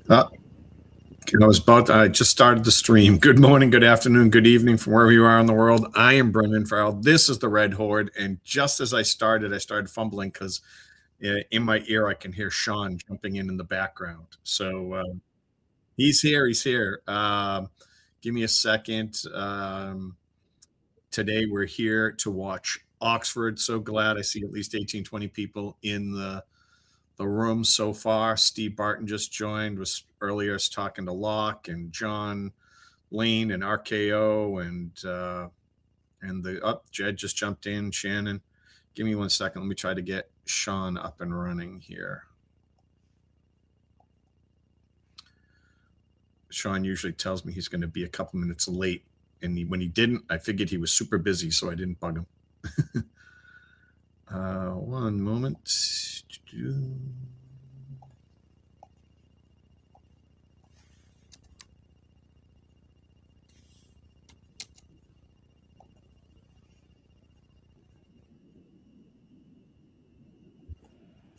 Uh, I just started the stream. Good morning, good afternoon, good evening from wherever you are in the world. I am Brendan Farrell. This is the Red Horde. And just as I started fumbling because in my ear I can hear Shaun jumping in the background. So he's here. He's here. Give me a second. Today we're here to watch Oxford. So glad I see at least 18, 20 people in the room so far. Steve Barton just joined, was earlier talking to Locke and John Lane and RKO and the Jed just jumped in. Shannon, give me 1 second. Let me try to get Shaun up and running here. Shaun usually tells me he's going to be a couple minutes late, and when he didn't, I figured he was super busy, so I didn't bug him. 1 moment.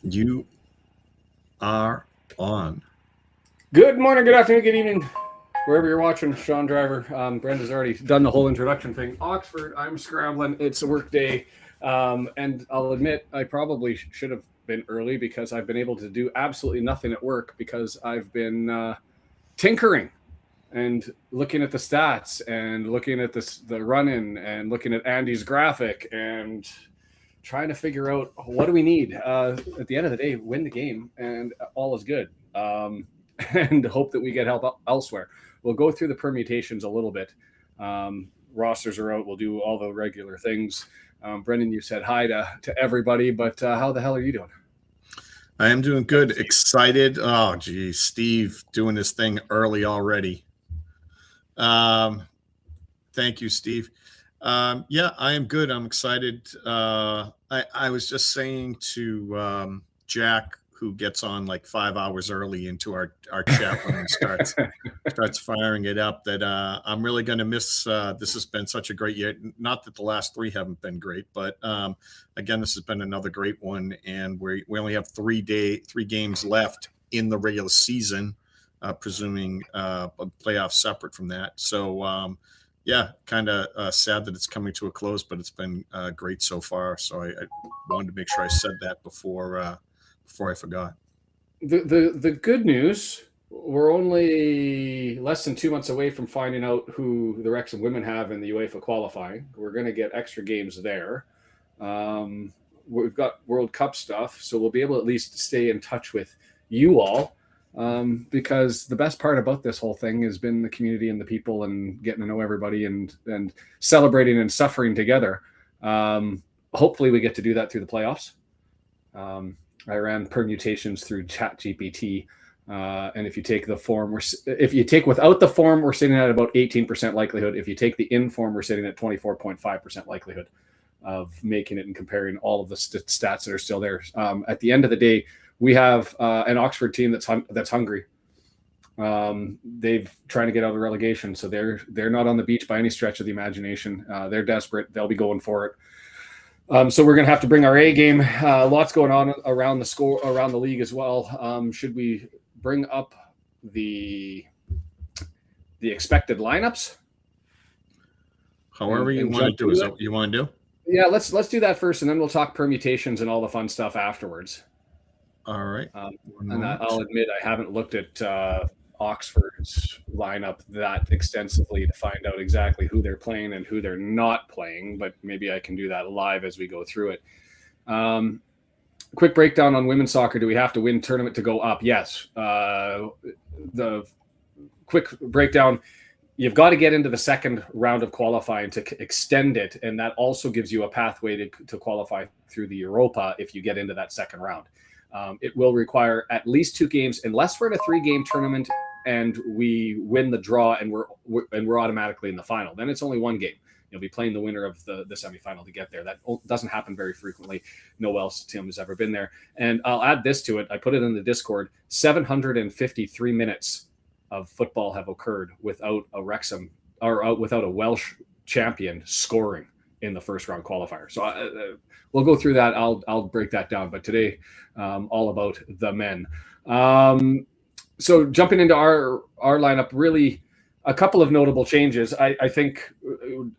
You are on. Good morning, good afternoon, good evening, wherever you're watching. Sean Driver. Brenda's already done the whole introduction thing. Oxford, I'm scrambling. It's a work day. And I'll admit I probably should have been early because I've been able to do absolutely nothing at work because I've been tinkering and looking at the stats and looking at the run-in and looking at Andy's graphic and trying to figure out what do we need. At the end of the day, win the game and all is good. And hope that we get help elsewhere. We'll go through the permutations a little bit. Rosters are out. We'll do all the regular things. Brendan, you said hi to everybody, but how the hell are you doing? I am doing good. Excited. Oh, geez. Steve doing this thing early already. Thank you, Steve. Yeah, I am good. I'm excited. I was just saying to Jack, who gets on like 5 hours early into our chat when it starts firing it up, that I'm really going to miss. This has been such a great year. Not that the last three haven't been great, but again, this has been another great one. And we only have 3 games left in the regular season, presuming a playoff separate from that. So yeah, kind of sad that it's coming to a close, but it's been great so far. So I wanted to make sure I said that before I forgot. The good news, we're only less than 2 months away from finding out who the Wrexham women have in the UEFA qualifying. We're going to get extra games there. We've got World Cup stuff, so we'll be able to at least stay in touch with you all. Because the best part about this whole thing has been the community and the people and getting to know everybody and celebrating and suffering together. Hopefully we get to do that through the playoffs. I ran permutations through ChatGPT, and if you take the form, if you take without the form, we're sitting at about 18% likelihood. If you take the in form, we're sitting at 24.5% likelihood of making it and comparing all of the stats that are still there. At the end of the day, we have an Oxford team that's hungry. They've trying to get out of relegation, so they're not on the beach by any stretch of the imagination. They're desperate. They'll be going for it. So we're going to have to bring our A game. Lots going on around the league as well. Should we bring up the expected lineups? However you want to do. Is that what you want to do? Yeah, let's do that first, and then we'll talk permutations and all the fun stuff afterwards. All right. And I'll admit I haven't looked at Oxford's lineup that extensively to find out exactly who they're playing and who they're not playing, but maybe I can do that live as we go through it. Quick breakdown on women's soccer. Do we have to win tournament to go up? Yes. The quick breakdown, you've got to get into the second round of qualifying to extend it, and that also gives you a pathway to qualify through the Europa if you get into that second round. It will require at least 2 games, unless we're in a 3-game tournament and we win the draw and we're automatically in the final. Then it's only 1 game. You'll be playing the winner of the semifinal to get there. That doesn't happen very frequently. No else team has ever been there. And I'll add this to it. I put it in the Discord. 753 minutes of football have occurred without a Wrexham or without a Welsh champion scoring in the first round qualifier. So we'll go through that. I'll break that down. But today, all about the men. So jumping into our lineup, really a couple of notable changes. I think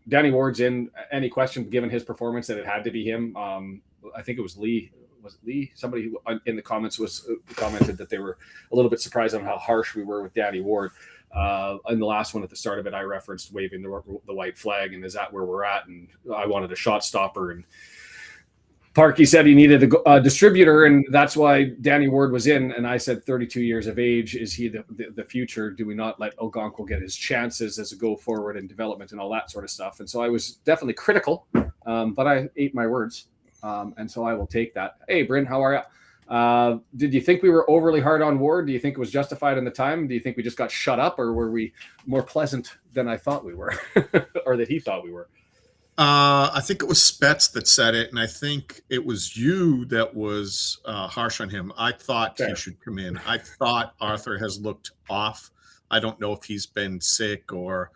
Danny Ward's in. Any question, given his performance, that it had to be him. I think it was Lee. Was it Lee? Somebody who in the comments commented that they were a little bit surprised on how harsh we were with Danny Ward. In the last one at the start of it, I referenced waving the white flag, and is that where we're at? And I wanted a shot stopper, and Parky said he needed a distributor, and that's why Danny Ward was in. And I said, 32 years of age, is he the future? Do we not let Ogonkwo get his chances as a go forward and development and all that sort of stuff? And so I was definitely critical, but I ate my words, and so I will take that. Hey, Bryn, how are you? Did you think we were overly hard on Ward? Do you think it was justified in the time? Do you think we just got shut up, or were we more pleasant than I thought we were, or that he thought we were? I think it was Spets that said it, and I think it was you that was harsh on him. I thought he should come in. I thought Arthur has looked off. I don't know if he's been sick or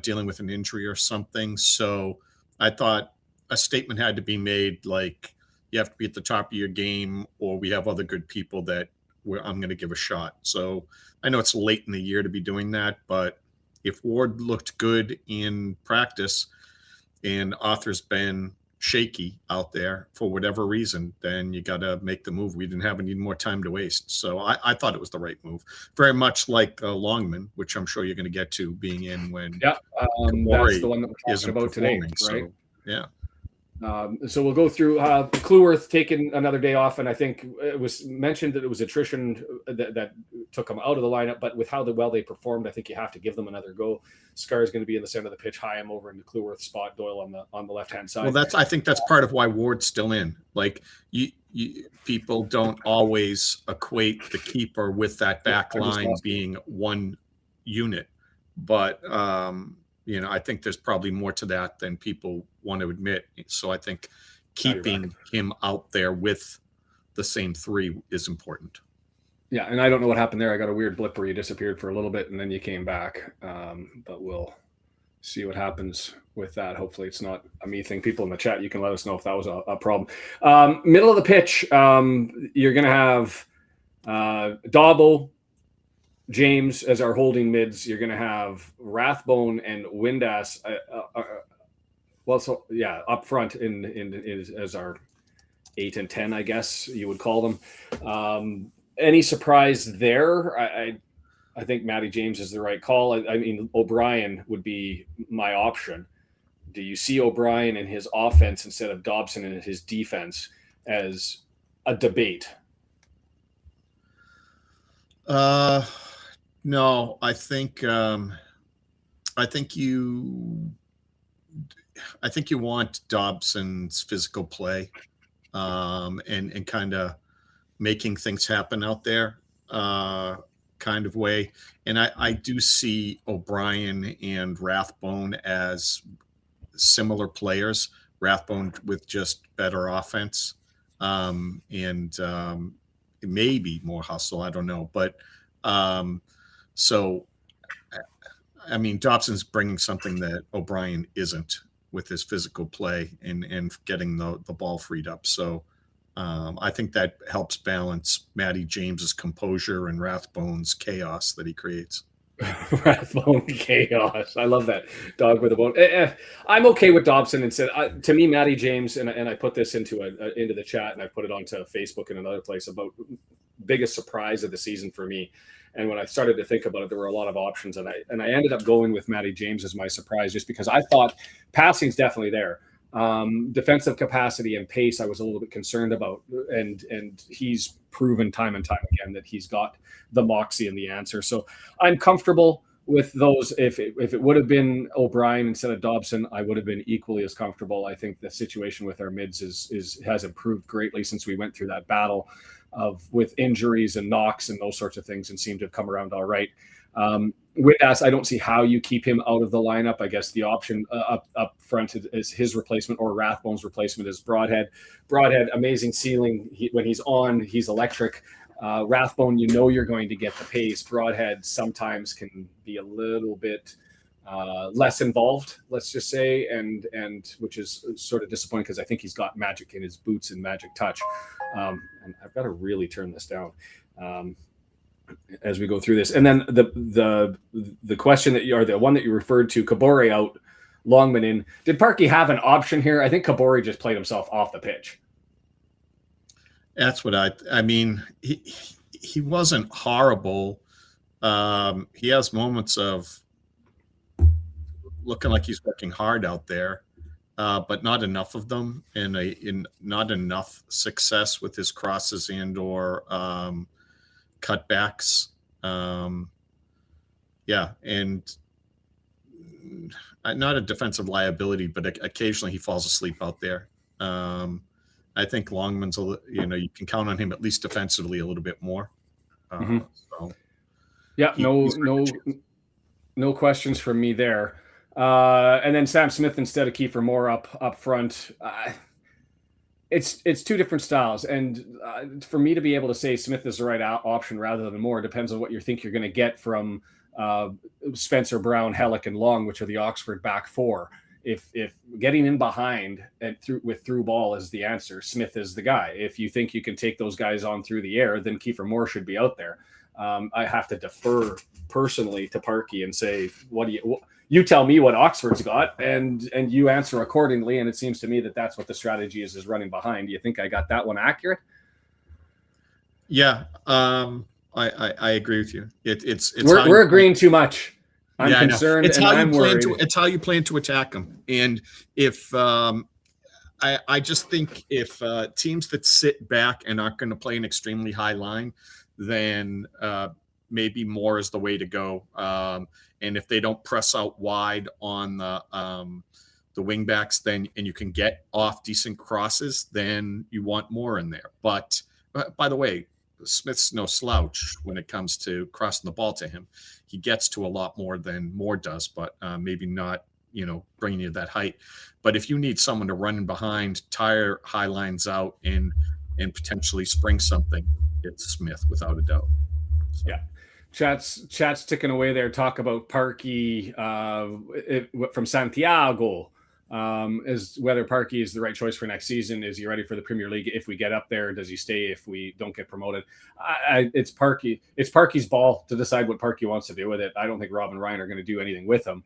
dealing with an injury or something. So I thought a statement had to be made, like, you have to be at the top of your game, or we have other good people that I'm going to give a shot. So I know it's late in the year to be doing that, but if Ward looked good in practice and Arthur's been shaky out there for whatever reason, then you got to make the move. We didn't have any more time to waste. So I thought it was the right move. Very much like Longman, which I'm sure you're going to get to, being in when that's the one that we're talking about today, right? So, yeah. So we'll go through Cleworth taking another day off, and I think it was mentioned that it was attrition that took them out of the lineup, but with how well they performed, I think you have to give them another go. Scar's going to be in the center of the pitch, Hyam over in the Cleworth spot, Doyle on the left-hand side. Well, I think that's part of why Ward's still in. Like, people don't always equate the keeper with that back line being one unit, but I think there's probably more to that than people want to admit. So I think keeping him out there with the same three is important. Yeah, and I don't know what happened there. I got a weird blip where you disappeared for a little bit and then you came back. But we'll see what happens with that. Hopefully it's not a me thing. People in the chat, you can let us know if that was a problem. Middle of the pitch, you're going to have Dabo, James as our holding mids. You're going to have Rathbone and Windass. Up front as our 8 and 10, I guess you would call them. Any surprise there? I think Matty James is the right call. I mean, O'Brien would be my option. Do you see O'Brien in his offense instead of Dobson in his defense as a debate? No, I think you want Dobson's physical play, and kind of making things happen out there, kind of way. And I do see O'Brien and Rathbone as similar players. Rathbone with just better offense, and maybe more hustle. I don't know, but so I mean, Dobson's bringing something that O'Brien isn't with his physical play and getting the ball freed up. So I think that helps balance Matty James's composure and Rathbone's chaos that he creates. Rathbone chaos. I love that. Dog with a bone. I'm okay with Dobson instead. To me, Matty James, and I put this into the chat, and I put it onto Facebook and another place about biggest surprise of the season for me. And when I started to think about it, there were a lot of options, and I ended up going with Matty James as my surprise, just because I thought passing's definitely there. Defensive capacity and pace, I was a little bit concerned about, and he's proven time and time again that he's got the moxie and the answer. So I'm comfortable with those. If it would have been O'Brien instead of Dobson, I would have been equally as comfortable. I think the situation with our mids has improved greatly since we went through that battle with injuries and knocks and those sorts of things, and seemed to have come around all right. Windass, I don't see how you keep him out of the lineup. I guess the option up front is his replacement, or Rathbone's replacement is Broadhead. Broadhead, amazing ceiling. When he's on, he's electric. Rathbone, you're going to get the pace. Broadhead sometimes can be a little bit less involved, let's just say, and which is sort of disappointing because I think he's got magic in his boots and magic touch. And I've got to really turn this down. as we go through this. And then the question that the one that you referred to, Kabore out, Longman in. Did Parkey have an option here? I think Kabore just played himself off the pitch. That's what I mean. He wasn't horrible. He has moments of looking like he's working hard out there, but not enough of them, and not enough success with his crosses and or cutbacks. Yeah, and not a defensive liability, but occasionally he falls asleep out there. I think Longman's, you can count on him at least defensively a little bit more. So yeah, no questions from me there. And then Sam Smith instead of Kiefer Moore up front. It's two different styles, and for me to be able to say Smith is the right option rather than Moore depends on what you think you're going to get from Spencer, Brown, Hellick, and Long, which are the Oxford back four. If getting in behind and through ball is the answer, Smith is the guy. If you think you can take those guys on through the air, then Kiefer Moore should be out there. I have to defer personally to Parkey and say, what do you tell me what Oxford's got, and you answer accordingly. And it seems to me that that's what the strategy is running behind. Do you think I got that one accurate? Yeah, I agree with you. It's we're agreeing too much. I'm concerned. It's and how you I'm plan worried. it's how you plan to attack them. And if I just think if teams that sit back and aren't going to play an extremely high line, then maybe Moore is the way to go. And if they don't press out wide on the wing backs, then and you can get off decent crosses, then you want Moore in there. But by the way, Smith's no slouch when it comes to crossing the ball to him. He gets to a lot more than Moore does, but maybe not, bringing you that height. But if you need someone to run in behind, tire high lines out, and potentially spring something, it's Smith without a doubt. So. Yeah. Chat's ticking away there. Talk about Parkey from Santiago. Is whether Parkey is the right choice for next season. Is he ready for the Premier League if we get up there? Does he stay if we don't get promoted? It's Parkey. It's Parkey's ball to decide what Parkey wants to do with it. I don't think Rob and Ryan are going to do anything with him.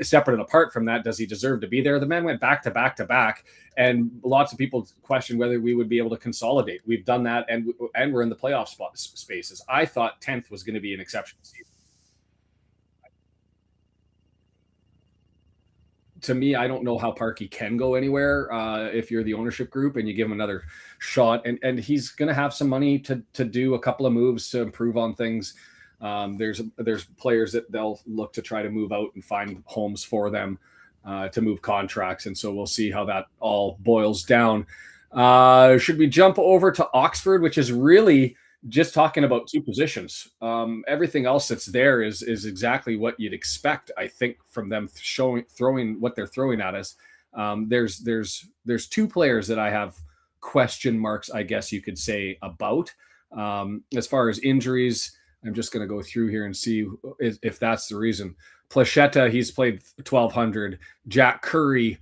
Separate and apart from that, does he deserve to be there? The man went back to back to back, and lots of people question whether we would be able to consolidate. We've done that, and we're in the playoff spaces. I thought 10th was going to be an exceptional season. To me, I don't know how Parkey can go anywhere if you're the ownership group and you give him another shot. And he's going to have some money to do a couple of moves to improve on things. There's players that they'll look to try to move out and find homes for them to move contracts. And so we'll see how that all boils down. Should we jump over to Oxford, which is really just talking about two positions? Everything else that's there is exactly what you'd expect, I think, from them throwing what they're throwing at us. There's two players that I have question marks, I guess you could say, about. As far as injuries, I'm just going to go through here and see if that's the reason. Plachetta, he's played 1,200. Jack Curry,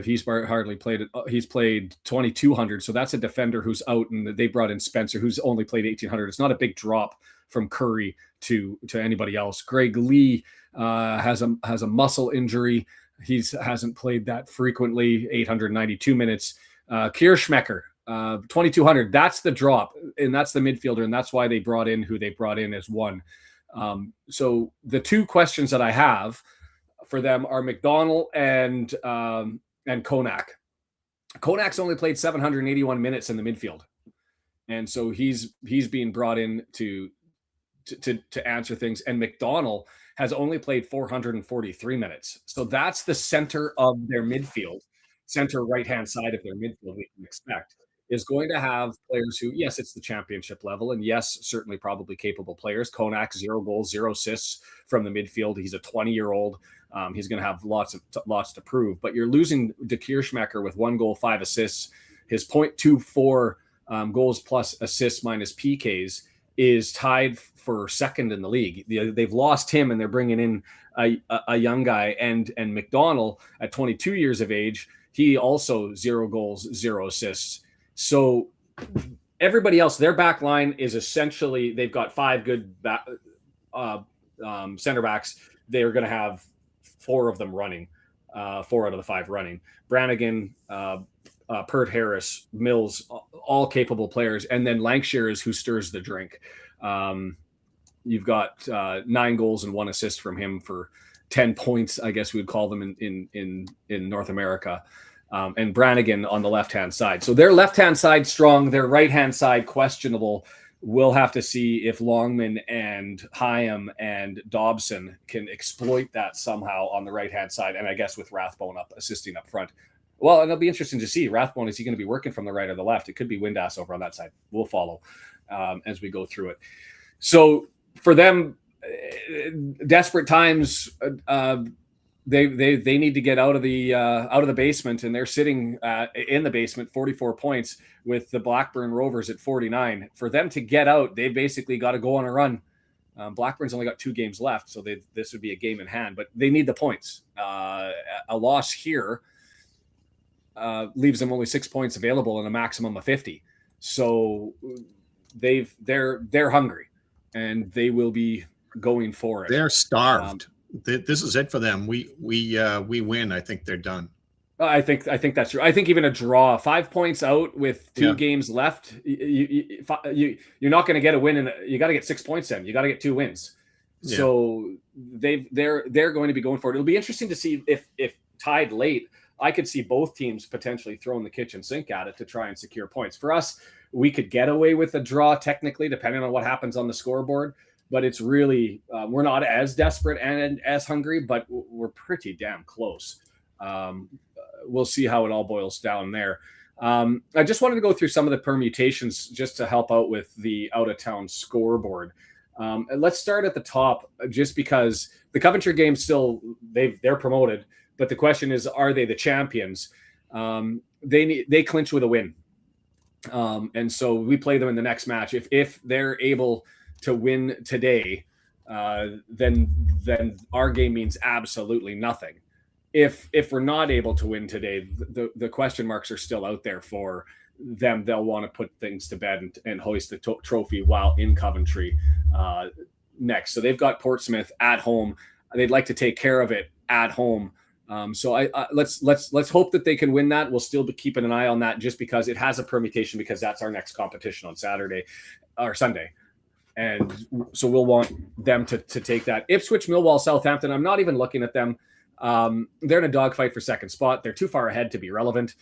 he's hardly played it. He's played 2,200. So that's a defender who's out, and they brought in Spencer, who's only played 1,800. It's not a big drop from Curry to anybody else. Greg Lee has a muscle injury. He hasn't played that frequently. 892 minutes. Kirschmecker, 2,200. That's the drop, and that's the midfielder, and that's why they brought in who they brought in as one. So the two questions that I have for them are McDonald and Konak. Konak's only played 781 minutes in the midfield, and so he's being brought in to answer things. And McDonald has only played 443 minutes, so that's the center of their midfield, center right hand side of their midfield. We can expect is going to have players who, yes, it's the championship level, and yes, certainly probably capable players. Konak, 0 goals, 0 assists from the midfield. He's a 20-year-old. He's going to have lots to prove. But you're losing De Kirschmecker with 1 goal, 5 assists. His .24 goals plus assists minus PKs is tied for second in the league. They've lost him, and they're bringing in a young guy. And McDonald, at 22 years of age, he also 0 goals, 0 assists. So everybody else, their back line is essentially, they've got 5 good center backs. They're going to have 4 of them running, 4 out of the 5 running. Brannigan, Pert Harris, Mills, all capable players. And then Lancashire is who stirs the drink. You've got 9 goals and 1 assist from him for 10 points, I guess we would call them in North America. And Brannigan on the left-hand side. So their left-hand side strong, their right-hand side questionable. We'll have to see if Longman and Hyam and Dobson can exploit that somehow on the right-hand side. And I guess with Rathbone assisting up front. Well, and it'll be interesting to see. Rathbone, is he going to be working from the right or the left? It could be Windass over on that side. We'll follow as we go through it. So for them, desperate times, they need to get out of the basement, and they're sitting in the basement, 44 points, with the Blackburn Rovers at 49. For them to get out, they basically got to go on a run. Blackburn's only got 2 games left, so this would be a game in hand, but they need the points. A loss here leaves them only 6 points available and a maximum of 50. So they're hungry, and they will be going for it. They're starved. This is it for them. We win. I think they're done. I think that's true. I think even a draw, 5 points out with 2 games left, you're not going to get a win, and you got to get 6 points. Then you got to get 2 wins. Yeah. So they're going to be going for it. It'll be interesting to see if tied late. I could see both teams potentially throwing the kitchen sink at it to try and secure points. For us, we could get away with a draw technically, depending on what happens on the scoreboard. But it's really, we're not as desperate and as hungry, but we're pretty damn close. We'll see how it all boils down there. I just wanted to go through some of the permutations just to help out with the out-of-town scoreboard. Let's start at the top, just because the Coventry game still, they're promoted, but the question is, are they the champions? They clinch with a win. And so we play them in the next match. If they're able to win today, then our game means absolutely nothing. If we're not able to win today, the question marks are still out there for them. They'll want to put things to bed and hoist the trophy while in Coventry next. So they've got Portsmouth at home. They'd like to take care of it at home. So let's hope that they can win that. We'll still be keeping an eye on that, just because it has a permutation, because that's our next competition on Saturday or Sunday. And so we'll want them to take that. Ipswich, Millwall, Southampton, I'm not even looking at them. They're in a dogfight for second spot. They're too far ahead to be relevant.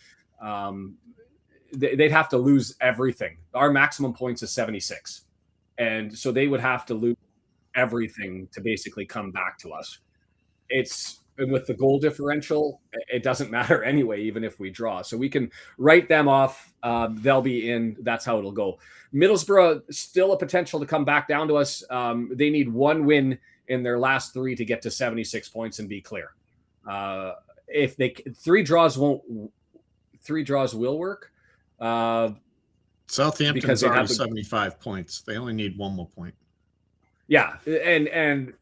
They'd have to lose everything. Our maximum points is 76. And so they would have to lose everything to basically come back to us. And with the goal differential, it doesn't matter anyway, even if we draw. So we can write them off. They'll be in. That's how it'll go. Middlesbrough, still a potential to come back down to us. They need 1 win in their last 3 to get to 76 points and be clear. If they 3 draws will work. Southampton's already 75 points. They only need 1 more point. Yeah, and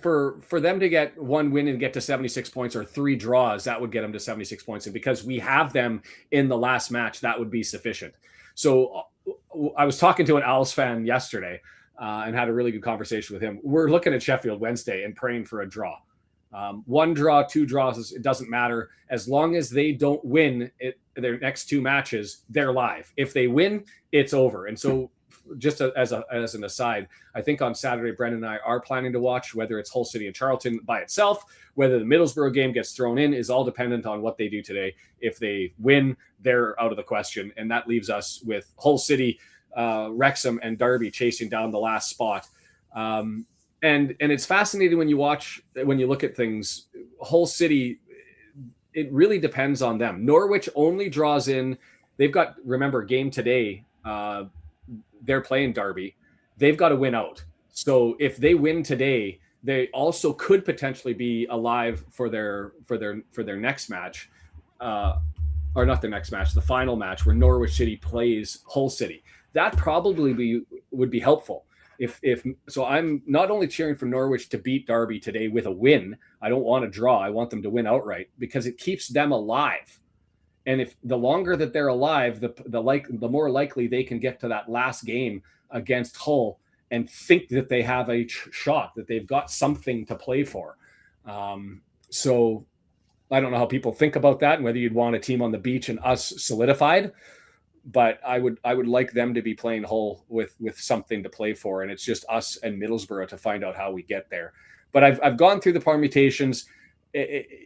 for them to get 1 win and get to 76 points, or 3 draws, that would get them to 76 points. And because we have them in the last match, that would be sufficient. So I was talking to an Owls fan yesterday and had a really good conversation with him. We're looking at Sheffield Wednesday and praying for a draw. 1 draw, 2 draws, it doesn't matter. As long as they don't win their next 2 matches, they're live. If they win, it's over. And so just as an aside, I think on Saturday, Brendan and I are planning to watch, whether it's Hull City and Charlton by itself, whether the Middlesbrough game gets thrown in, is all dependent on what they do today. If they win, they're out of the question. And that leaves us with Hull City, Wrexham, and Derby chasing down the last spot. And it's fascinating when you look at things. Hull City, it really depends on them. Norwich only draws in. They've got, remember, game today. They're playing Derby. They've got to win out. So if they win today, they also could potentially be alive for their next match, or not their next match, the final match where Norwich City plays Hull City. That probably would be helpful. If so, I'm not only cheering for Norwich to beat Derby today with a win. I don't want a draw. I want them to win outright, because it keeps them alive. And if the longer that they're alive, the more likely they can get to that last game against Hull and think that they have a shot, that they've got something to play for. So I don't know how people think about that and whether you'd want a team on the beach and us solidified, but I would like them to be playing Hull with something to play for. And it's just us and Middlesbrough to find out how we get there. But I've gone through the permutations.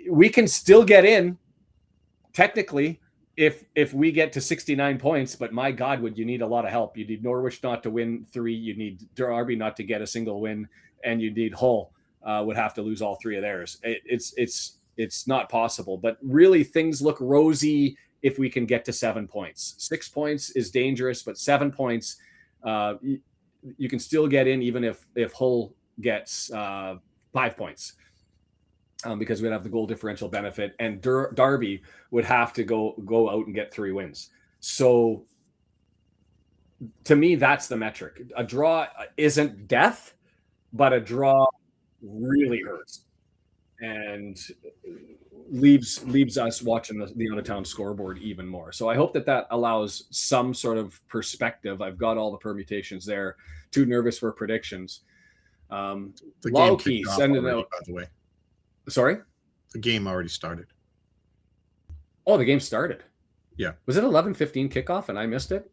We can still get in technically if we get to 69 points, but my God, would you need a lot of help. You need Norwich not to win 3. You need Derby not to get a single win. And you need Hull would have to lose all 3 of theirs. It's not possible, but really things look rosy if we can get to 7 points. 6 points is dangerous, but 7 points, you can still get in even if Hull gets 5 points. Because we'd have the goal differential benefit, and Derby would have to go out and get 3 wins. So to me, that's the metric. A draw isn't death, but a draw really hurts and leaves us watching the out of town scoreboard even more. So I hope that allows some sort of perspective. I've got all the permutations there. Too nervous for predictions. Low-key, send it out. By the way. Sorry? The game already started. Oh, the game started. Yeah. Was it 11:15 kickoff and I missed it?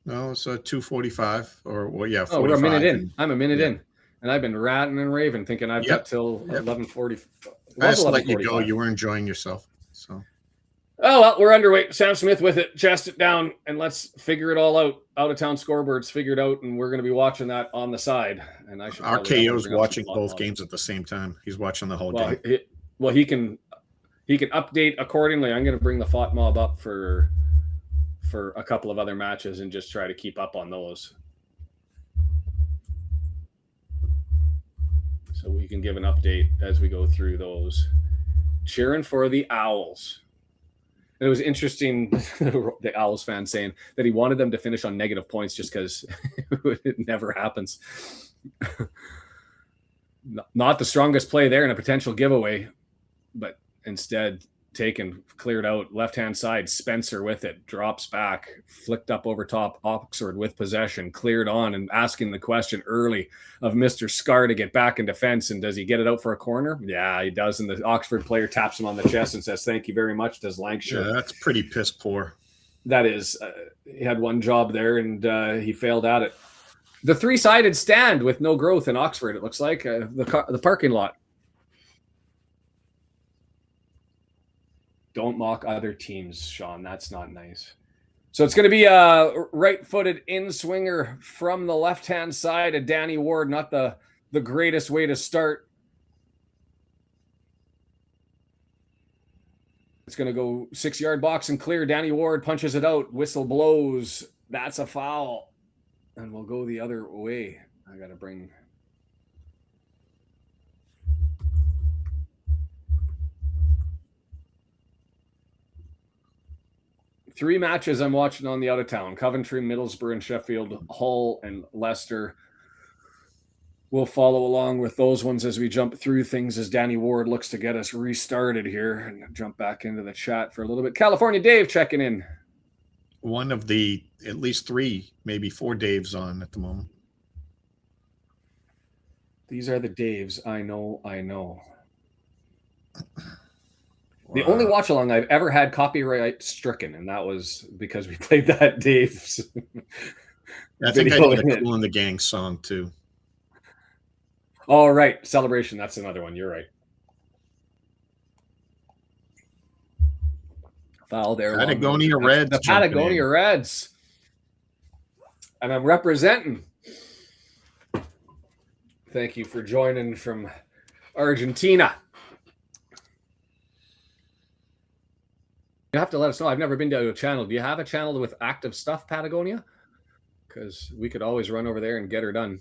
No, it's 2:45 or 45. Oh, we're a minute in. I'm a minute in. And I've been ratting and raving thinking I've got till 11:40. I just let you go. You were enjoying yourself. So. Oh, well, we're underweight. Sam Smith with it. Chest it down, and let's figure it all out. Out-of-town scoreboards figured out, and we're going to be watching that on the side. And I should. RKO's watching both games at the same time. He's watching the whole game. He can update accordingly. I'm going to bring the FOT mob up for a couple of other matches and just try to keep up on those. So we can give an update as we go through those. Cheering for the Owls. It was interesting, the Owls fan saying that he wanted them to finish on negative points just because it never happens. Not the strongest play there in a potential giveaway, but instead cleared out left-hand side. Spencer with it, drops back, flicked up over top. Oxford with possession, cleared on and asking the question early of Mr. Scar to get back in defense. And does he get it out for a corner? Yeah, he does. And the Oxford player taps him on the chest and says, "Thank you very much." Does Lancashire. Yeah, that's pretty piss poor. That is. He had one job there and he failed at it. The 3-sided stand with no growth in Oxford, it looks like. The parking lot. Don't mock other teams, Sean. That's not nice. So it's going to be a right-footed in-swinger from the left-hand side of Danny Ward. Not the greatest way to start. It's going to go 6-yard box and clear. Danny Ward punches it out. Whistle blows. That's a foul. And we'll go the other way. I got to bring... Three matches I'm watching on the out of town: Coventry, Middlesbrough, and Sheffield, Hull, and Leicester. We'll follow along with those ones as we jump through things as Danny Ward looks to get us restarted here and jump back into the chat for a little bit. California Dave checking in. One of the at least 3, maybe 4 Daves on at the moment. These are the Daves. I know. The only watch along I've ever had copyright stricken, and that was because we played that Dave's. I think I did a Cool in the Gang song too. Oh, right. Celebration. That's another one. You're right. Foul there. Patagonia Reds. The Patagonia Reds. And I'm representing. Thank you for joining from Argentina. You have to let us know. I've never been to a channel. Do you have a channel with active stuff, Patagonia? Because we could always run over there and get her done.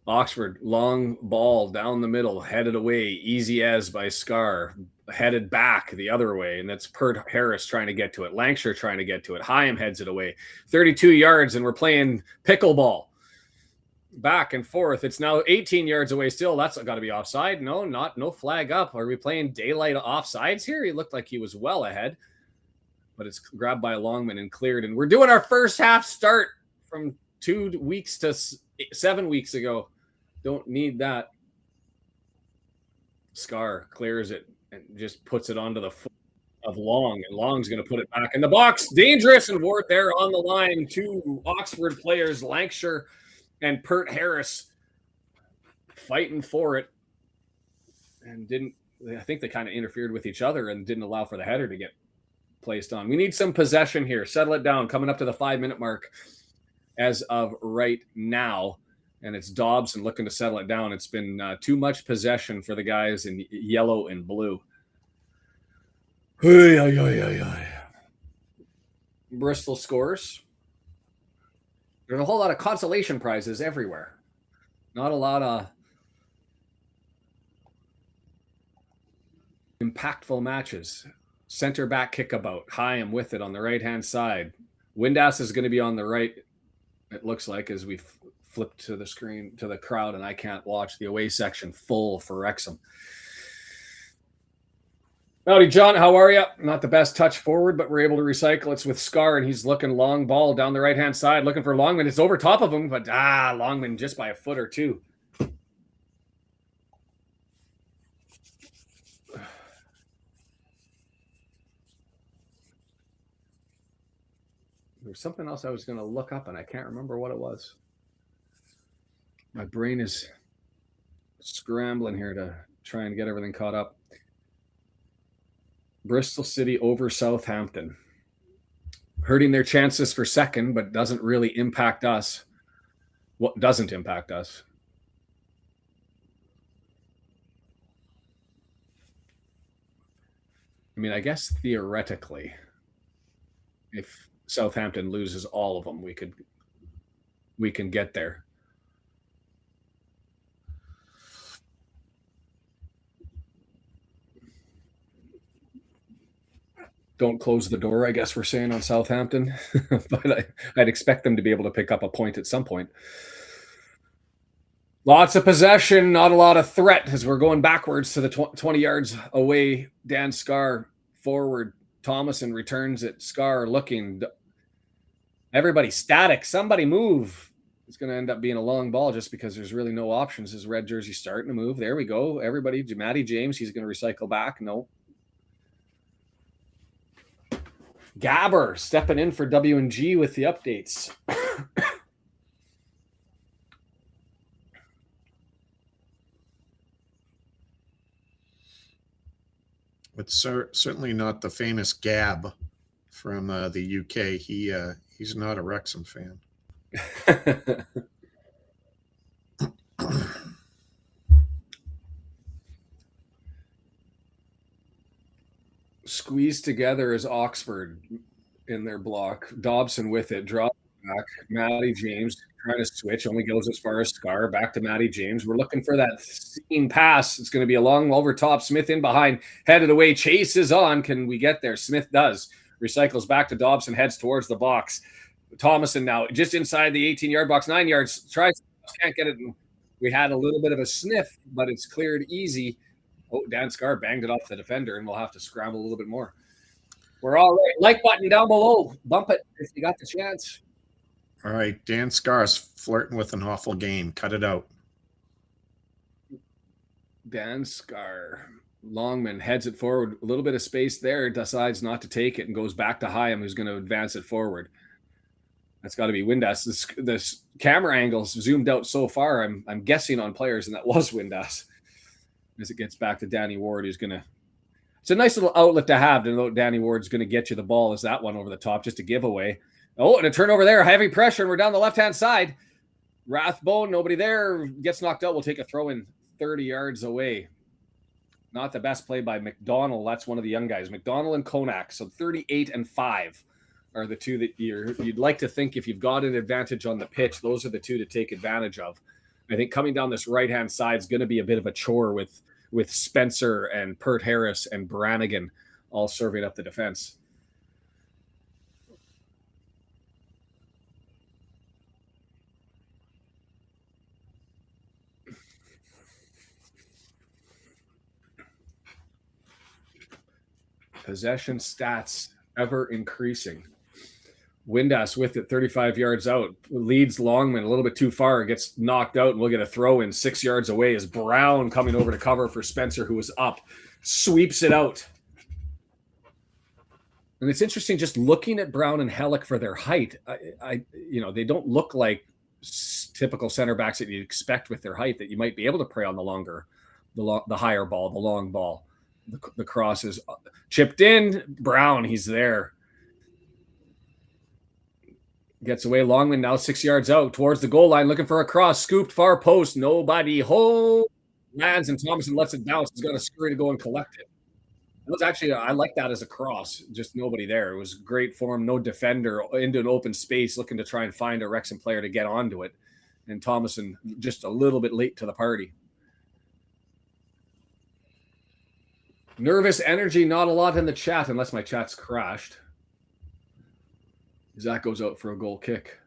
Oxford, long ball down the middle, headed away, easy as by Scar, headed back the other way, and that's Pert Harris trying to get to it. Lancashire trying to get to it. Hyam heads it away. 32 yards, and we're playing pickleball. Back and forth. It's now 18 yards away still. That's got to be offside. No flag up. Are we playing daylight offsides here? He looked like he was well ahead. but it's grabbed by a Longman and cleared. And we're doing our first half start from 2 weeks to 7 weeks ago. Don't need that. Scar clears it and just puts it onto the foot of Long, and Long's going to put it back in the box. Dangerous, and Ward there on the line. 2 Oxford players, Lancashire and Pert Harris, fighting for it, and I think they kind of interfered with each other and didn't allow for the header to get placed on. We need some possession here. Settle it down. Coming up to the 5-minute mark as of right now. And it's Dobson looking to settle it down. It's been too much possession for the guys in yellow and blue. Bristol scores. There's a whole lot of consolation prizes everywhere. Not a lot of impactful matches. Center back kickabout. Hyam with it on the right-hand side. Windass is going to be on the right, it looks like, as we flip to the screen, to the crowd, and I can't watch the away section full for Wrexham. Howdy, John. How are you? Not the best touch forward, but we're able to recycle. It's with Scar, and he's looking long ball down the right-hand side, looking for Longman. It's over top of him, but Longman just by a foot or two. There's something else I was going to look up, and I can't remember what it was. My brain is scrambling here to try and get everything caught up. Bristol City over Southampton. Hurting their chances for second, but doesn't really impact us. What doesn't impact us? I mean, I guess theoretically, if Southampton loses all of them, we can get there. Don't close the door, I guess we're saying, on Southampton. But I'd expect them to be able to pick up a point at some point. Lots of possession, not a lot of threat as we're going backwards to the 20 yards away. Dan Scar forward. Thomason returns it. Scar looking. Everybody static. Somebody move. It's going to end up being a long ball just because there's really no options. His red jersey starting to move. There we go. Everybody. Matty James, he's going to recycle back. No. Gabber stepping in for W&G with the updates. It's certainly not the famous Gab from the UK. He's not a Wrexham fan. Squeezed together as Oxford in their block. Dobson with it, drop back. Matty James trying to switch, only goes as far as Scar. Back to Matty James. We're looking for that seam pass. It's going to be a long over top. Smith in behind, headed away. Chase is on. Can we get there? Smith does. Recycles back to Dobson, heads towards the box. Thomason now just inside the 18-yard box, 9 yards. Tries, can't get it. We had a little bit of a sniff, but it's cleared easy. Oh, Dan Scar banged it off the defender, and we'll have to scramble a little bit more. We're all right. Like button down below. Bump it if you got the chance. All right. Dan Scar's flirting with an awful game. Cut it out. Dan Scar. Longman heads it forward. A little bit of space there. Decides not to take it and goes back to Hyam, who's going to advance it forward. That's got to be Windass. This camera angle's zoomed out so far. I'm guessing on players, and that was Windass. As it gets back to Danny Ward, who's going to... It's a nice little outlet to have to know Danny Ward's going to get you the ball. Is that one over the top, just a giveaway. Oh, and a turnover there. Heavy pressure, and we're down the left-hand side. Rathbone, nobody there. Gets knocked out. We'll take a throw in 30 yards away. Not the best play by McDonald. That's one of the young guys. McDonald and Konak. So 38 and 5 are the two that you'd like to think if you've got an advantage on the pitch, those are the two to take advantage of. I think coming down this right-hand side is going to be a bit of a chore with Spencer and Pert Harris and Brannigan all serving up the defense. Possession stats ever increasing. Windass with it, 35 yards out, leads Longman a little bit too far, gets knocked out, and we'll get a throw in 6 yards away as Brown coming over to cover for Spencer, who was up, sweeps it out. And it's interesting just looking at Brown and Hellick for their height. They don't look like typical center backs that you'd expect with their height, that you might be able to prey on the higher ball, the long ball. The cross is chipped in. Brown, he's there. Gets away. Longman now 6 yards out towards the goal line, looking for a cross. Scooped far post. Nobody home. Lands, and Thomason lets it bounce. He's got to scurry to go and collect it. It was actually, I like that as a cross. Just nobody there. It was great form. No defender into an open space looking to try and find a Wrexham player to get onto it. And Thomason just a little bit late to the party. Nervous energy, not a lot in the chat unless my chat's crashed. Zach goes out for a goal kick.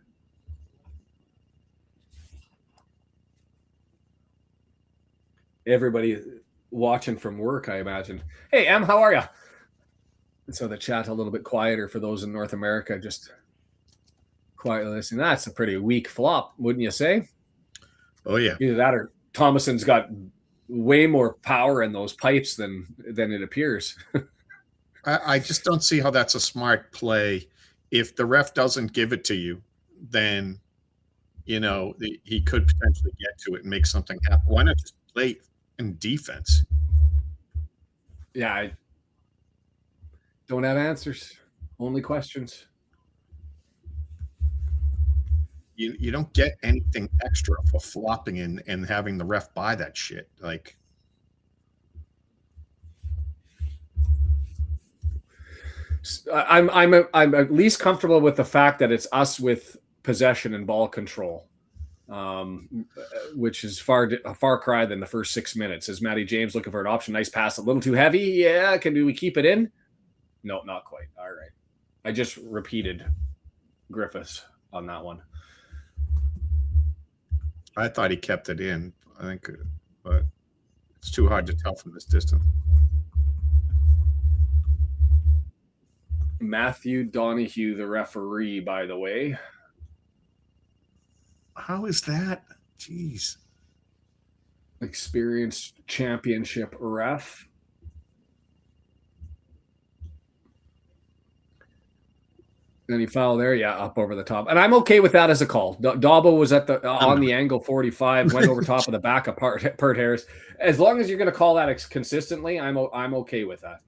Everybody watching from work, I imagine. Hey, Em, how are you? So the chat a little bit quieter for those in North America, just quietly listening. That's a pretty weak flop, wouldn't you say? Oh, yeah. Either that or Thomason's got way more power in those pipes than it appears. I just don't see how that's a smart play. If the ref doesn't give it to you, then, he could potentially get to it and make something happen. Why not just play in defense? Yeah, I don't have answers. Only questions. You don't get anything extra for flopping and having the ref buy that shit. Like, I'm at least comfortable with the fact that it's us with possession and ball control, which is a far cry than the first 6 minutes. As Matty James looking for an option, nice pass, a little too heavy. Yeah, do we keep it in? No, not quite. All right, I just repeated Griffiths on that one. I thought he kept it in. I think, but it's too hard to tell from this distance. Matthew Donahue, the referee, by the way. How is that? Jeez. Experienced championship ref. Any foul there? Yeah, up over the top. And I'm okay with that as a call. Dabo was at on the angle 45, went over top of the back of Pert Harris. As long as you're going to call that consistently, I'm okay with that.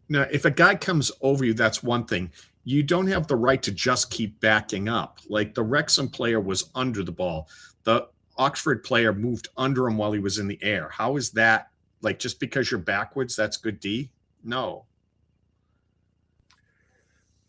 Now, if a guy comes over you, that's one thing. You don't have the right to just keep backing up. Like the Wrexham player was under the ball. The Oxford player moved under him while he was in the air. How is that? Like, just because you're backwards, that's good D? No.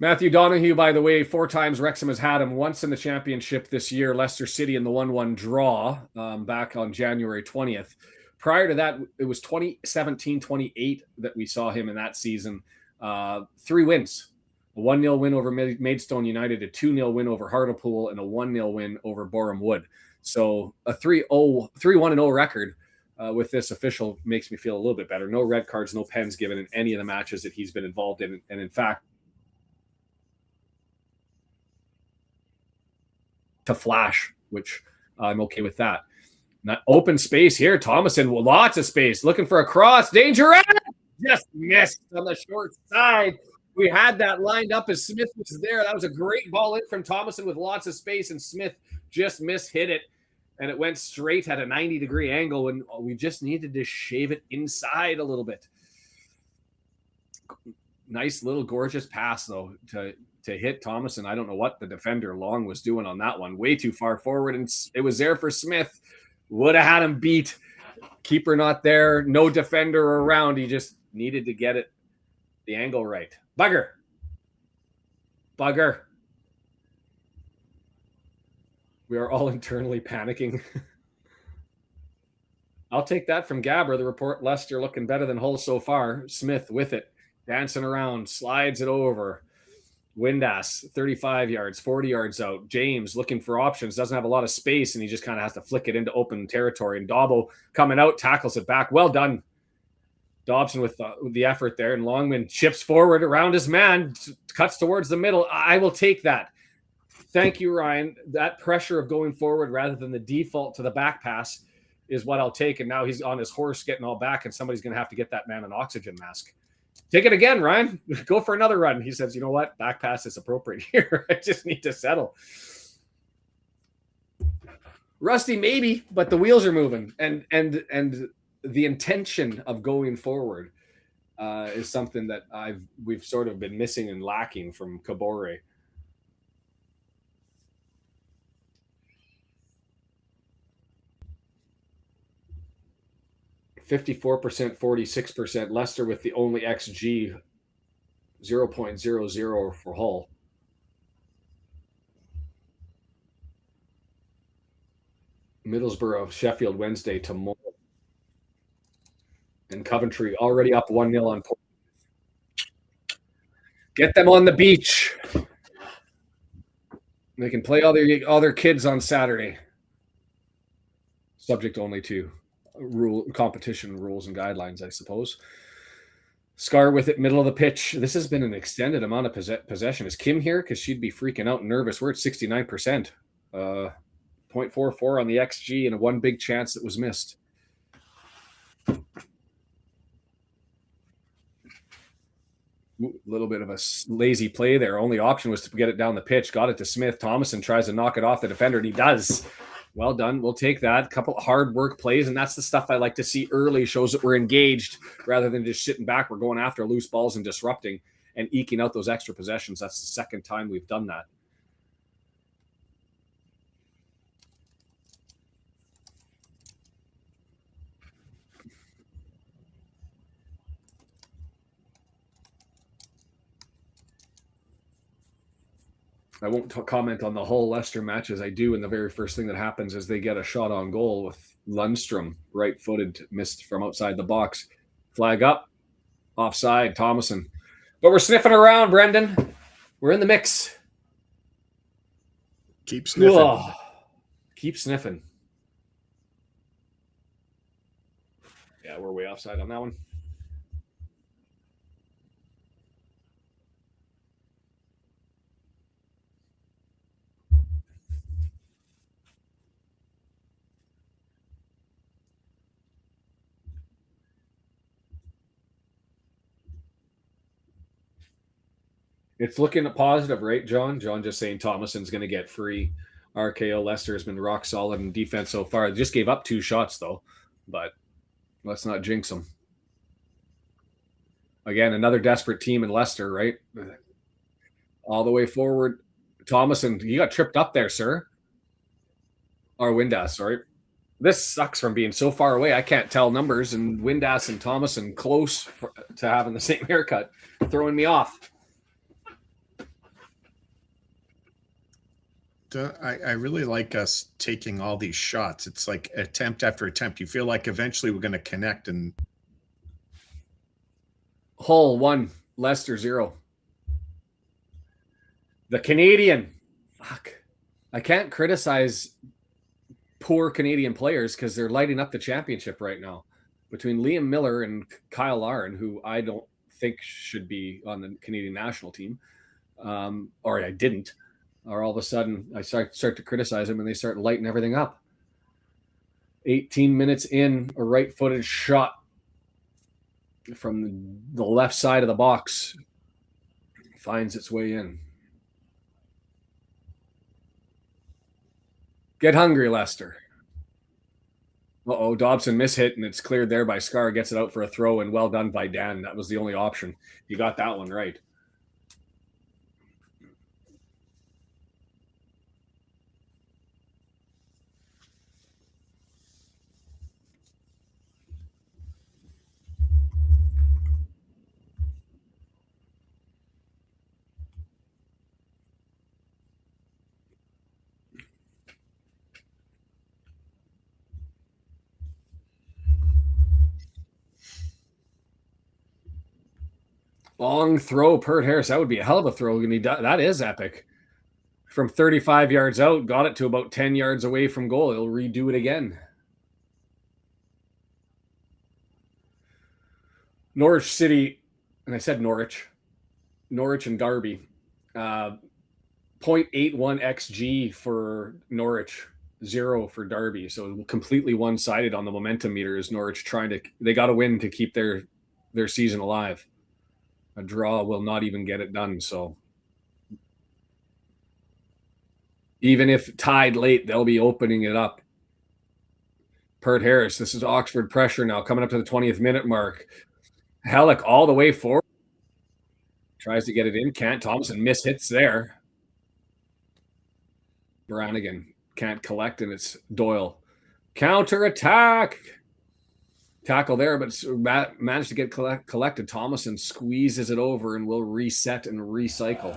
Matthew Donahue, by the way, 4 times Wrexham has had him. Once in the championship this year, Leicester City in the 1-1 draw back on January 20th. Prior to that, it was 2017-28 that we saw him in that season. 3 wins. A 1-0 win over Maidstone United, a 2-0 win over Hartlepool, and a 1-0 win over Boreham Wood. So a 3-1-0 record with this official makes me feel a little bit better. No red cards, no pens given in any of the matches that he's been involved in. And in fact, to flash, which I'm okay with that. Not open space here. Thomason, lots of space, looking for a cross. Danger! Just missed on the short side. We had that lined up as Smith was there. That was a great ball in from Thomason with lots of space, and Smith just hit it, and it went straight at a 90-degree angle, and we just needed to shave it inside a little bit. Nice little gorgeous pass, though, to hit Thomason. I don't know what the defender Long was doing on that one. Way too far forward, and it was there for Smith. Would have had him beat. Keeper not there. No defender around. He just needed to get it the angle right. Bugger. We are all internally panicking. I'll take that from Gabber. The report, Leicester looking better than Hull so far. Smith with it. Dancing around. Slides it over. Windass, 35 yards, 40 yards out. James looking for options, doesn't have a lot of space, and he just kind of has to flick it into open territory. And Dabo coming out, tackles it back. Well done. Dobson with the effort there, and Longman chips forward around his man, cuts towards the middle. I will take that. Thank you, Ryan. That pressure of going forward rather than the default to the back pass is what I'll take. And now he's on his horse getting all back, and somebody's going to have to get that man an oxygen mask. Take it again, Ryan. Go for another run. He says, you know what? Back pass is appropriate here. I just need to settle. Rusty, maybe, but the wheels are moving. And the intention of going forward is something that we've sort of been missing and lacking from Kabore. %, 46%. Leicester with the only XG 0.00 for Hull. Middlesbrough, Sheffield Wednesday tomorrow. And Coventry already up 1-0 on Port. Get them on the beach. They can play all their kids on Saturday. Subject only to competition rules and guidelines, I suppose. Scar with it, middle of the pitch. This has been an extended amount of possession. Is Kim here? Because she'd be freaking out and nervous. We're at 69%. 0.44 on the XG and one big chance that was missed. A little bit of a lazy play there. Only option was to get it down the pitch. Got it to Smith. Thomason tries to knock it off the defender, and he does. Well done. We'll take that. A couple of hard work plays, and that's the stuff I like to see early. Shows that we're engaged rather than just sitting back. We're going after loose balls and disrupting and eking out those extra possessions. That's the second time we've done that. I won't comment on the Hull Leicester match as I do, and the very first thing that happens is they get a shot on goal with Lundstrom, right-footed, missed from outside the box. Flag up, offside, Thomason. But we're sniffing around, Brendan. We're in the mix. Keep sniffing. Whoa. Keep sniffing. Yeah, we're way offside on that one. It's looking positive, right, John? John just saying Thomason's going to get free. RKO Leicester has been rock solid in defense so far. They just gave up 2 shots, though. But let's not jinx them. Again, another desperate team in Leicester, right? All the way forward. Thomason, you got tripped up there, sir. Or Windass, sorry. This sucks from being so far away. I can't tell numbers. And Windass and Thomason close to having the same haircut. Throwing me off. I really like us taking all these shots. It's like attempt after attempt. You feel like eventually we're going to connect. And Hull 1, Leicester 0. The Canadian. Fuck. I can't criticize poor Canadian players because they're lighting up the championship right now. Between Liam Miller and Kyle Larin, who I don't think should be on the Canadian national team, or I didn't. Or all of a sudden I start to criticize them and they start lighting everything up. 18 minutes in, a right-footed shot from the left side of the box finds its way in. Get hungry, Leicester. Uh-oh, Dobson mishit, and it's cleared there by Scar. Gets it out for a throw, and well done by Dan. That was the only option. You got that one right. Long throw, Pert Harris. That would be a hell of a throw. That is epic. From 35 yards out, got it to about 10 yards away from goal. He'll redo it again. Norwich City, and I said Norwich and Derby, 0.81 XG for Norwich, 0 for Derby. So completely one-sided on the momentum meter is Norwich they got to win to keep their season alive. A draw will not even get it done. So even if tied late, they'll be opening it up. Pert Harris, this is Oxford pressure now, coming up to the 20th minute mark. Halleck all the way forward. Tries to get it in. Can't. Thompson mishits there. Brannigan can't collect, and it's Doyle. Counter attack. Tackle there, but managed to get collected. Thomason squeezes it over and will reset and recycle.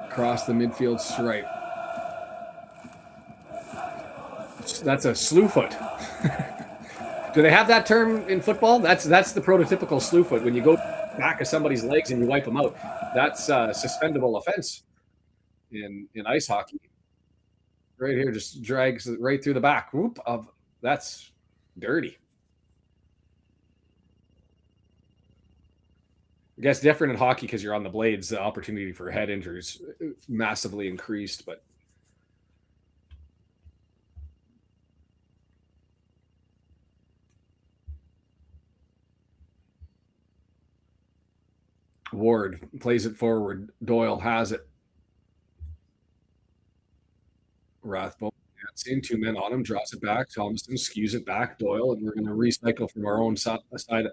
Across the midfield stripe. That's a slew foot. Do they have that term in football? That's the prototypical slew foot. When you go back of somebody's legs and you wipe them out, that's a suspendable offense in ice hockey. Right here, just drags it right through the back. Whoop! That's dirty. I guess different in hockey because you're on the blades. The opportunity for head injuries massively increased, but. Ward plays it forward. Doyle has it. Rathbone, same 2 men on him, draws it back. Thomason skews it back. Doyle, and we're going to recycle from our own side,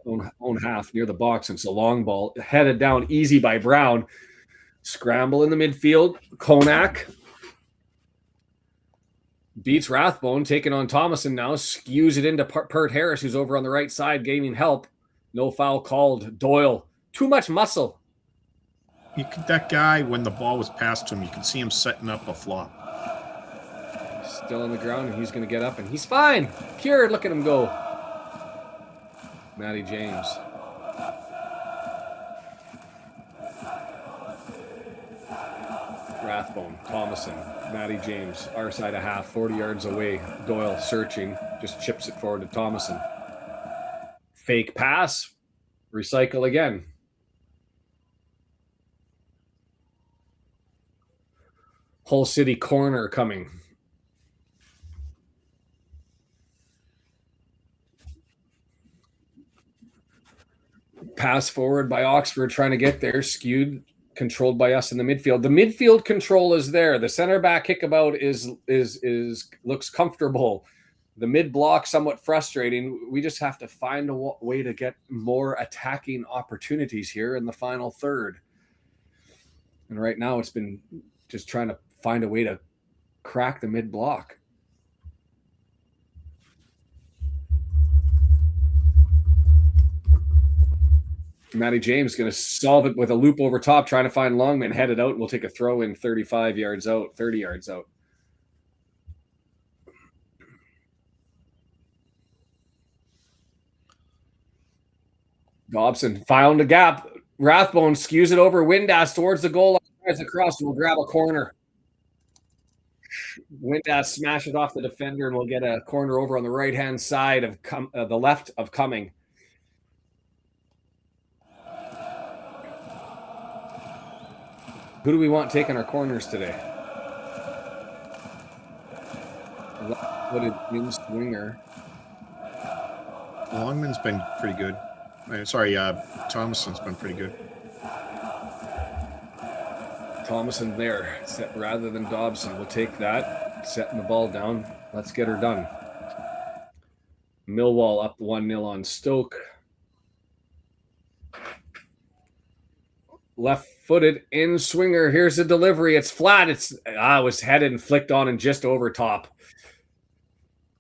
own half near the box. And it's a long ball headed down easy by Brown. Scramble in the midfield. Konak beats Rathbone, taking on Thomason now. Skews it into Pert Harris, who's over on the right side, gaining help. No foul called. Doyle. Too much muscle. That guy, when the ball was passed to him, you could see him setting up a flop. Still on the ground, and he's going to get up, and he's fine. Cured. Look at him go. Matty James. Rathbone, Thomason, Matty James, our side of half, 40 yards away. Doyle searching, just chips it forward to Thomason. Fake pass. Recycle again. Hull City corner coming. Pass forward by Oxford, trying to get there. Skewed, controlled by us in the midfield. The midfield control is there. The center back kickabout looks comfortable. The mid block somewhat frustrating. We just have to find a way to get more attacking opportunities here in the final third. And right now it's been just trying to find a way to crack the mid block. Matty James going to solve it with a loop over top, trying to find Longman, headed out, and we'll take a throw in 35 yards out, 30 yards out. Dobson found a gap. Rathbone skews it over. Windass towards the goal line. Tries across and we'll grab a corner. Windass smashes off the defender and we'll get a corner over on the right-hand side of the left of Cumming. Who do we want taking our corners today? Left-footed in-swinger. Longman's been pretty good. Sorry, Thomason's been pretty good. Thomason there, set rather than Dobson. We'll take that, setting the ball down. Let's get her done. Millwall up 1-0 on Stoke. Left-footed in-swinger. Here's the delivery. It's flat. It was headed and flicked on and just over top.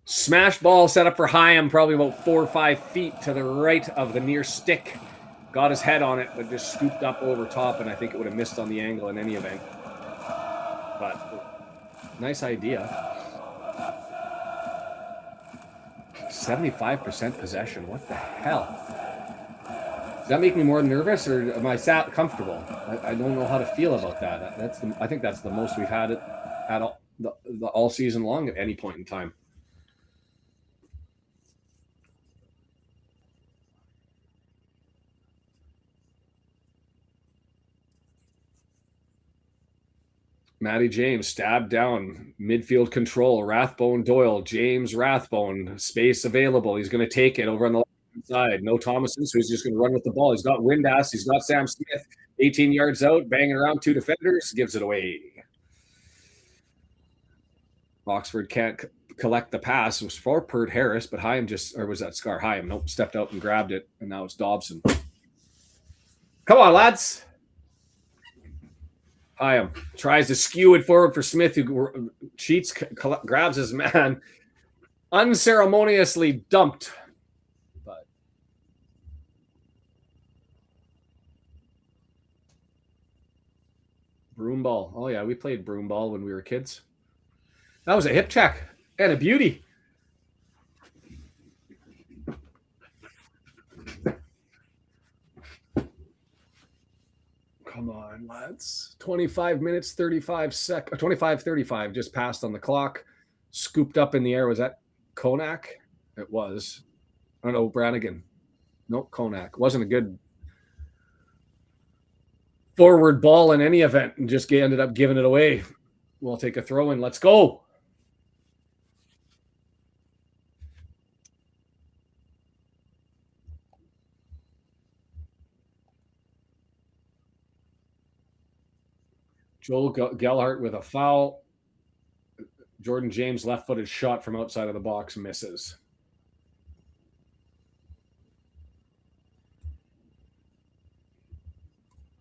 Smash ball set up for Hyam, probably about 4 or 5 feet to the right of the near stick. Got his head on it, but just scooped up over top, and I think it would have missed on the angle in any event. But nice idea. 75% possession. What the hell? that make me more nervous, or am I sat comfortable? I don't know how to feel about that. I think that's the most we've had at all season long at any point in time. Matty James stabbed down, midfield control, Rathbone Doyle, James Rathbone, space available. He's going to take it over on the left side. No Thomason, so he's just going to run with the ball. He's got Windass, he's got Sam Smith, 18 yards out, banging around 2 defenders, gives it away. Oxford can't collect the pass. It was for Pert Harris, but Hyam was that Scar? Hyam, nope, stepped out and grabbed it, and now it's Dobson. Come on, lads. Hyam tries to skew it forward for Smith, who cheats, grabs his man, unceremoniously dumped. But broom ball. Oh yeah, we played broom ball when we were kids. That was a hip check and a beauty. Come on, lads. 25 minutes, 25-35, just passed on the clock. Scooped up in the air. Was that Konak? It was. I don't know, Brannigan. Nope, Konak. Wasn't a good forward ball in any event, and just ended up giving it away. We'll take a throw in. Let's go. Joel Gellhart with a foul. Jordan James left-footed shot from outside of the box misses.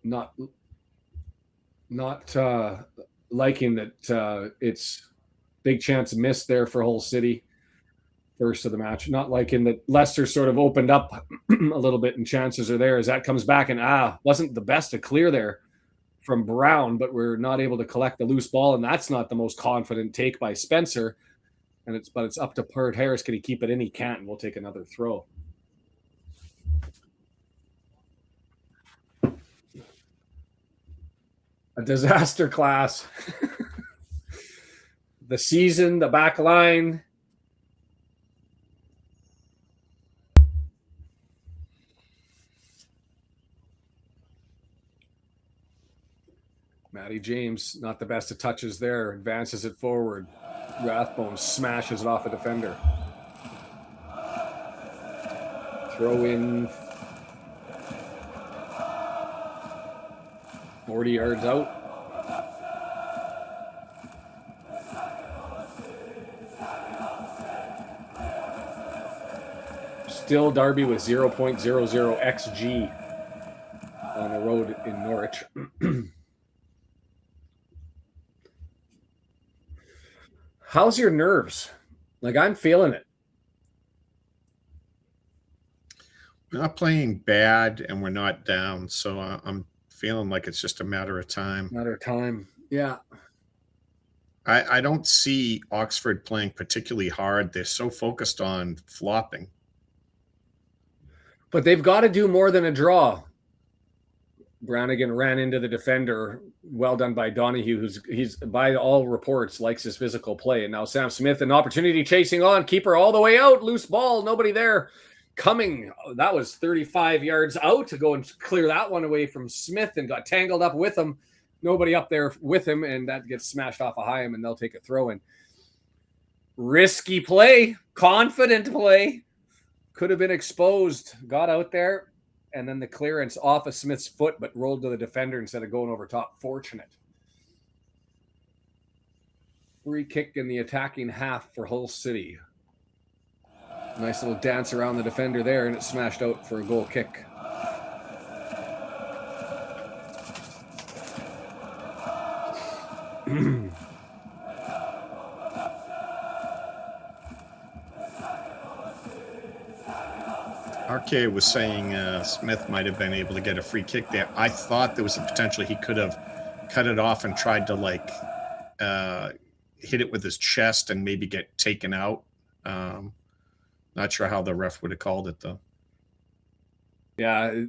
Not liking that it's big chance missed there for Hull City. First of the match. Not liking that Leicester sort of opened up a little bit and chances are there as that comes back and wasn't the best to clear there from Brown, but we're not able to collect the loose ball, and that's not the most confident take by Spencer. And it's up to Pert Harris. Can he keep it in? He can't, and we'll take another throw. A disaster class. The season, the back line. Matty James, not the best of touches there. Advances it forward. Rathbone smashes it off a defender. Throw in. 40 yards out. Still Derby with 0.00 XG on the road in Norwich. How's your nerves? Like, I'm feeling it. We're not playing bad and we're not down, so I'm feeling like it's just a matter of time. Yeah. I don't see Oxford playing particularly hard. They're so focused on flopping. But they've got to do more than a draw. Brannigan ran into the defender. Well done by Donahue, he's by all reports likes his physical play. And now Sam Smith, an opportunity chasing on, keeper all the way out, loose ball, nobody there. Coming, that was 35 yards out to go and clear that one away from Smith and got tangled up with him. Nobody up there with him, and that gets smashed off of Hyam, and they'll take a throw in. Risky play, confident play. Could have been exposed. Got out there, and then the clearance off of Smith's foot, but rolled to the defender instead of going over top. Fortunate. Free kick in the attacking half for Hull City. Nice little dance around the defender there, and it smashed out for a goal kick. RK was saying Smith might have been able to get a free kick there. I thought there was a potential he could have cut it off and tried to hit it with his chest and maybe get taken out. Not sure how the ref would have called it though. Yeah,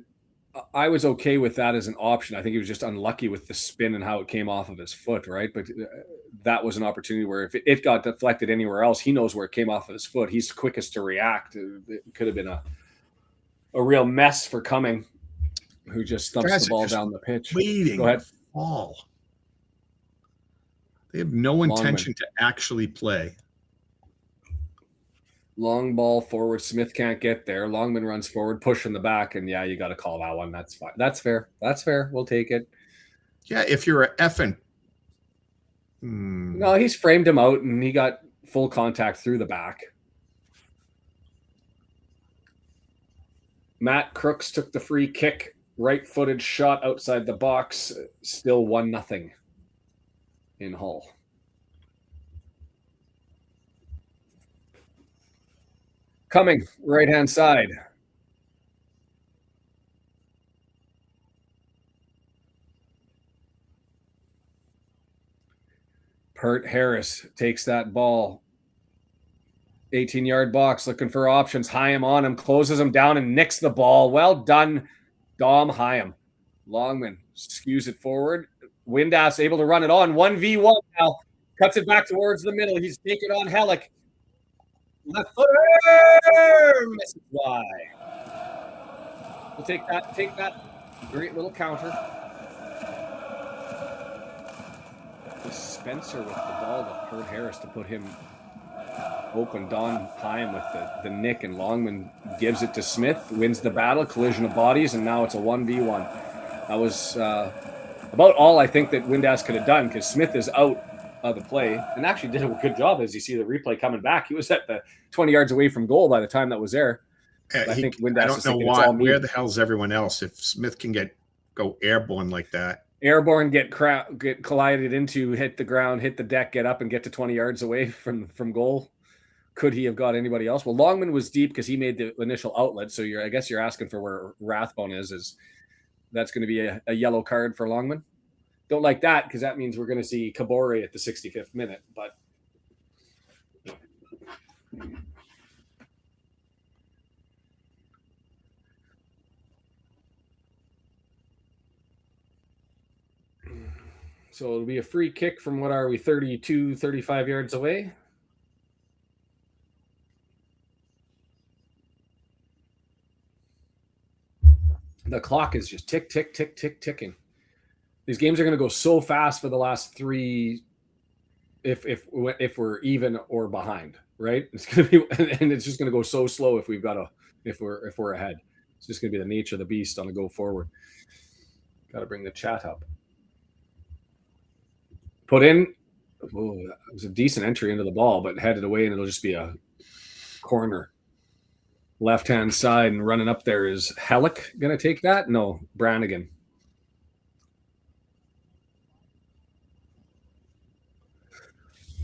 I was okay with that as an option. I think he was just unlucky with the spin and how it came off of his foot, right? But that was an opportunity where if it got deflected anywhere else, he knows where it came off of his foot. He's quickest to react. It could have been a real mess for Cumming, who just stumps the ball down the pitch. Waiting Go ahead. to fall. They have no intention to actually play. Long ball forward. Smith can't get there. Longman runs forward, push in the back, and yeah, you got to call that one. That's fine. That's fair. That's fair. We'll take it. Yeah, if you're a effing. No, he's framed him out, and he got full contact through the back. Matt Crooks took the free kick. Right-footed shot outside the box. Still 1-0 in Hull. Cumming, right-hand side. Pert Harris takes that ball. 18-yard box, looking for options. Hyam on him, closes him down and nicks the ball. Well done, Dom Hyam. Longman skews it forward. Windass able to run it on. 1v1 now. Cuts it back towards the middle. He's taking on Hellick. Left footer! Misses wide. We'll take that. Take that. Great little counter. Spencer with the ball to Pert Harris to put him open. Don Hyam with the nick, and Longman gives it to Smith. Wins the battle. Collision of bodies, and now it's a 1v1. That was about all I think that Windass could have done, because Smith is out of the play and actually did a good job. As you see the replay coming back, he was at the 20 yards away from goal by the time that was there. I think Windass, I don't know why. Where the hell's everyone else? If Smith can go airborne like that, airborne, get collided into, hit the ground, hit the deck, get up and get to 20 yards away from goal. Could he have got anybody else? Well, Longman was deep because he made the initial outlet. So I guess you're asking for where Rathbone is that's going to be a yellow card for Longman. Don't like that, because that means we're going to see Kabore at the 65th minute. But so it'll be a free kick from, what are we, 32, 35 yards away? The clock is just tick, tick, tick, tick, ticking. These games are going to go so fast for the last three, if we're even or behind, right? It's going to be, and it's just going to go so slow if we're ahead. It's just going to be the nature of the beast on the go forward. Got to bring the chat up. Put in. Oh, it was a decent entry into the ball, but headed away, and it'll just be a corner. Left-hand side, and running up there is Hellick going to take that? No, Brannigan.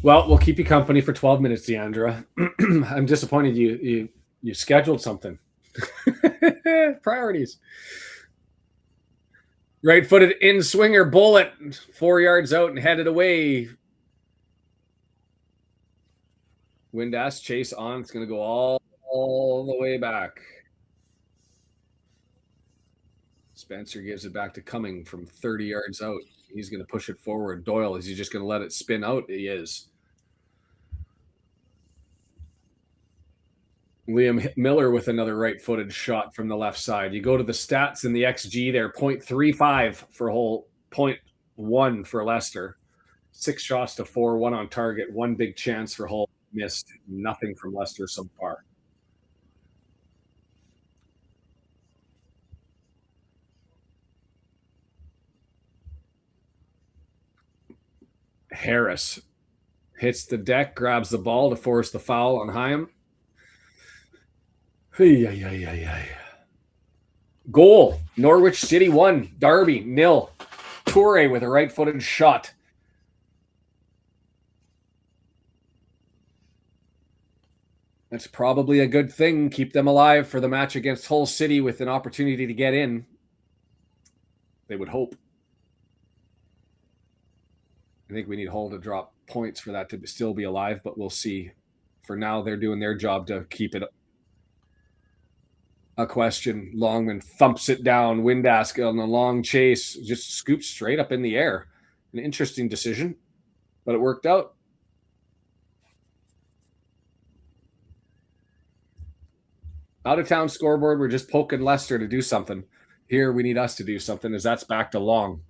Well, we'll keep you company for 12 minutes, Deandra. I'm disappointed you scheduled something. Priorities. Right-footed in-swinger bullet, 4 yards out and headed away. Windass chase on. It's going to go all the way back. Spencer gives it back to Cumming from 30 yards out. He's going to push it forward. Doyle, is he just going to let it spin out? He is. Liam Miller with another right-footed shot from the left side. You go to the stats in the XG there, 0.35 for Hull, 0.1 for Leicester. 6 shots to 4, 1 on target, 1 big chance for Hull. Missed. Nothing from Leicester so far. Harris hits the deck, grabs the ball to force the foul on Hyam. Goal. Norwich City 1. Derby 0. Toure with a right-footed shot. That's probably a good thing. Keep them alive for the match against Hull City with an opportunity to get in. They would hope. I think we need Hull to drop points for that to still be alive, but we'll see. For now, they're doing their job to keep it a question. Longman thumps it down. Windass on the long chase, just scoops straight up in the air. An interesting decision, but it worked out. Out of town scoreboard, we're just poking Leicester to do something. Here we need us to do something, as that's back to Long,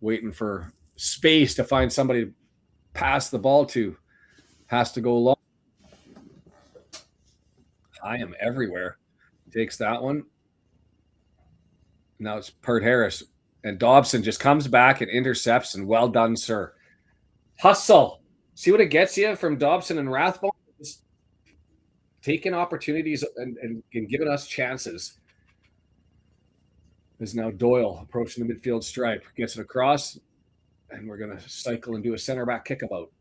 waiting for space to find somebody to pass the ball to. Has to go long. I am everywhere. Takes that one. Now it's Pert Harris. And Dobson just comes back and intercepts, and well done, sir. Hustle. See what it gets you from Dobson and Rathbone? Just taking opportunities and giving us chances. Is now Doyle approaching the midfield stripe. Gets it across, and we're going to cycle and do a center back kickabout.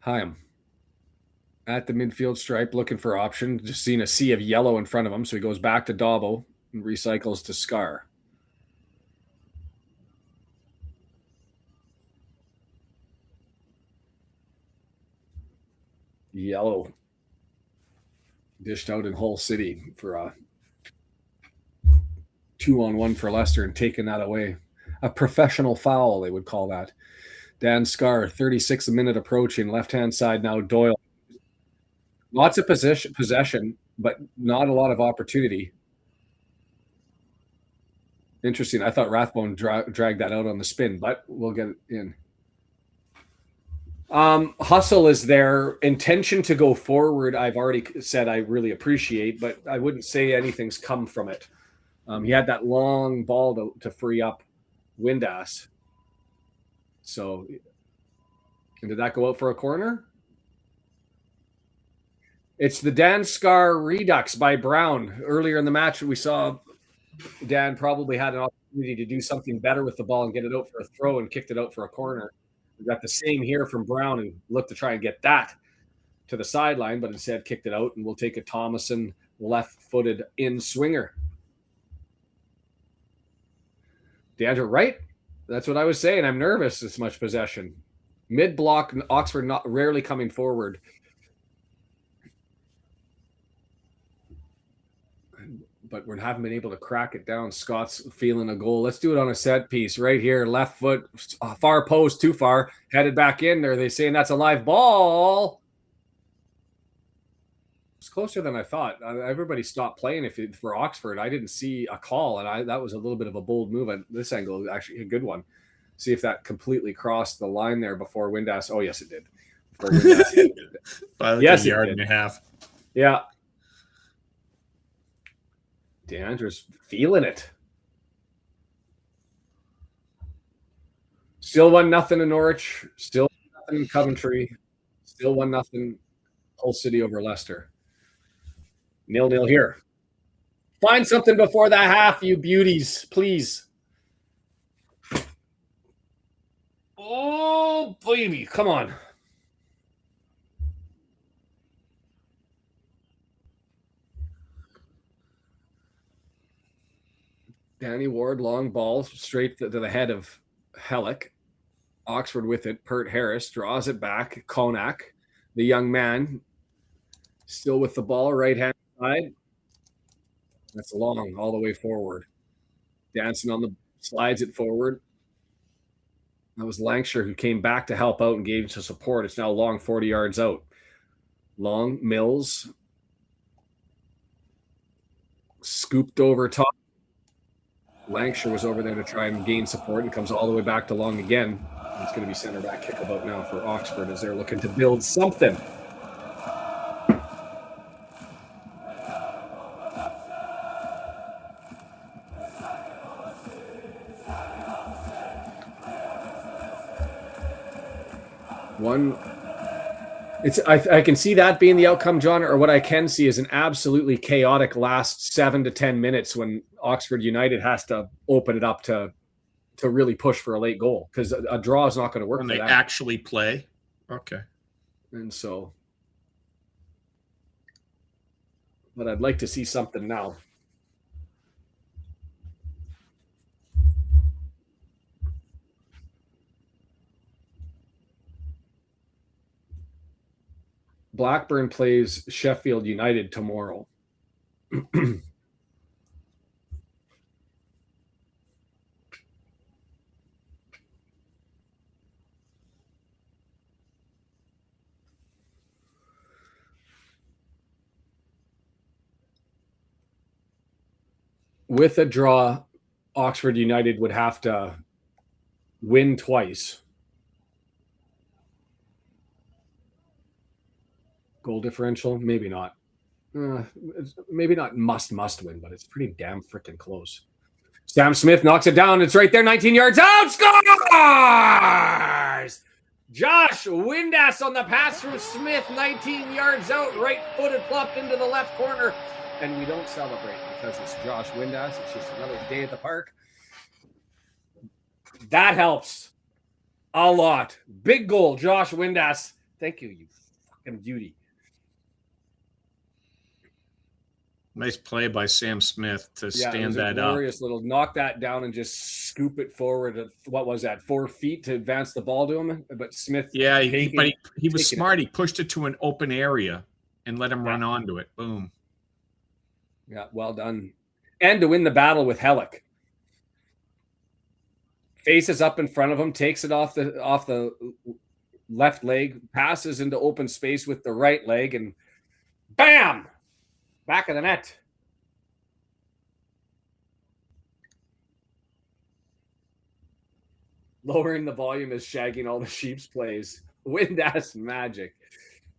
Hyam at the midfield stripe looking for option. Just seeing a sea of yellow in front of him, so he goes back to Dobbo and recycles to Scar. Yellow dished out in Hull City for a 2-on-1 for Leicester and taking that away. A professional foul, they would call that. Dan Scar, 36 a minute approaching, left-hand side now Doyle. Lots of possession, but not a lot of opportunity. Interesting. I thought Rathbone dragged that out on the spin, but we'll get it in. Hustle is there. Intention to go forward, I've already said I really appreciate, but I wouldn't say anything's come from it. He had that long ball to free up Windass. So, did that go out for a corner? It's the Dan Scar redux by Brown. Earlier in the match, we saw Dan probably had an opportunity to do something better with the ball and get it out for a throw and kicked it out for a corner. We got the same here from Brown and looked to try and get that to the sideline, but instead kicked it out, and we'll take a Thomason left-footed in swinger. DeAndre Wright? That's what I was saying. I'm nervous this much possession. Mid-block, Oxford not rarely coming forward. But we haven't been able to crack it down. Scott's feeling a goal. Let's do it on a set piece right here. Left foot, far post, too far. Headed back in there. They're saying that's a live ball. It's closer than I thought. Everybody stopped playing for Oxford. I didn't see a call, and that was a little bit of a bold move at this angle. Actually, a good one. See if that completely crossed the line there before Windass. Oh, yes, it did. By like a yard and a half. Yeah. DeAndre's feeling it. Still 1-0 in Norwich. Still 1-0 in Coventry. Still 1-0 Hull City over Leicester. 0-0 here. Find something before the half, you beauties, please. Oh, baby. Come on. Danny Ward, long ball, straight to the head of Hellick. Oxford with it. Pert Harris draws it back. Konak, the young man, still with the ball, right-hand side. That's long, all the way forward. Dancing on the slides it forward. That was Lancashire who came back to help out and gave to support. It's now Long 40 yards out. Long, Mills. Scooped over top. Lancashire was over there to try and gain support and comes all the way back to Long again. It's going to be center back kickabout now for Oxford as they're looking to build something. I can see that being the outcome, John, or what I can see is an absolutely chaotic last 7 to 10 minutes when Oxford United has to open it up to really push for a late goal, because a draw is not going to work when for they them. Actually play. Okay. And so, but I'd like to see something now. Blackburn plays Sheffield United tomorrow. With a draw, Oxford United would have to win twice. Goal differential, maybe not. Maybe not must win, but it's pretty damn freaking close. Sam Smith knocks it down. It's right there, 19 yards out. Scores! Josh Windass on the pass from Smith, 19 yards out, right-footed, plopped into the left corner. And we don't celebrate because it's Josh Windass. It's just another day at the park. That helps a lot. Big goal, Josh Windass. Thank you, you fucking beauty. Nice play by Sam Smith to stand that up. Glorious little knock that down and just scoop it forward. What was that? 4 feet to advance the ball to him. But Smith, yeah, he was smart. He pushed it to an open area and let him run onto it. Boom. Yeah, well done. And to win the battle with Hellick. Faces up in front of him, takes it off the left leg, passes into open space with the right leg, and bam! Back of the net. Lowering the volume is shagging all the Sheeps plays. Windass magic.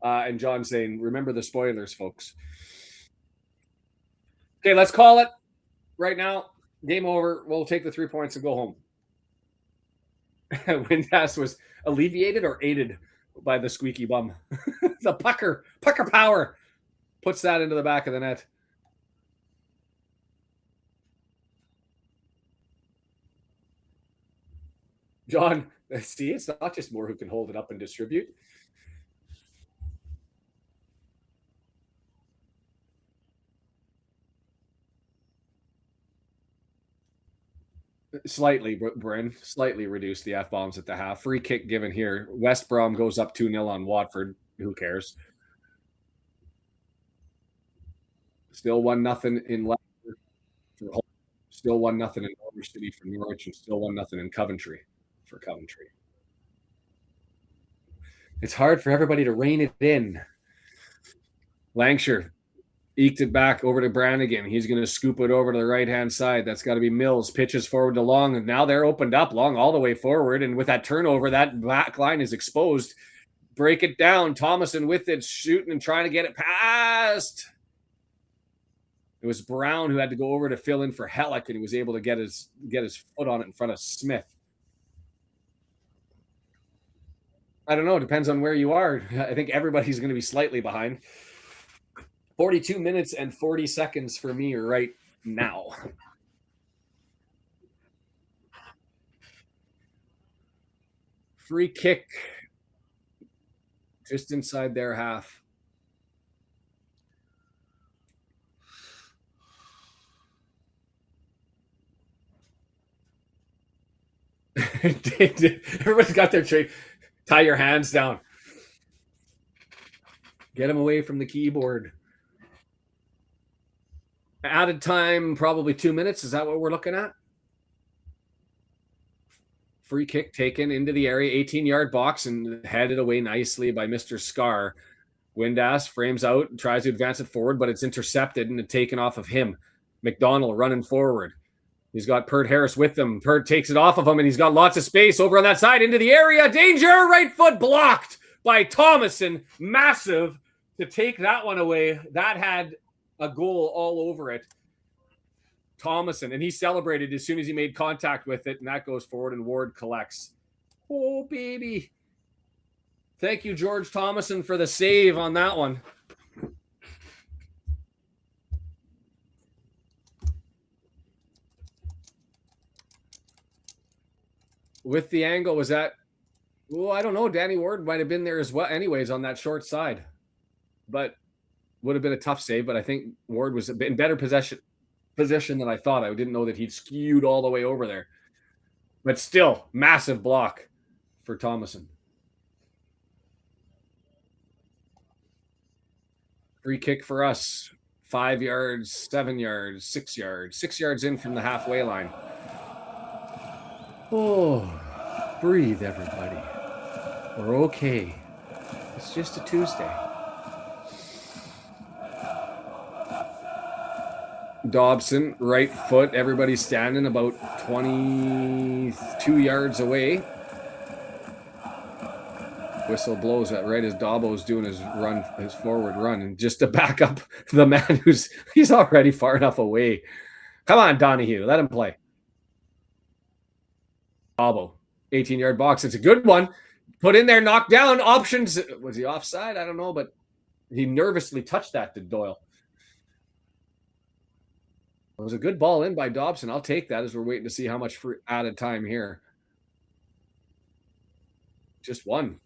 And John saying, remember the spoilers, folks. Okay, let's call it right now. Game over. We'll take the 3 points and go home. Windass was alleviated or aided by the squeaky bum. The pucker power puts that into the back of the net. John, see, it's not just Moore who can hold it up and distribute. Slightly, Bryn, slightly reduced the F-bombs at the half. Free kick given here. West Brom goes up 2-0 on Watford. Who cares? Still 1-0 in Leicester. Still 1-0 in Norwich City for Norwich, and still 1-0 in Coventry for Coventry. It's hard for everybody to rein it in. Lancashire eked it back over to Brannigan. He's going to scoop it over to the right-hand side. That's got to be Mills. Pitches forward to Long, and now they're opened up. Long all the way forward, and with that turnover, that back line is exposed. Break it down. Thomason with it, shooting and trying to get it past. It was Brown who had to go over to fill in for Hellick, and he was able to get his foot on it in front of Smith. I don't know. It depends on where you are. I think everybody's going to be slightly behind. 42 minutes and 40 seconds for me right now. Free kick just inside their half. Everybody's got their trade. Tie your hands down. Get them away from the keyboard. Added time, probably 2 minutes. Is that what we're looking at? Free kick taken into the area, 18-yard box, and headed away nicely by Mr. Scar. Windass frames out, tries to advance it forward, but it's intercepted and taken off of him. McDonald running forward. He's got Pert Harris with him. Pert takes it off of him, and he's got lots of space over on that side into the area. Danger! Right foot blocked by Thomason. Massive to take that one away. That had a goal all over it. Thomason, and he celebrated as soon as he made contact with it, and that goes forward, and Ward collects. Oh, baby. Thank you, George Thomason, for the save on that one. With the angle, was that... Well, I don't know. Danny Ward might have been there as well anyways on that short side. But would have been a tough save, but I think Ward was in better position than I thought. I didn't know that he'd skewed all the way over there. But still, massive block for Thomason. Free kick for us. 5 yards, 7 yards, 6 yards. 6 yards in from the halfway line. Oh, breathe, everybody. We're okay. It's just a Tuesday. Dobson, right foot. Everybody's standing about 22 yards away. Whistle blows at right as Dobbo's doing his forward run, and just to back up the man he's already far enough away. Come on, Donahue, let him play. Dobbo, 18-yard box. It's a good one. Put in there, knocked down. Options. Was he offside? I don't know, but he nervously touched that to Doyle. It was a good ball in by Dobson. I'll take that as we're waiting to see how much added time here. Just one.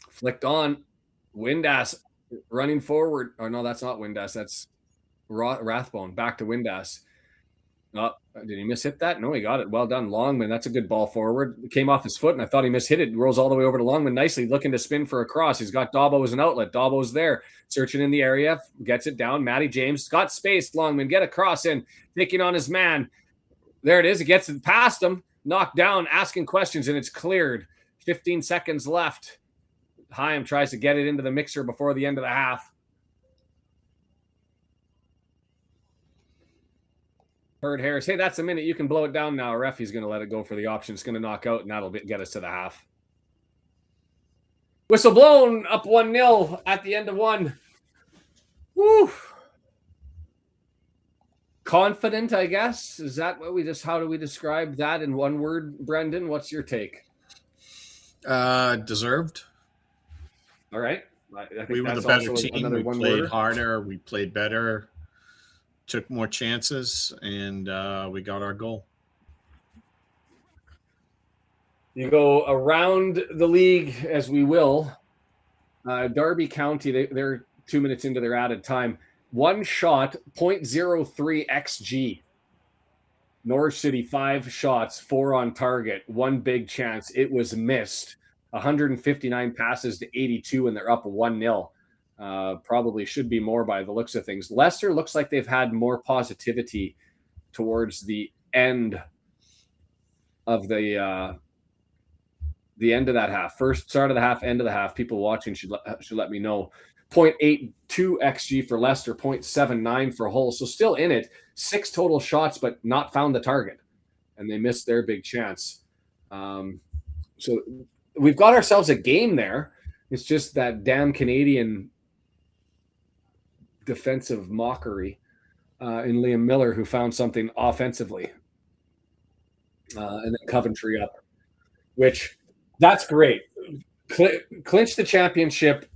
Flicked on. Windass running forward. Oh, no, that's not Windass. That's Rathbone. Back to Windass. Oh, did he miss hit that? No, he got it. Well done, Longman. That's a good ball forward. It came off his foot, and I thought he mishit it. Rolls all the way over to Longman nicely, looking to spin for a cross. He's got Dobbo as an outlet. Dobbo's there, searching in the area, gets it down. Matty James got space. Longman get a cross in, taking on his man. There it is. He gets it past him, knocked down, asking questions, and it's cleared. 15 seconds left. Hyam tries to get it into the mixer before the end of the half. Heard Harris, hey, that's a minute. You can blow it down now. Ref, he's going to let it go for the option. It's going to knock out, and that'll get us to the half. Whistle blown, up 1-0 at the end of one. Woo! Confident, I guess. Is that what how do we describe that in one word, Brendan? What's your take? Deserved. All right. I think we were the better team. We played harder. We played better. Took more chances, and we got our goal. You go around the league as we will. Derby County, they're 2 minutes into their added time. One shot, 0.03 XG. Norwich City, 5 shots, 4 on target, 1 big chance. It was missed. 159 passes to 82, and they're up 1-0. Probably should be more by the looks of things. Leicester looks like they've had more positivity towards the end of the end of that half. First start of the half, end of the half. People watching should let me know. 0.82 XG for Leicester, 0.79 for Hull. So still in it. 6 total shots, but not found the target, and they missed their big chance. So we've got ourselves a game there. It's just that damn Canadian defensive mockery in Liam Miller, who found something offensively, and then Coventry up, which that's great. Clinch the championship,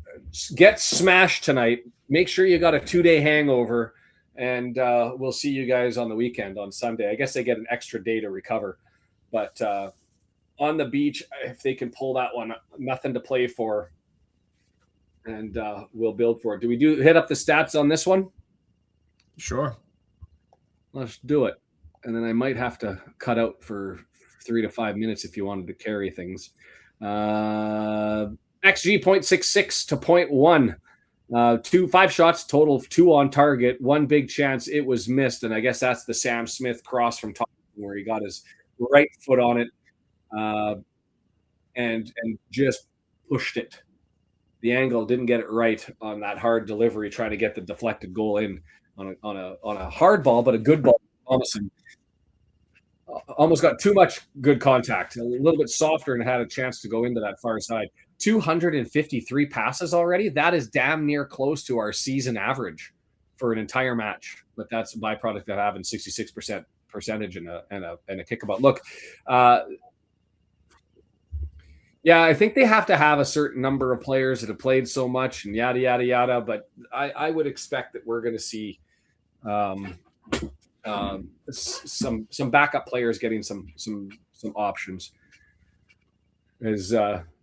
get smashed tonight. Make sure you got a 2-day hangover, and we'll see you guys on the weekend on Sunday. I guess they get an extra day to recover, but on the beach, if they can pull that one, nothing to play for. And we'll build for it. Do we hit up the stats on this one? Sure. Let's do it. And then I might have to cut out for 3 to 5 minutes if you wanted to carry things. XG 0.66 to 0.1. 5 shots total, 2 on target, 1 big chance. It was missed. And I guess that's the Sam Smith cross from top where he got his right foot on it and just pushed it. The angle didn't get it right on that hard delivery, trying to get the deflected goal in on a hard ball, but a good ball. Almost got too much good contact. A little bit softer and had a chance to go into that far side. 253 passes already. That is damn near close to our season average for an entire match. But that's a byproduct of having 66% percentage and a kickabout. Look, yeah, I think they have to have a certain number of players that have played so much and yada, yada, yada. But I would expect that we're going to see some backup players getting some options as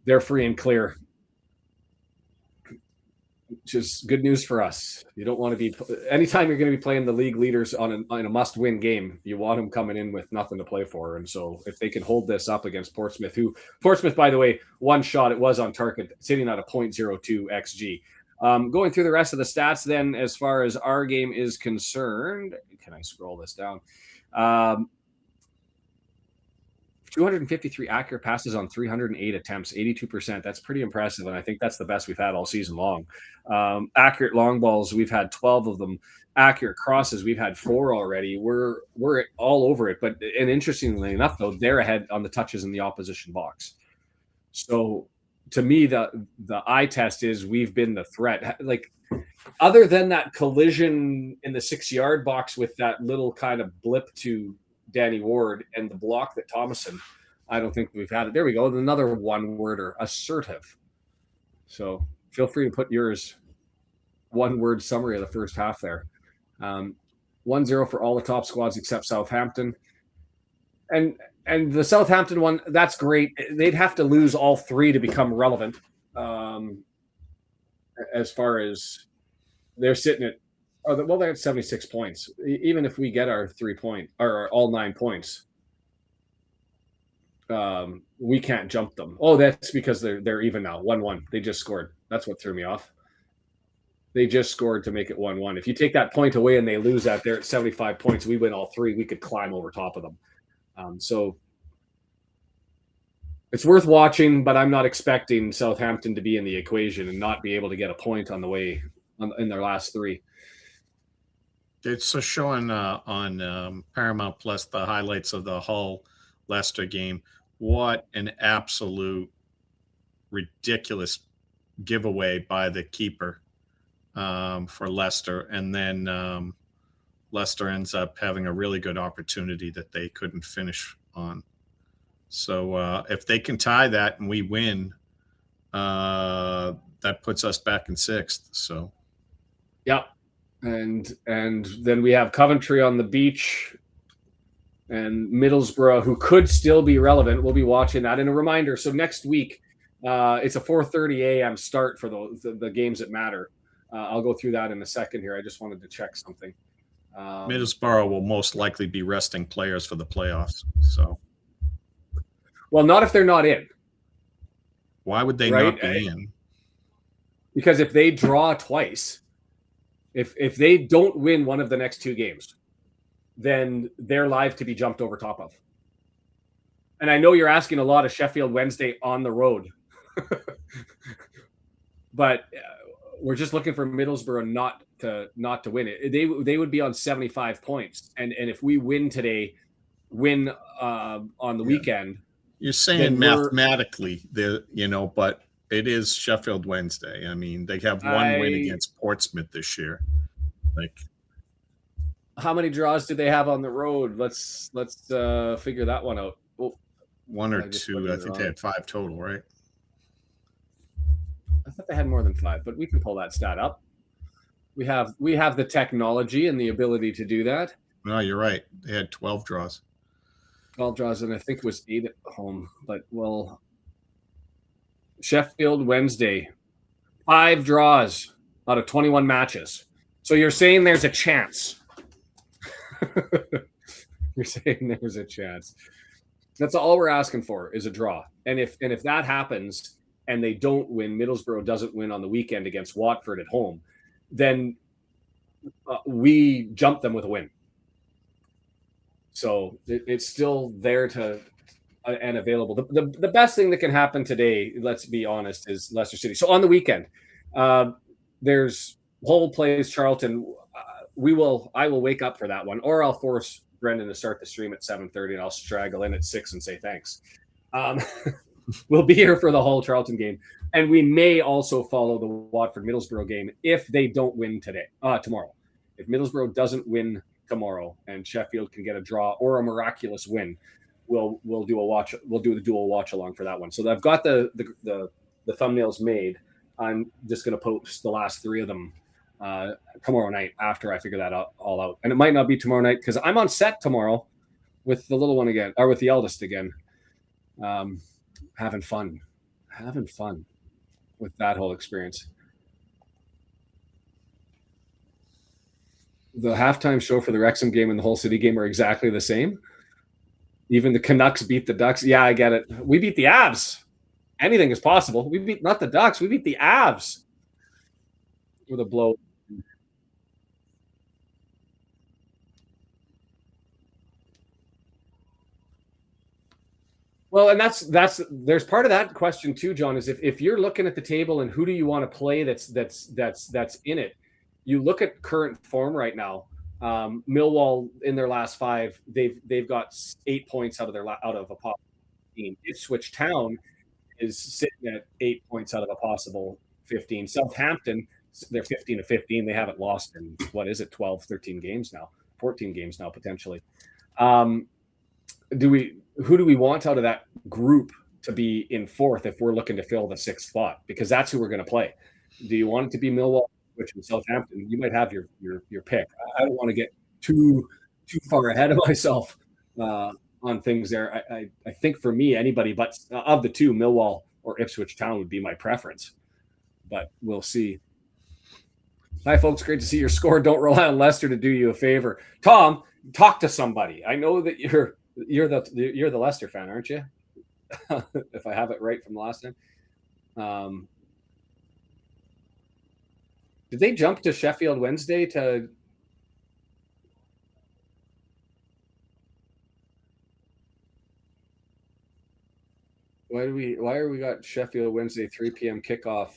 they're free and clear, which is good news for us. You don't want to be – anytime you're going to be playing the league leaders on a must-win game, you want them coming in with nothing to play for. And so if they can hold this up against Portsmouth, by the way, 1 shot, it was on target, sitting at a 0.02 XG. Going through the rest of the stats then, as far as our game is concerned, can I scroll this down? 253 accurate passes on 308 attempts, 82%. That's pretty impressive, and I think that's the best we've had all season long. Accurate long balls, we've had 12 of them. Accurate crosses, we've had 4 already. We're all over it. But and interestingly enough, though, they're ahead on the touches in the opposition box. So to me, the eye test is we've been the threat. Like, other than that collision in the 6-yard box with that little kind of blip to Danny Ward and the block that Thomason, I don't think we've had it. There we go. Another one-worder, assertive. So feel free to put yours one-word summary of the first half there. 1-0 for all the top squads except Southampton. And the Southampton one, that's great. They'd have to lose all 3 to become relevant. As far as they're sitting at, they're at 76 points. Even if we get our 3 point or all 9 points, we can't jump them. Oh, that's because they're even now, 1-1. They just scored. That's what threw me off. They just scored to make it 1-1. If you take that point away and they lose that, they're at 75 points. We win all 3. We could climb over top of them. So it's worth watching, but I'm not expecting Southampton to be in the equation and not be able to get a point on the way in their last 3. It's so showing on Paramount Plus the highlights of the Hull Leicester game. What an absolute ridiculous giveaway by the keeper for Leicester. And then Leicester ends up having a really good opportunity that they couldn't finish on. So if they can tie that and we win, that puts us back in 6th. So, yeah. And then we have Coventry on the beach and Middlesbrough, who could still be relevant. We'll be watching that. And a reminder, so next week, it's a 4:30 a.m. start for the games that matter. I'll go through that in a second here. I just wanted to check something. Middlesbrough will most likely be resting players for the playoffs. So, well, not if they're not in. Why would they not be in? Because if they draw twice, if they don't win one of the next 2 games, then they're live to be jumped over top of. And I know you're asking a lot of Sheffield Wednesday on the road, but we're just looking for Middlesbrough not to win it. They would be on 75 points, and if we win today, on the weekend. You're saying mathematically, but it is Sheffield Wednesday. I mean, they have one win against Portsmouth this year. Like, how many draws did they have on the road? Let's figure that one out. Oh, 1 or 2. I think they had 5 total, right? I thought they had more than 5, but we can pull that stat up. We have the technology and the ability to do that. No, you're right. They had 12 draws. 12 draws, and I think it was 8 at home. But, well, Sheffield Wednesday, 5 draws out of 21 matches. So you're saying there's a chance. You're saying there's a chance. That's all we're asking for is a draw. And if that happens and they don't win, Middlesbrough doesn't win on the weekend against Watford at home, then we jump them with a win. So it's still there and available. The best thing that can happen today, let's be honest, is Leicester City. So on the weekend, there's Hull plays Charlton. I will wake up for that one, or I'll force Brendan to start the stream at 7:30, and I'll straggle in at 6 and say thanks. We'll be here for the Hull Charlton game, and we may also follow the Watford Middlesbrough game if they don't win tomorrow. If Middlesbrough doesn't win tomorrow and Sheffield can get a draw or a miraculous win, we'll do a watch. We'll do the dual watch along for that one. So I've got the thumbnails made. I'm just going to post the last 3 of them tomorrow night after I figure that all out. And it might not be tomorrow night because I'm on set tomorrow with the little one again, or with the eldest again. Having fun with that whole experience. The halftime show for the Wrexham game and the Hull City game are exactly the same. Even the Canucks beat the Ducks. Yeah, I get it. We beat the Avs. Anything is possible. We beat not the Ducks. We beat the Avs. with a blow. Well, and that's there's part of that question too, John. Is if you're looking at the table and who do you want to play that's in it, you look at current form right now. Millwall in their last 5, they've got 8 points out of a possible 15. Ipswich Town is sitting at 8 points out of a possible 15. Southampton, they're 15 to 15. They haven't lost in what is it, 12, 13 games now, 14 games now potentially. Who do we want out of that group to be in 4th if we're looking to fill the 6th spot? Because that's who we're going to play. Do you want it to be Millwall, which is Southampton? You might have your pick. I don't want to get too far ahead of myself on things there. I think for me, anybody but of the two, Millwall or Ipswich Town would be my preference. But we'll see. Hi, folks. Great to see your score. Don't rely on Leicester to do you a favor. Tom, talk to somebody. I know that you're the Leicester fan, aren't you? If I have it right from the last time. Did they jump to Sheffield Wednesday to? Why are we got Sheffield Wednesday 3 p.m. kickoff?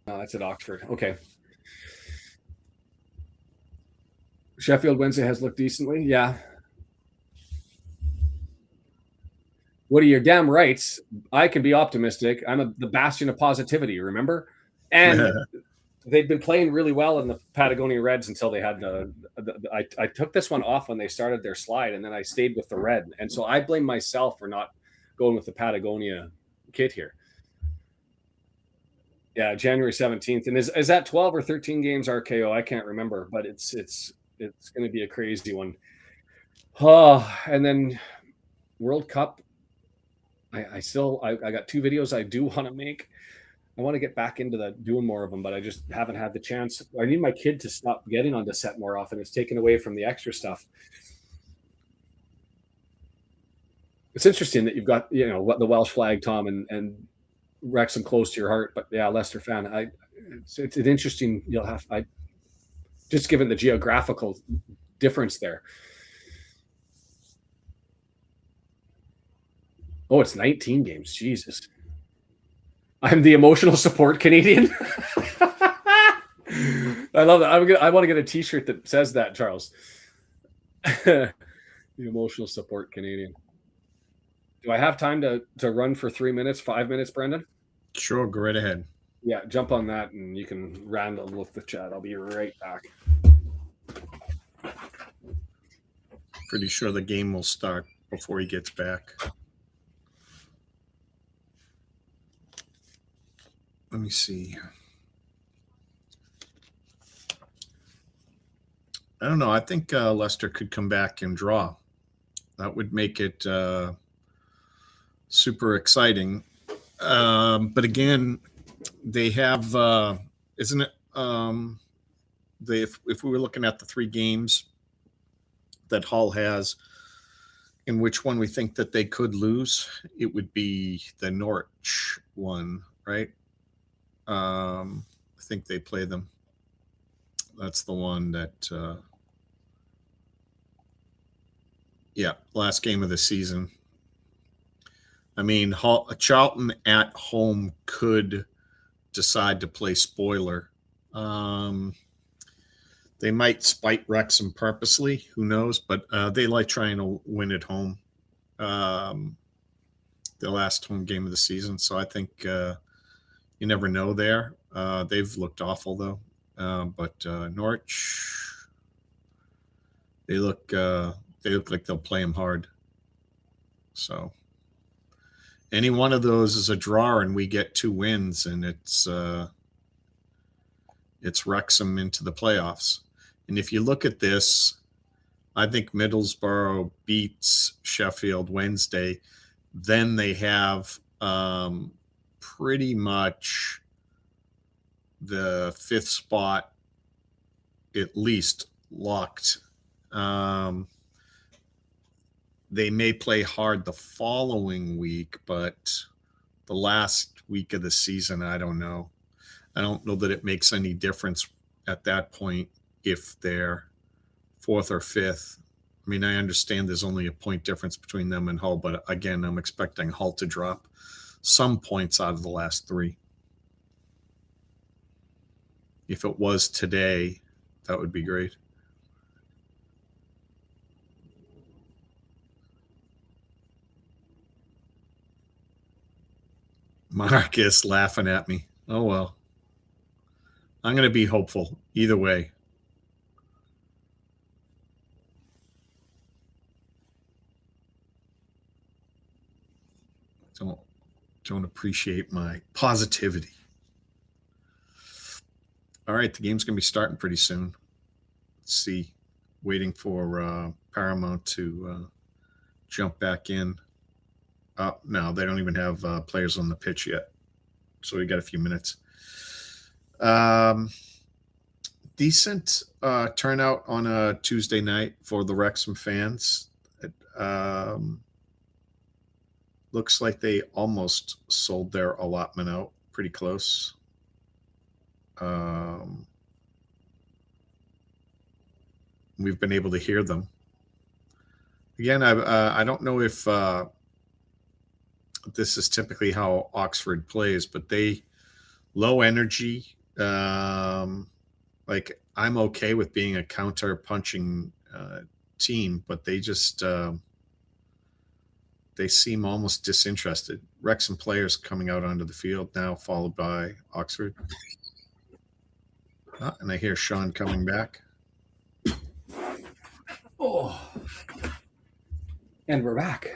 Oh, that's at Oxford. Okay. Sheffield Wednesday has looked decently. Yeah. What are your damn rights? I can be optimistic. I'm the bastion of positivity, remember? And they'd been playing really well in the Patagonia Reds until they had I took this one off when they started their slide, and then I stayed with the red. And so I blame myself for not going with the Patagonia kit here. Yeah, January 17th. And is that 12 or 13 games RKO? I can't remember, but it's going to be a crazy one. Oh, and then World Cup. I got 2 videos I do want to make. I want to get back into doing more of them, but I just haven't had the chance. I need my kid to stop getting onto set more often. It's taken away from the extra stuff. It's interesting that you've got, the Welsh flag, Tom, and Wrexham close to your heart, but yeah, Leicester fan. It's an interesting. Just given the geographical difference there. Oh, it's 19 games. Jesus. I'm the emotional support Canadian. I love that. I want to get a T-shirt that says that, Charles. The emotional support Canadian. Do I have time to run for 3 minutes, 5 minutes, Brendan? Sure, go right ahead. Yeah, jump on that and you can random with the chat. I'll be right back. Pretty sure the game will start before he gets back. Let me see. I don't know. I think Leicester could come back and draw. That would make it super exciting. But again, they have, isn't it? If we were looking at the 3 games that Hull has, in which one we think that they could lose, it would be the Norwich one, right? I think they play them. That's the one that, last game of the season. I mean, Charlton at home could decide to play spoiler. They might spite Wrexham purposely. Who knows? But they like trying to win at home. The last home game of the season. So I think you never know there. They've looked awful, though. But Norwich, they look like they'll play them hard. So any one of those is a draw, and we get 2 wins, and it's Wrexham into the playoffs. And if you look at this, I think Middlesbrough beats Sheffield Wednesday. Then they have pretty much the 5th spot at least locked. they may play hard the following week, but the last week of the season, I don't know. I don't know that it makes any difference at that point if they're fourth or fifth. I mean, I understand there's only a point difference between them and Hull, but again, I'm expecting Hull to drop some points out of the last three. If it was today, that would be great. Marcus laughing at me. Oh, well. I'm going to be hopeful either way. Don't appreciate my positivity. All right, the game's going to be starting pretty soon. Let's see. Waiting for Paramount to jump back in. No, they don't even have players on the pitch yet. So we got a few minutes. Decent turnout on a Tuesday night for the Wrexham fans. Looks like they almost sold their allotment out. Pretty close. We've been able to hear them. Again, I don't know if this is typically how Oxford plays, but they low energy. Like I'm okay with being a counter punching team, but they just they seem almost disinterested. Wrexham players coming out onto the field now, followed by Oxford. And I hear Shaun coming back. Oh, and we're back.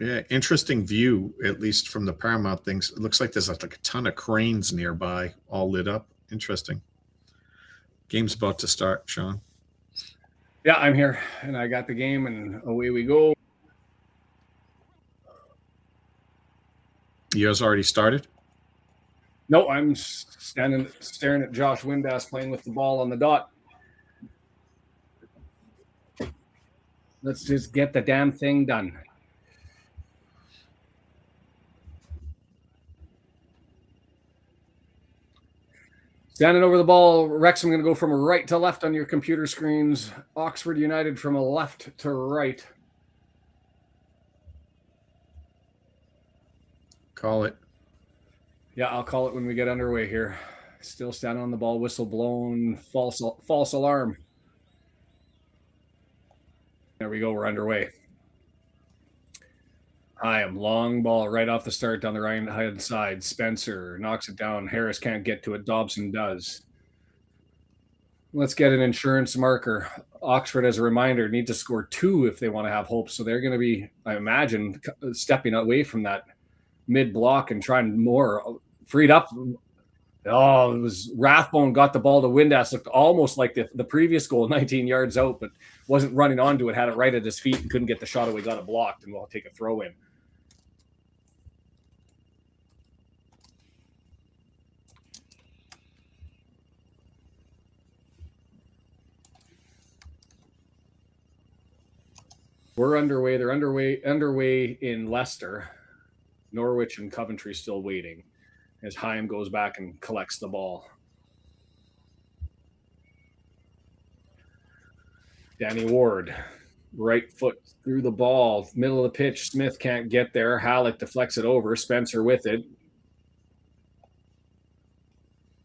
Yeah, interesting view, at least from the Paramount things. It looks like there's like a ton of cranes nearby, all lit up. Interesting. Game's about to start, Shaun. Yeah, I'm here, and I got the game, and away we go. Yours already started? No, I'm staring at Josh Windass playing with the ball on the dot. Let's just get the damn thing done. Standing over the ball, Wrexham going to go from right to left on your computer screens. Oxford United from left to right. Call it. Yeah, I'll call it when we get underway here. Still standing on the ball, whistle blown, false alarm. There we go, we're underway. I am long ball right off the start down the right hand side. Spencer knocks it down. Harris can't get to it. Dobson does. Let's get an insurance marker. Oxford, as a reminder, need to score 2 if they want to have hope. So they're going to be, I imagine, stepping away from that mid block and trying more. Freed up. Oh, it was Rathbone got the ball to Windass. Looked almost like the previous goal, 19 yards out, but wasn't running onto it. Had it right at his feet and couldn't get the shot away. Got it blocked, and we'll take a throw in. We're underway. They're underway in Leicester. Norwich and Coventry still waiting as Haim goes back and collects the ball. Danny Ward, right foot through the ball, middle of the pitch. Smith can't get there. Halleck deflects it over. Spencer with it.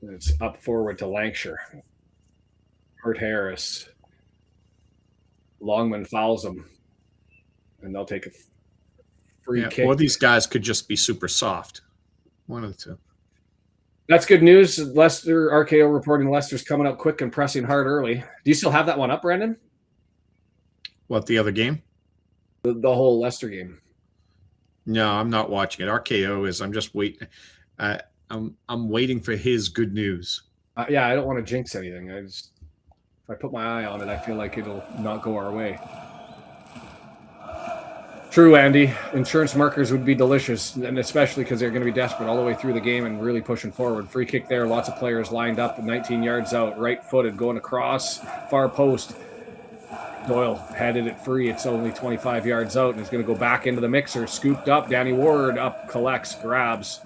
And it's up forward to Lancashire. Hurt Harris. Longman fouls him. And they'll take a free kick. Or these guys could just be super soft. One of the two. That's good news. Leicester, RKO reporting Leicester's coming up quick and pressing hard early. Do you still have that one up, Brendan? What, the other game? The whole Leicester game. No, I'm not watching it. RKO is. I'm just waiting. I'm waiting for his good news. Yeah, I don't want to jinx anything. If I put my eye on it, I feel like it'll not go our way. True, Andy. Insurance markers would be delicious, and especially because they're going to be desperate all the way through the game and really pushing forward. Free kick there. Lots of players lined up, 19 yards out, right-footed, going across, far post. Doyle headed it free. It's only 25 yards out, and it's going to go back into the mixer. Scooped up. Danny Ward up, collects, grabs.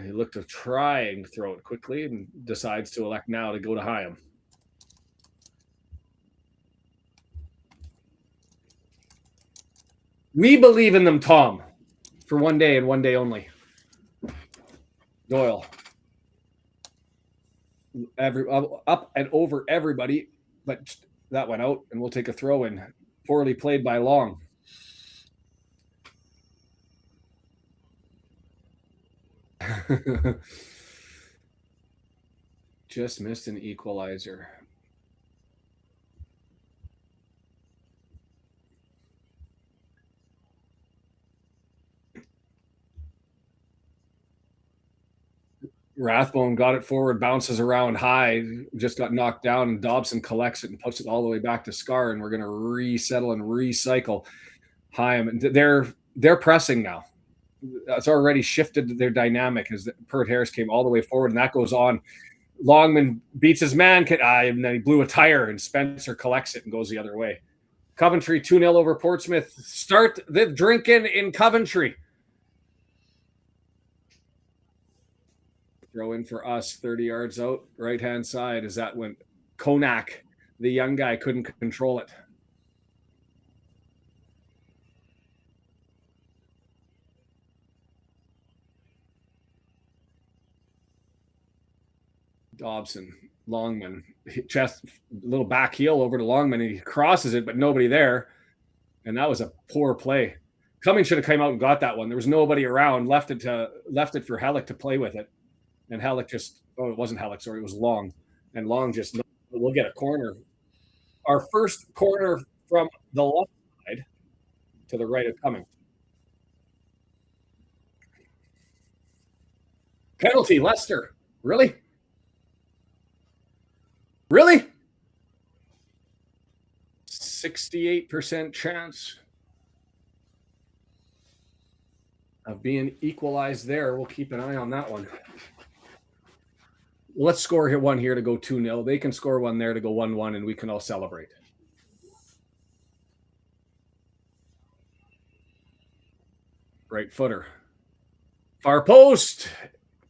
He looked to try and throw it quickly and decides to elect now to go to Hyam. We believe in them, Tom, for one day and one day only. Doyle. Up and over everybody, but that went out, and we'll take a throw in. Poorly played by Long. Just missed an equalizer. Rathbone got it forward, bounces around high, just got knocked down, and Dobson collects it and puts it all the way back to Scar, and we're going to resettle and recycle. Hyam, they're pressing now. It's already shifted their dynamic as Pert Harris came all the way forward, and that goes on. Longman beats his man, and then he blew a tire, and Spencer collects it and goes the other way. Coventry 2-0 over Portsmouth. Start the drinking in Coventry. Throw in for us, 30 yards out, right-hand side, as that went. Konak, the young guy, couldn't control it. Dobson, Longman, chest, little back heel over to Longman, and he crosses it, but nobody there. And that was a poor play. Cummings should have come out and got that one. There was nobody around, left it for Halleck to play with it. And Halleck just, it wasn't Halleck, sorry, it was Long. And Long just, we'll get a corner. Our first corner from the left side to the right of Cummings. Penalty, Leicester. Really? Really? 68% chance of being equalized there. We'll keep an eye on that one. Let's score one here to go 2-0. They can score one there to go 1-1, and we can all celebrate. Right footer. Far post.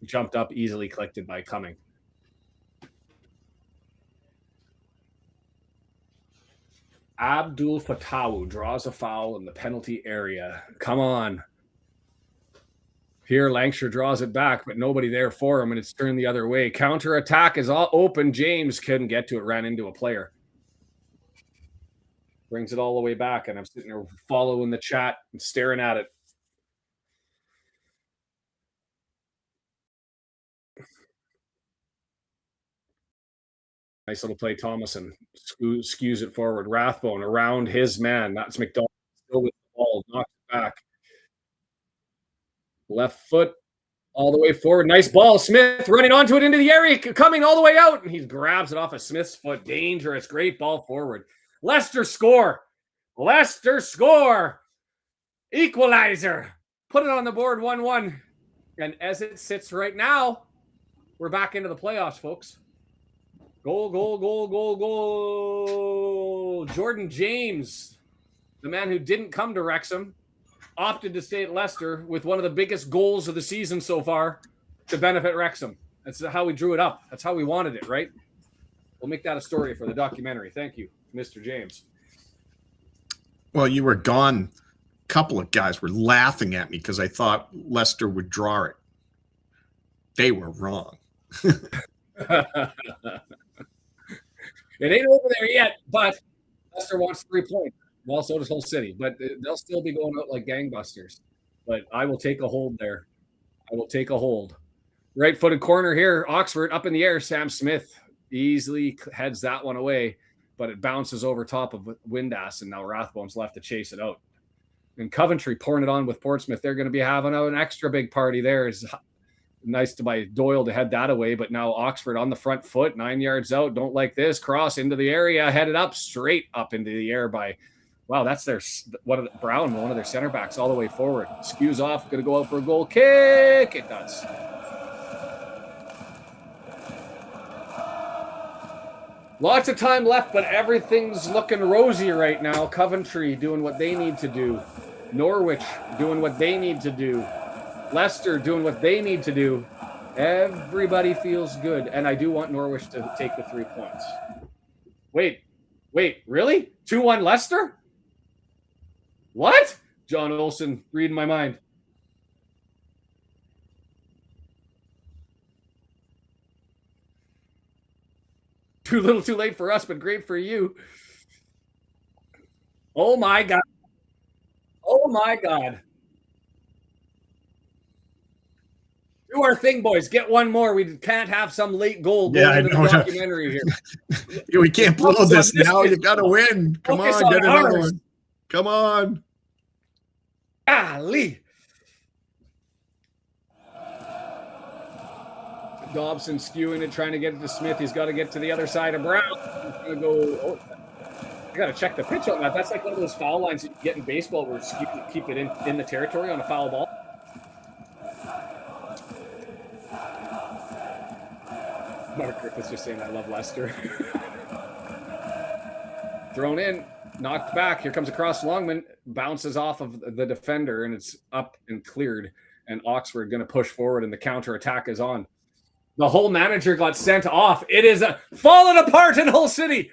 Jumped up, easily collected by Cumming. Abdul Fatawu draws a foul in the penalty area. Come on. Here, Lancashire draws it back, but nobody there for him, and it's turned the other way. Counter attack is all open. James couldn't get to it, ran into a player. Brings it all the way back, and I'm sitting there following the chat and staring at it. Nice little play, Thomason. Skews it forward. Rathbone around his man. That's McDonald. Still with the ball. Knocks it back. Left foot all the way forward. Nice ball. Smith running onto it into the area. Coming all the way out. And he grabs it off of Smith's foot. Dangerous. Great ball forward. Leicester score. Leicester score. Equalizer. Put it on the board 1-1. And as it sits right now, we're back into the playoffs, folks. Goal, goal, goal, goal, goal. Jordan James, the man who didn't come to Wrexham, opted to stay at Leicester with one of the biggest goals of the season so far to benefit Wrexham. That's how we drew it up. That's how we wanted it, right? We'll make that a story for the documentary. Thank you, Mr. James. Well, you were gone. A couple of guys were laughing at me because I thought Leicester would draw it. They were wrong. It ain't over there yet, but Leicester wants 3 points. Well, so does Hull City, but they'll still be going out like gangbusters. But I will take a hold there. I will take a hold. Right-footed corner here. Oxford up in the air. Sam Smith easily heads that one away, but it bounces over top of Windass, and now Rathbone's left to chase it out. And Coventry pouring it on with Portsmouth. They're going to be having an extra big party there. It's nice by Doyle to head that away, but now Oxford on the front foot, 9 yards out. Don't like this. Cross into the area, headed up, straight up into the air by, wow, that's Brown, one of their center backs, all the way forward. Skews off, going to go out for a goal kick. It does. Lots of time left, but everything's looking rosy right now. Coventry doing what they need to do. Norwich doing what they need to do. Leicester doing what they need to do. Everybody feels good. And I do want Norwich to take the 3 points. Wait, really? 2-1 Leicester? What? John Olsen reading my mind. Too little too late for us, but great for you. Oh my God. Oh my God. Do our thing, boys. Get one more. We can't have some late goal going into the documentary here. We can't blow this now. You got to win. Come on, get another one. Come on. Golly. Dobson skewing it, trying to get it to Smith. He's got to get to the other side of Brown. He's going to go. Oh, I got to check the pitch on that. That's like one of those foul lines that you get in baseball where you keep it in the territory on a foul ball. Mark Griffiths just saying, I love Leicester. Thrown in, knocked back. Here comes across Longman, bounces off of the defender, and it's up and cleared. And Oxford going to push forward, and the counter attack is on. The whole manager got sent off. It is falling apart in Hull City.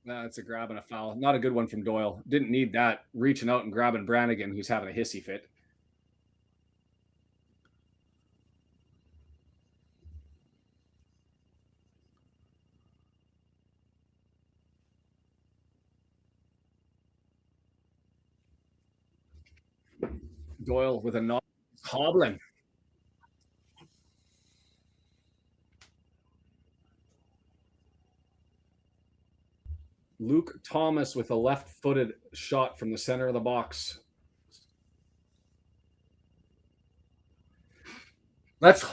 It's a grab and a foul. Not a good one from Doyle. Didn't need that. Reaching out and grabbing Brannigan, who's having a hissy fit. Doyle with a knock. Hobbling. Luke Thomas with a left-footed shot from the center of the box. Let's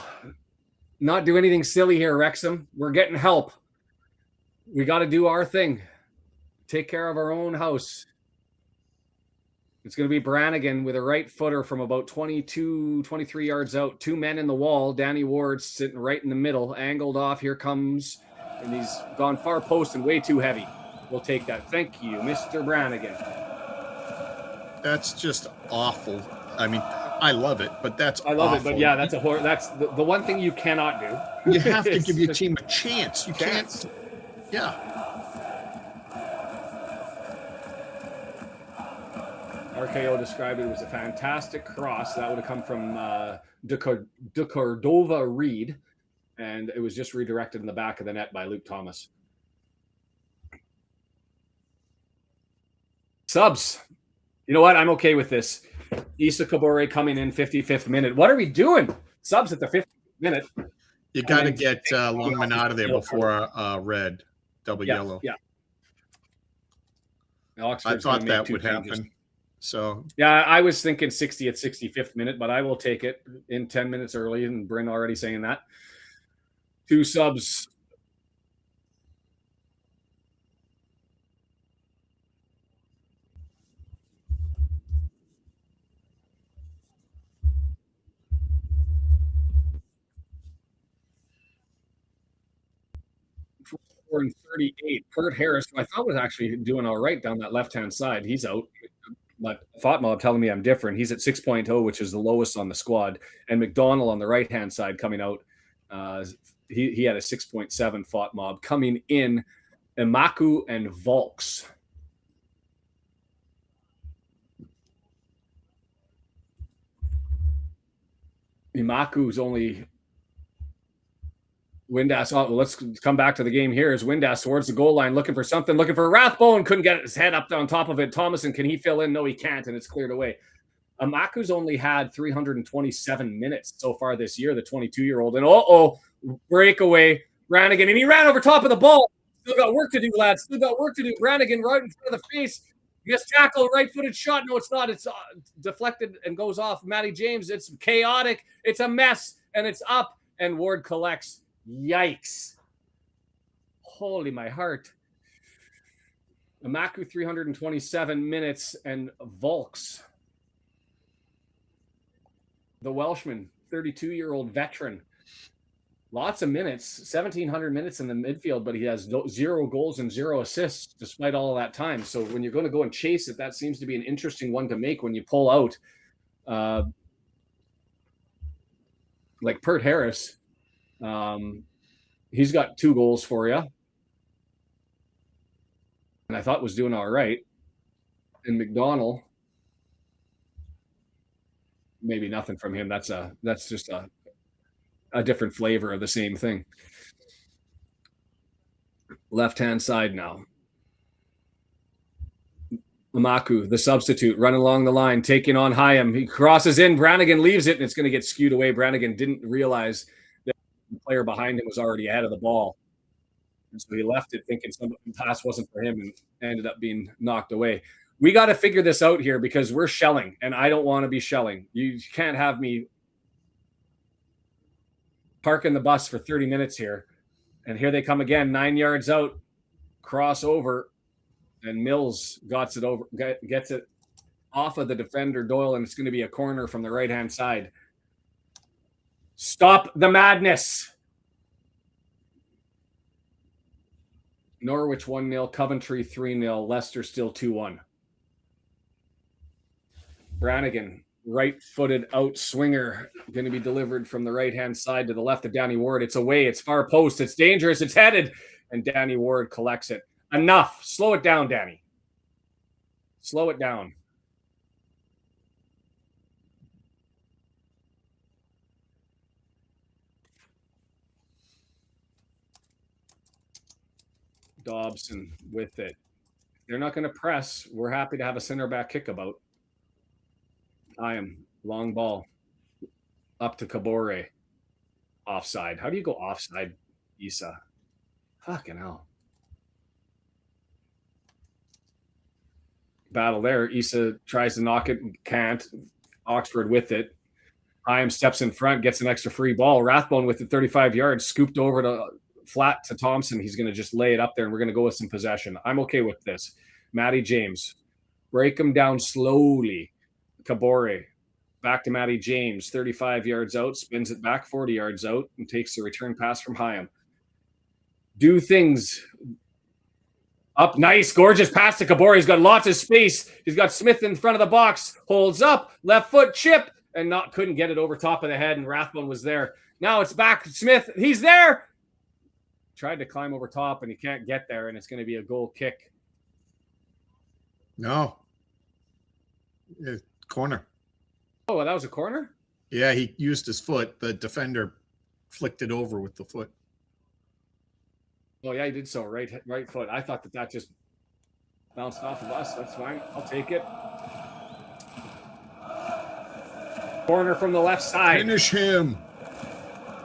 not do anything silly here, Wrexham. We're getting help. We got to do our thing. Take care of our own house. It's going to be Brannigan with a right footer from about 22, 23 yards out. Two men in the wall. Danny Ward sitting right in the middle. Angled off. Here comes. And he's gone far post and way too heavy. We'll take that. Thank you, Mr. Brannigan. That's just awful. I mean, I love it, but that's I love awful. it, but yeah, that's a horror. That's the one thing you cannot do. You have to give your team a chance. You can't. Yeah. RKO described it as a fantastic cross. That would have come from De Cordova Reed, and it was just redirected in the back of the net by Luke Thomas. Subs. You know what? I'm okay with this. Issa Kabore coming in 55th minute. What are we doing? Subs at the 50th minute. You got to get Longman out of there before red, double yellow. Yeah. I thought that would happen. So yeah, I was thinking 60th, 65th minute, but I will take it in 10 minutes early, and Bryn already saying that. Two subs. And 38. Kurt Harris, who I thought was actually doing all right down that left-hand side. He's out. But Fatma telling me I'm different. He's at 6.0, which is the lowest on the squad. And McDonald on the right-hand side coming out. He had a 6.7 Fatma. Coming in, Imaku and Volks. Imaku's only... Windass, let's come back to the game here. As Windass towards the goal line, looking for something, looking for Rathbone, couldn't get his head up on top of it. Thomason, can he fill in? No, he can't, and it's cleared away. Amaku's only had 327 minutes so far this year, the 22-year-old. And breakaway, Brannigan, and he ran over top of the ball. Still got work to do, lads. Still got work to do. Brannigan right in front of the face. Gets tackled, right-footed shot. No, it's not. It's deflected and goes off. Matty James, it's chaotic. It's a mess, and it's up, and Ward collects. Yikes. Holy my heart. Amaku 327 minutes and Volks the Welshman, 32-year-old veteran. Lots of minutes, 1,700 minutes in the midfield, but he has 0 goals and 0 assists despite all of that time. So when you're going to go and chase it, that seems to be an interesting one to make when you pull out like Pert Harris. He's got 2 goals for you, and I thought was doing all right. And McDonald, maybe nothing from him. That's just a different flavor of the same thing. Left-hand side now. Amaku, the substitute, running along the line, taking on Hyam. He crosses in. Brannigan leaves it, and it's going to get skewed away. Brannigan didn't realize that the player behind him was already ahead of the ball. And so he left it thinking some pass wasn't for him and ended up being knocked away. We got to figure this out here because we're shelling, and I don't want to be shelling. You can't have me parking the bus for 30 minutes here. And here they come again, 9 yards out, cross over, and Mills gets it off of the defender, Doyle, and it's going to be a corner from the right-hand side. Stop the madness. Norwich 1-0, Coventry 3-0, Leicester still 2-1. Brannigan, right-footed out swinger, going to be delivered from the right-hand side to the left of Danny Ward. It's away. It's far post. It's dangerous. It's headed. And Danny Ward collects it. Enough. Slow it down, Danny. Slow it down. Dobson with it. They're not going to press. We're happy to have a center back kickabout. I am long ball up to Kabore. Offside. How do you go offside, Issa? Fucking hell. Battle there. Issa tries to knock it and can't. Oxford with it. Hyam steps in front, gets an extra free ball. Rathbone with it, 35 yards, scooped over to flat to Thompson. He's going to just lay it up there, and we're going to go with some possession. I'm okay with this. Matty James. Break him down slowly. Kabore. Back to Matty James. 35 yards out, spins it back 40 yards out, and takes the return pass from Hyam. Do things up. Nice, gorgeous pass to Kabore. He's got lots of space. He's got Smith in front of the box. Holds up. Left foot chip. And couldn't get it over top of the head, and Rathbone was there. Now it's back to Smith. He's there. Tried to climb over top, and he can't get there, and it's going to be a goal kick. No. Corner. Oh, that was a corner? Yeah, he used his foot. The defender flicked it over with the foot. Oh, yeah, he did so. Right foot. I thought that just bounced off of us. That's fine. I'll take it. Corner from the left side. Finish him.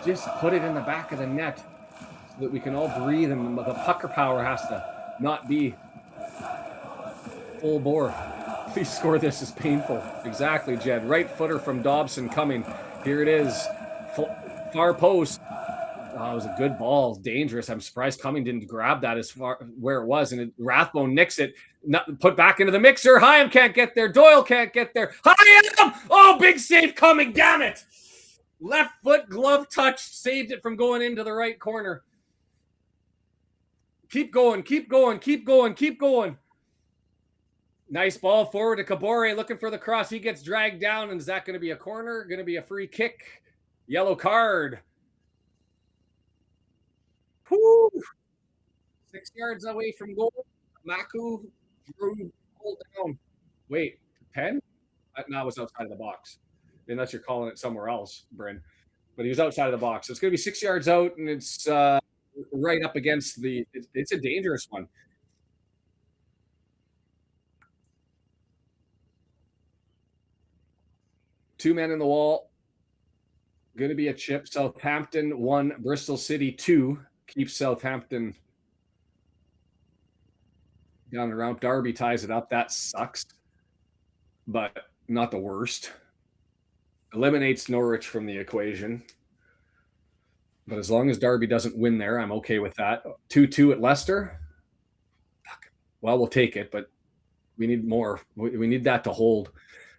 Just put it in the back of the net so that we can all breathe, and the pucker power has to not be full bore. Please score this. It's painful. Exactly, Jed. Right footer from Dobson coming. Here it is. Far post. Oh, it was a good ball. Dangerous. I'm surprised Cumming didn't grab that as far where it was. And Rathbone nicks it. Put back into the mixer. Hyam can't get there. Doyle can't get there. Hyam! Oh, big save Cumming. Damn it. Left foot glove touch. Saved it from going into the right corner. Keep going. Keep going. Keep going. Keep going. Nice ball forward to Kabore looking for the cross. He gets dragged down. And is that going to be a corner? Going to be a free kick? Yellow card. Woo. 6 yards away from goal. Maku drew pulled down. Wait, pen? No, it was outside of the box. Unless you're calling it somewhere else, Bryn. But he was outside of the box. So it's going to be 6 yards out, and it's right up against the. It's a dangerous one. Two men in the wall. Going to be a chip. Southampton 1, Bristol City 2. Keeps Southampton down and around. Derby ties it up. That sucks, but not the worst. Eliminates Norwich from the equation. But as long as Derby doesn't win there, I'm okay with that. 2-2 at Leicester. Well, we'll take it, but we need more. We need that to hold.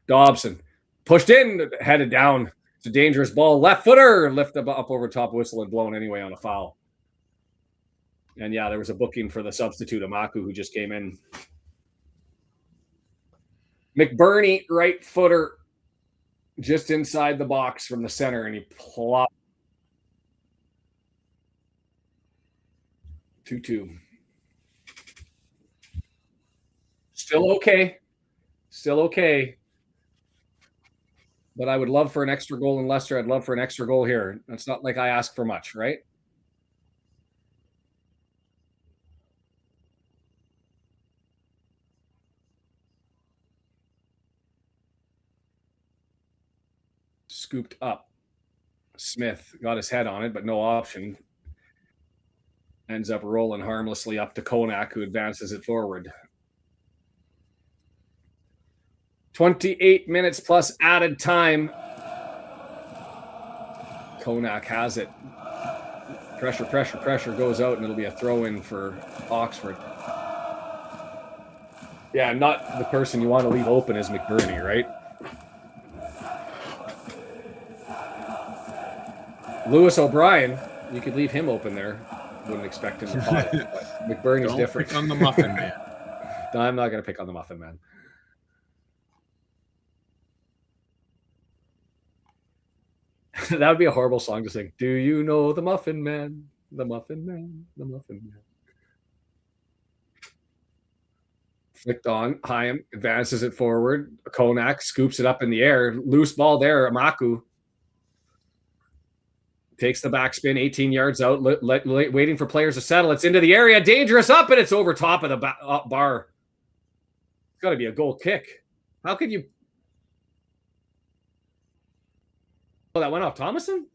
Dobson pushed in, headed down. It's a dangerous ball. Left footer. Lift up over top, whistle and blown anyway on a foul. And yeah, there was a booking for the substitute, Amaku, who just came in. McBurney, right footer, just inside the box from the center, and he plopped. 2-2. Still okay. Still okay. But I would love for an extra goal in Leicester. I'd love for an extra goal here. It's not like I ask for much, right? Scooped up. Smith got his head on it, but no option. Ends up rolling harmlessly up to Konak, who advances it forward. 28 minutes plus added time. Konak has it. Pressure, pressure, pressure goes out, and it'll be a throw-in for Oxford. Yeah, not the person you want to leave open is McBurney, right? Lewis O'Brien, you could leave him open there. Wouldn't expect him to pot it, but McBurney's different. Pick on the Muffin Man. No, I'm not going to pick on the Muffin Man. That would be a horrible song to sing. Do you know the Muffin Man? The Muffin Man, the Muffin Man. Flicked on. Hyam advances it forward. Konak scoops it up in the air. Loose ball there. Amaku takes the backspin, 18 yards out, waiting for players to settle. It's into the area. Dangerous up, and it's over top of the bar. It's got to be a goal kick. How could you? Oh, that went off Thomason?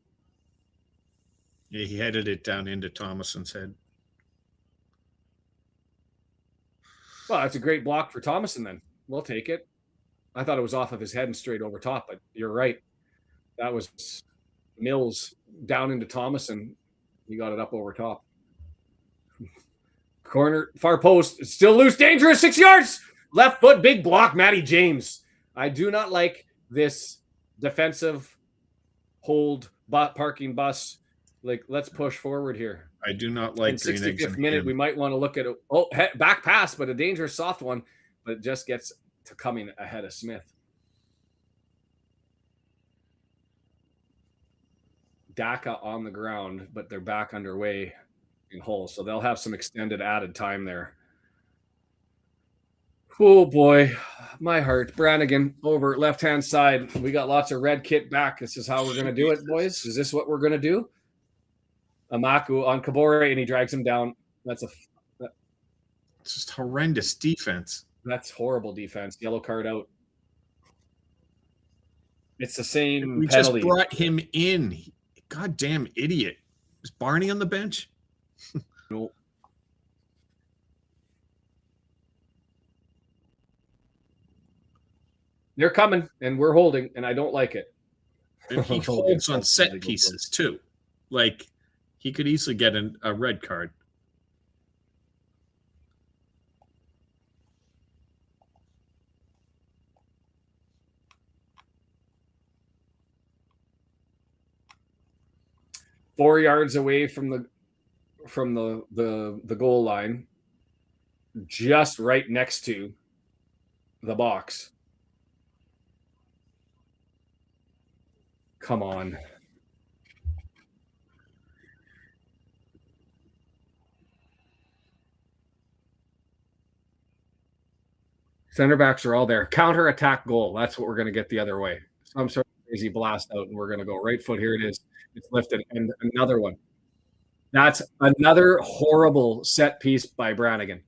Yeah, he headed it down into Thomason's head. Well, that's a great block for Thomason then. We'll take it. I thought it was off of his head and straight over top, but you're right. That was Mills down into Thomason. He got it up over top. Corner, far post. It's still loose. Dangerous. 6 yards. Left foot, big block. Matty James. I do not like this defensive hold parking bus. Like, let's push forward here. I do not like in 65th minute. We might want to look at it. Back pass, but a dangerous soft one. But it just gets to coming ahead of Smith. Daka on the ground, but they're back underway in Hull, so they'll have some extended added time there. Oh boy, my heart. Brannigan over left-hand side. We got lots of red kit back. This is how we're going to do it, boys. Is this what we're going to do? Amaku on Kabore, and he drags him down. It's just horrendous defense. That's horrible defense. Yellow card out. It's the same we penalty. Just brought him in. Goddamn idiot. Is Barney on the bench? No. They're coming, and we're holding, and I don't like it. And he holds on set pieces, too. Like, he could easily get a red card. Four yards away from the goal line, just right next to the box. Come on. Center backs are all there. Counter attack goal. That's what we're going to get the other way. Some sort of crazy blast out, and we're going to go right foot. Here it is. It's lifted. And another one. That's another horrible set piece by Brannigan.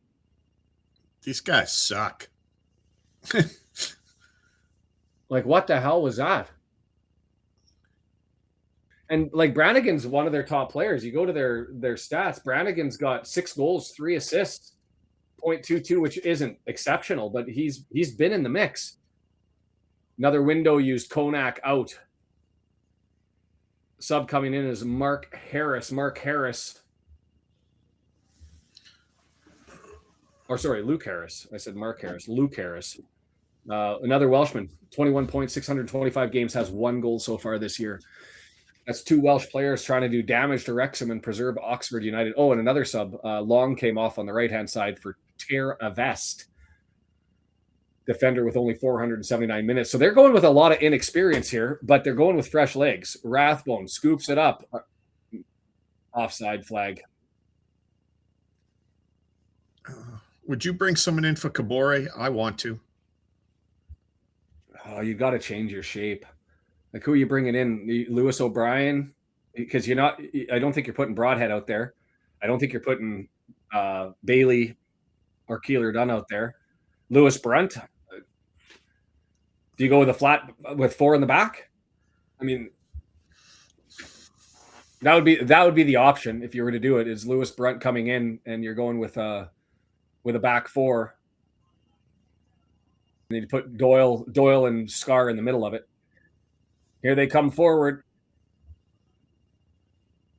These guys suck. Like, what the hell was that? And like, Brannigan's one of their top players. You go to their stats. Brannigan's got 6 goals, 3 assists, 0.22, which isn't exceptional, but he's been in the mix. Another window used. Konak out. Sub coming in is Mark Harris. Luke Harris. I said Mark Harris. Luke Harris. Another Welshman, 21 points, 625 games, has 1 goal so far this year. That's 2 Welsh players trying to do damage to Wrexham and preserve Oxford United. Oh, and another sub, Long came off on the right-hand side for Ter Avest, defender with only 479 minutes. So they're going with a lot of inexperience here, but they're going with fresh legs. Rathbone scoops it up. Offside flag. Would you bring someone in for Kabore? I want to. Oh, you got to change your shape. Like, who are you bringing in? Lewis O'Brien? Because you're not. I don't think you're putting Broadhead out there. I don't think you're putting Bailey or Keeler Dunn out there. Lewis Brunt. Do you go with a flat with 4 in the back? I mean, that would be the option if you were to do it. Is Lewis Brunt coming in and you're going with a back 4? And you put Doyle and Scar in the middle of it. Here they come forward.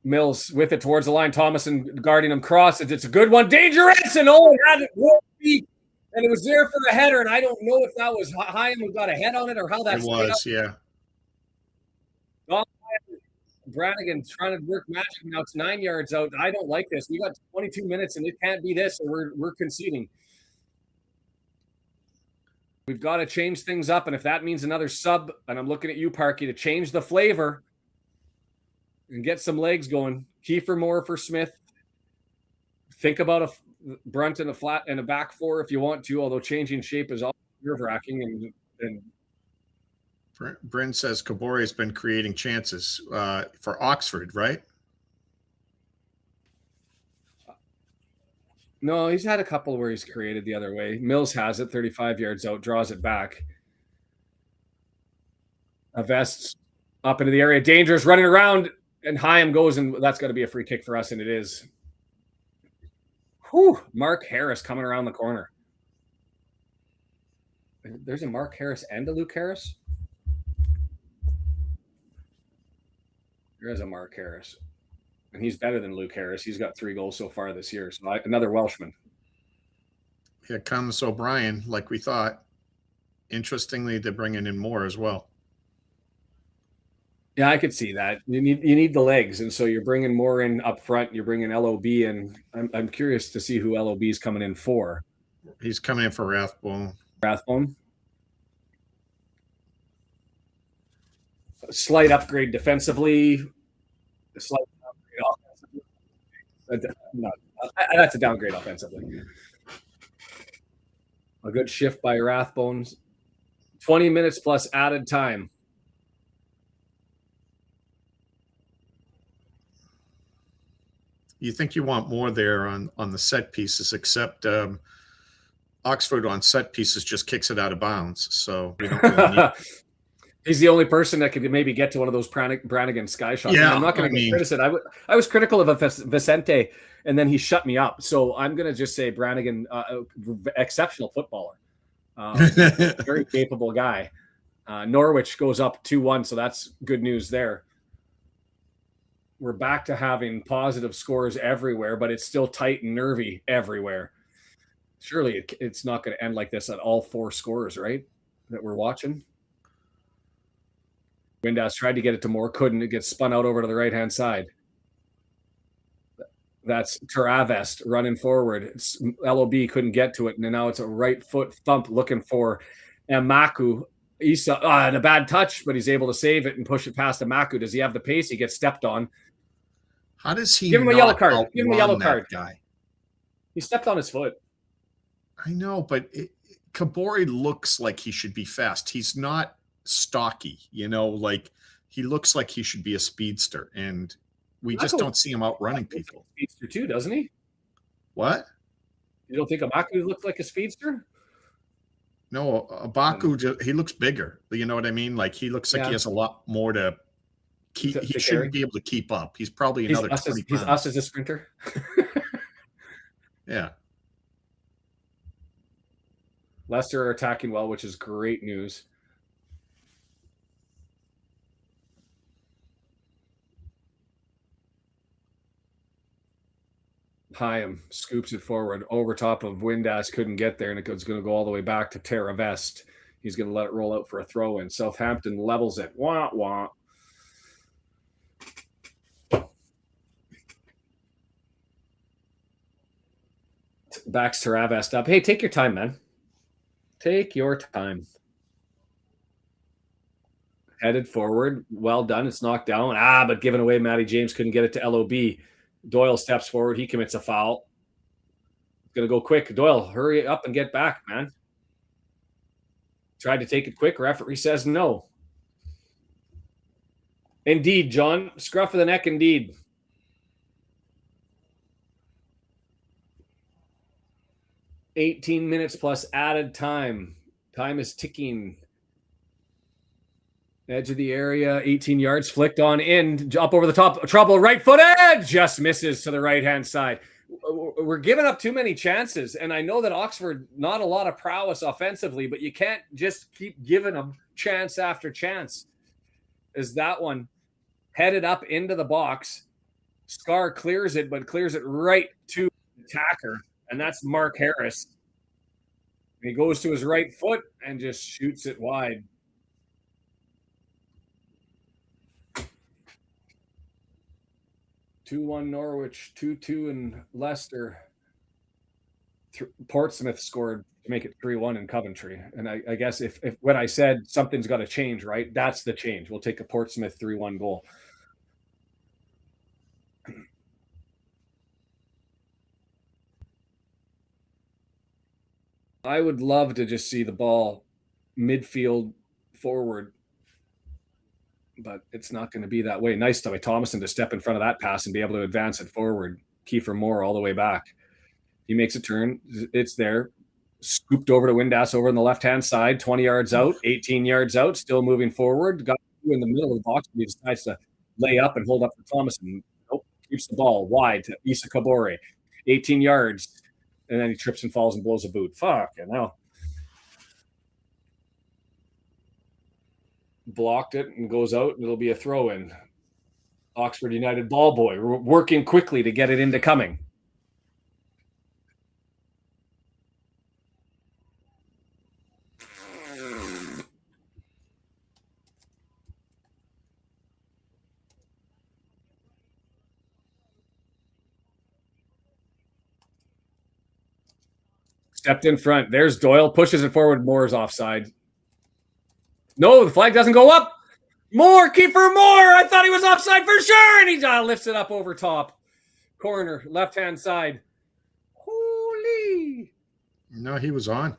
Mills with it towards the line. Thomason guarding him. Cross. It's a good one. Dangerous. And Owen had it 4 feet. And it was there for the header. And I don't know if that was Hyam who got a head on it or how that was. Yeah. Brannigan trying to work magic. Now it's 9 yards out. I don't like this. We got 22 minutes and it can't be this, or we're conceding. We've got to change things up, and if that means another sub, and I'm looking at you, Parky, to change the flavor and get some legs going. Kiefer Moore for Smith. Think about a Brunt and a flat and a back 4 if you want to, although changing shape is all nerve-wracking. And Bryn says Kabore has been creating chances for Oxford, right? No, he's had a couple where he's created the other way. Mills has it 35 yards out, draws it back. Avest up into the area, dangerous, running around, and Hyam goes, and that's got to be a free kick for us, and it is. Whew, Mark Harris coming around the corner. There's a Mark Harris and a Luke Harris? There is a Mark Harris. And he's better than Luke Harris. He's got 3 goals so far this year. So another Welshman. Here comes O'Brien, like we thought. Interestingly, they're bringing in more as well. Yeah, I could see that. You need the legs, and so you're bringing more in up front. You're bringing LOB in. I'm curious to see who LOB is coming in for. He's coming in for Rathbone. Rathbone. A slight upgrade defensively. A slight upgrade offensively. No, that's a downgrade offensively. A good shift by Rathbone. 20 minutes plus added time. You think you want more there on the set pieces, except Oxford on set pieces just kicks it out of bounds. So we don't really need He's the only person that could maybe get to one of those Brannigan sky shots. Yeah, I'm not going to criticize. I was critical of Vicente, and then he shut me up. So I'm going to just say Brannigan, exceptional footballer, very capable guy. Norwich goes up 2-1, so that's good news there. We're back to having positive scores everywhere, but it's still tight and nervy everywhere. Surely it's not going to end like this at all 4 scores, right? That we're watching. Windass tried to get it to Moore, couldn't. It gets spun out over to the right-hand side. That's Teravest running forward. LOB couldn't get to it, and now it's a right foot thump looking for Amaku. Issa, and a bad touch, but he's able to save it and push it past Amaku. Does he have the pace? He gets stepped on. How does he give him a yellow card? Give him a yellow card. Guy. He stepped on his foot. I know, but Kabore looks like he should be fast. He's not stocky, like he looks like he should be a speedster, and we just don't see him outrunning people. Speedster too, doesn't he? What? You don't think Amaku looks like a speedster? No, Abaku, he looks bigger. You know what I mean? Like he looks like he has a lot more to keep. He shouldn't be able to keep up. He's probably another 20 pounds. He's us as a sprinter. Yeah. Leicester are attacking well, which is great news. Hyam scoops it forward over top of Windass, couldn't get there, and it's going to go all the way back to Teravest. He's going to let it roll out for a throw in. Southampton levels it. Wah, wah. Backs to Ravest up. Hey, take your time, man. Take your time. Headed forward. Well done. It's knocked down. But given away. Matty James couldn't get it to LOB. Doyle steps forward. He commits a foul. Going to go quick. Doyle, hurry up and get back, man. Tried to take it quick. Referee says no. Indeed, John. Scruff of the neck, indeed. $18 minutes plus added time. Time is ticking. Edge of the area, 18 yards, flicked on in, up over the top, trouble, right footed, just misses to the right-hand side. We're giving up too many chances, and I know that Oxford, not a lot of prowess offensively, but you can't just keep giving them chance after chance. Is that one headed up into the box? Scar clears it, but clears it right to the attacker, and that's Mark Harris. He goes to his right foot and just shoots it wide. (2-1 Norwich, 2-2 in Leicester. Portsmouth scored to make it 3-1 in Coventry. And I guess if when I said something's got to change, right, that's the change. We'll take a Portsmouth 3-1 goal. I would love to just see the ball midfield forward, but it's not going to be that way. Nice by Thomason to step in front of that pass and be able to advance it forward. Kiefer Moore all the way back. He makes a turn. It's there. Scooped over to Windass over on the left-hand side, 20 yards out, 18 yards out, still moving forward. Got in the middle of the box, but he decides to lay up and hold up for Thomason. Nope, keeps the ball wide to Issa Kabore. 18 yards, and then he trips and falls and blows a boot. Fucking hell. Blocked it and goes out, and it'll be a throw-in. Oxford United ball boy working quickly to get it into coming. Stepped in front. There's Doyle. Pushes it forward. Moore's offside. No, the flag doesn't go up. Moore, Kiefer Moore. I thought he was offside for sure. And he lifts it up over top. Corner, left-hand side. Holy. No, he was on.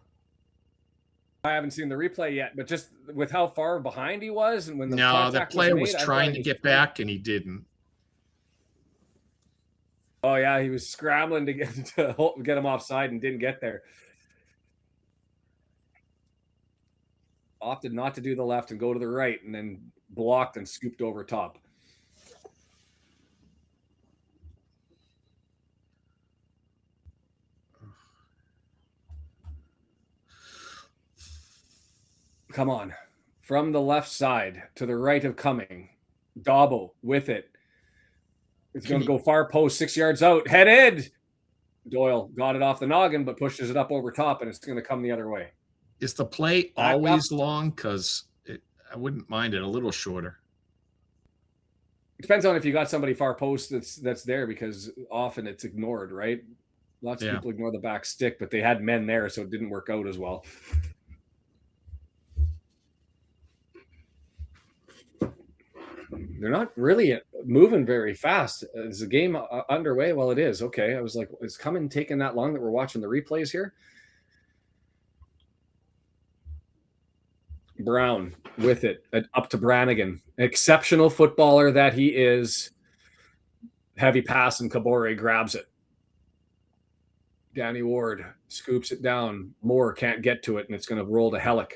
I haven't seen the replay yet, but just with how far behind he was and when the player was trying to get back and he didn't. Oh yeah, he was scrambling to get him offside and didn't get there. Opted not to do the left and go to the right, and then blocked and scooped over top. Come on. From the left side to the right of coming. Dabo with it. It's going to go far post, 6 yards out. Headed. Doyle got it off the noggin, but pushes it up over top, and it's going to come the other way. Is the play always long? Because I wouldn't mind it a little shorter. It depends on if you got somebody far post that's there, because often it's ignored, right? Lots of people ignore the back stick, but they had men there, so it didn't work out as well. They're not really moving very fast. Is the game underway? Well, it is. Okay. I was like, is coming taking that long that we're watching the replays here? Brown with it, up to Brannigan. Exceptional footballer that he is. Heavy pass, and Kabore grabs it. Danny Ward scoops it down. Moore can't get to it, and it's going to roll to Hellick.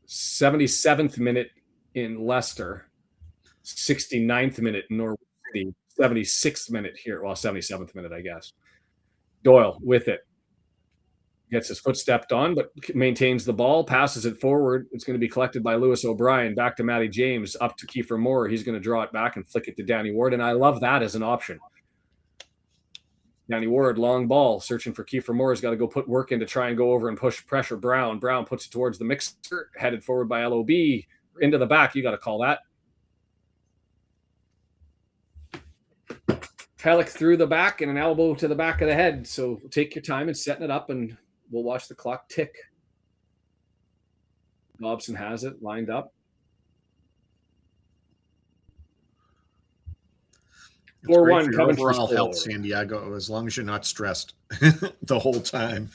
77th minute in Leicester, 69th minute in Norwich City, 76th minute here. Well, 77th minute, I guess. Doyle with it. Gets his foot stepped on, but maintains the ball, passes it forward. It's going to be collected by Lewis O'Brien, back to Matty James, up to Kiefer Moore. He's going to draw it back and flick it to Danny Ward, and I love that as an option. Danny Ward, long ball, searching for Kiefer Moore's got to go put work in to try and go over and push pressure. Brown puts it towards the mixer, headed forward by LOB. Into the back, you got to call that. Pellick through the back and an elbow to the back of the head. So take your time and setting it up, and we'll watch the clock tick. Dobson has it lined up. 4-1 coming for overall health, San Diego, as long as you're not stressed the whole time.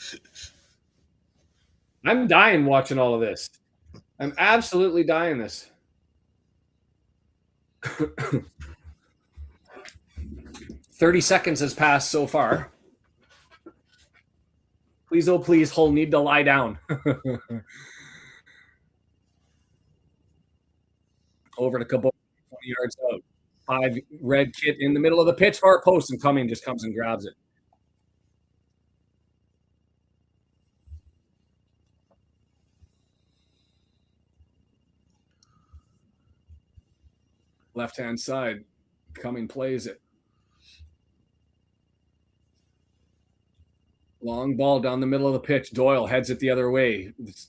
I'm dying watching all of this. I'm absolutely dying this. 30 seconds has passed so far. Please, oh please, Hull need to lie down. Over to Cabot, 20 yards out. 5 red kit in the middle of the pitch, far post, and Cumming just comes and grabs it. Left-hand side, Cumming plays it. Long ball down the middle of the pitch. Doyle heads it the other way. It's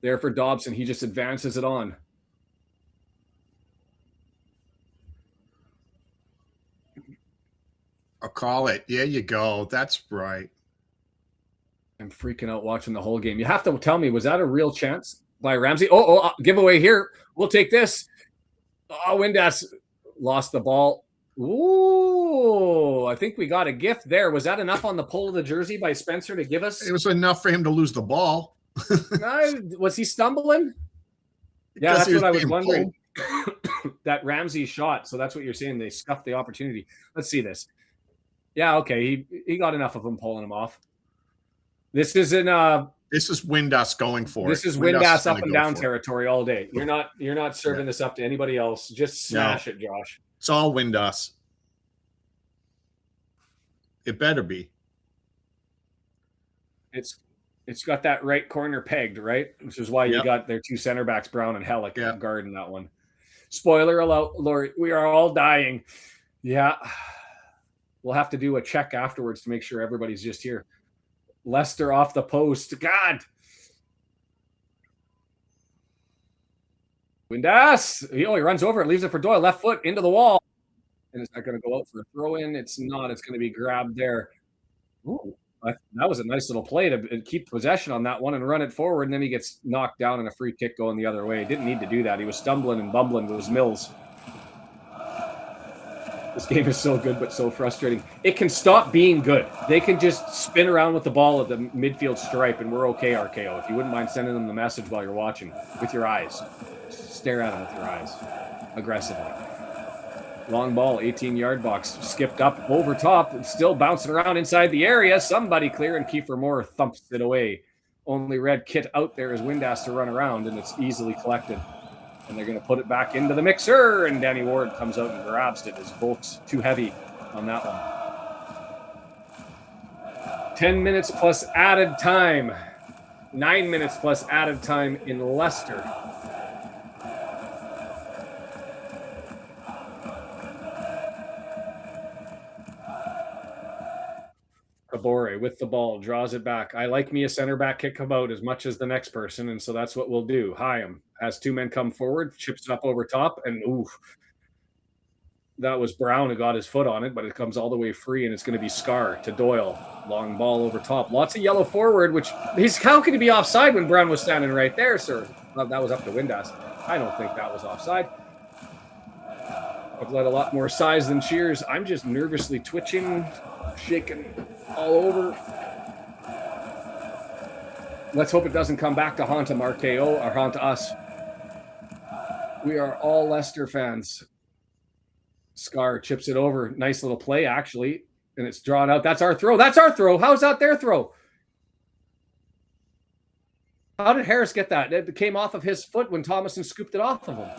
there for Dobson. He just advances it on. I'll call it. There you go. That's right. I'm freaking out watching the whole game. You have to tell me, was that a real chance by Ramsey? Oh, giveaway here. We'll take this. Oh, Windass lost the ball. Ooh, I think we got a gift there. Was that enough on the pull of the jersey by Spencer to give us? It was enough for him to lose the ball. Was he stumbling? Yeah, that's what I was wondering. That Ramsey shot. So that's what you're saying. They scuffed the opportunity. Let's see this. Yeah, okay. He got enough of him pulling him off. This is Windass going for this it. Is Windass up and down territory all day. You're not serving this up to anybody else. Just smash it, Josh. It's all Windass. It better be. It's got that right corner pegged, right? Which is why you got their 2 center backs, Brown and Hellick, guarding that one. Spoiler alert, Lori, we are all dying. Yeah. We'll have to do a check afterwards to make sure everybody's just here. Leicester off the post. God. Windass. He runs over it, leaves it for Doyle. Left foot into the wall. And it's not going to go out for a throw in. It's not. It's going to be grabbed there. Ooh, that was a nice little play to keep possession on that one and run it forward. And then he gets knocked down and a free kick going the other way. Didn't need to do that. He was stumbling and bumbling with his Mills. This game is so good, but so frustrating. It can stop being good. They can just spin around with the ball at the midfield stripe, and we're okay, RKO. If you wouldn't mind sending them the message while you're watching, with your eyes. Stare at them with your eyes, aggressively. Long ball, 18-yard box, skipped up over top, still bouncing around inside the area. Somebody clear, and Kiefer Moore thumps it away. Only red kit out there is Windass to run around, and it's easily collected. And they're going to put it back into the mixer, and Danny Ward comes out and grabs it. His Volk's too heavy on that one. 10 minutes plus added time. 9 minutes plus added time in Leicester. Kabore with the ball, draws it back. I like me a center back kick about as much as the next person, and so that's what we'll do. Hyam has 2 men come forward, chips it up over top, and that was Brown who got his foot on it, but it comes all the way free, and it's going to be Scar to Doyle. Long ball over top. Lots of yellow forward, which how could he be offside when Brown was standing right there, sir? Well, that was up to Windass. I don't think that was offside. I've let a lot more size than cheers. I'm just nervously twitching, shaking all over. Let's hope it doesn't come back to haunt him, RKO, or haunt us. We are all Leicester fans. Scar chips it over. Nice little play, actually. And it's drawn out. That's our throw. That's our throw. How's that their throw? How did Harris get that? It came off of his foot when Thomason scooped it off of him.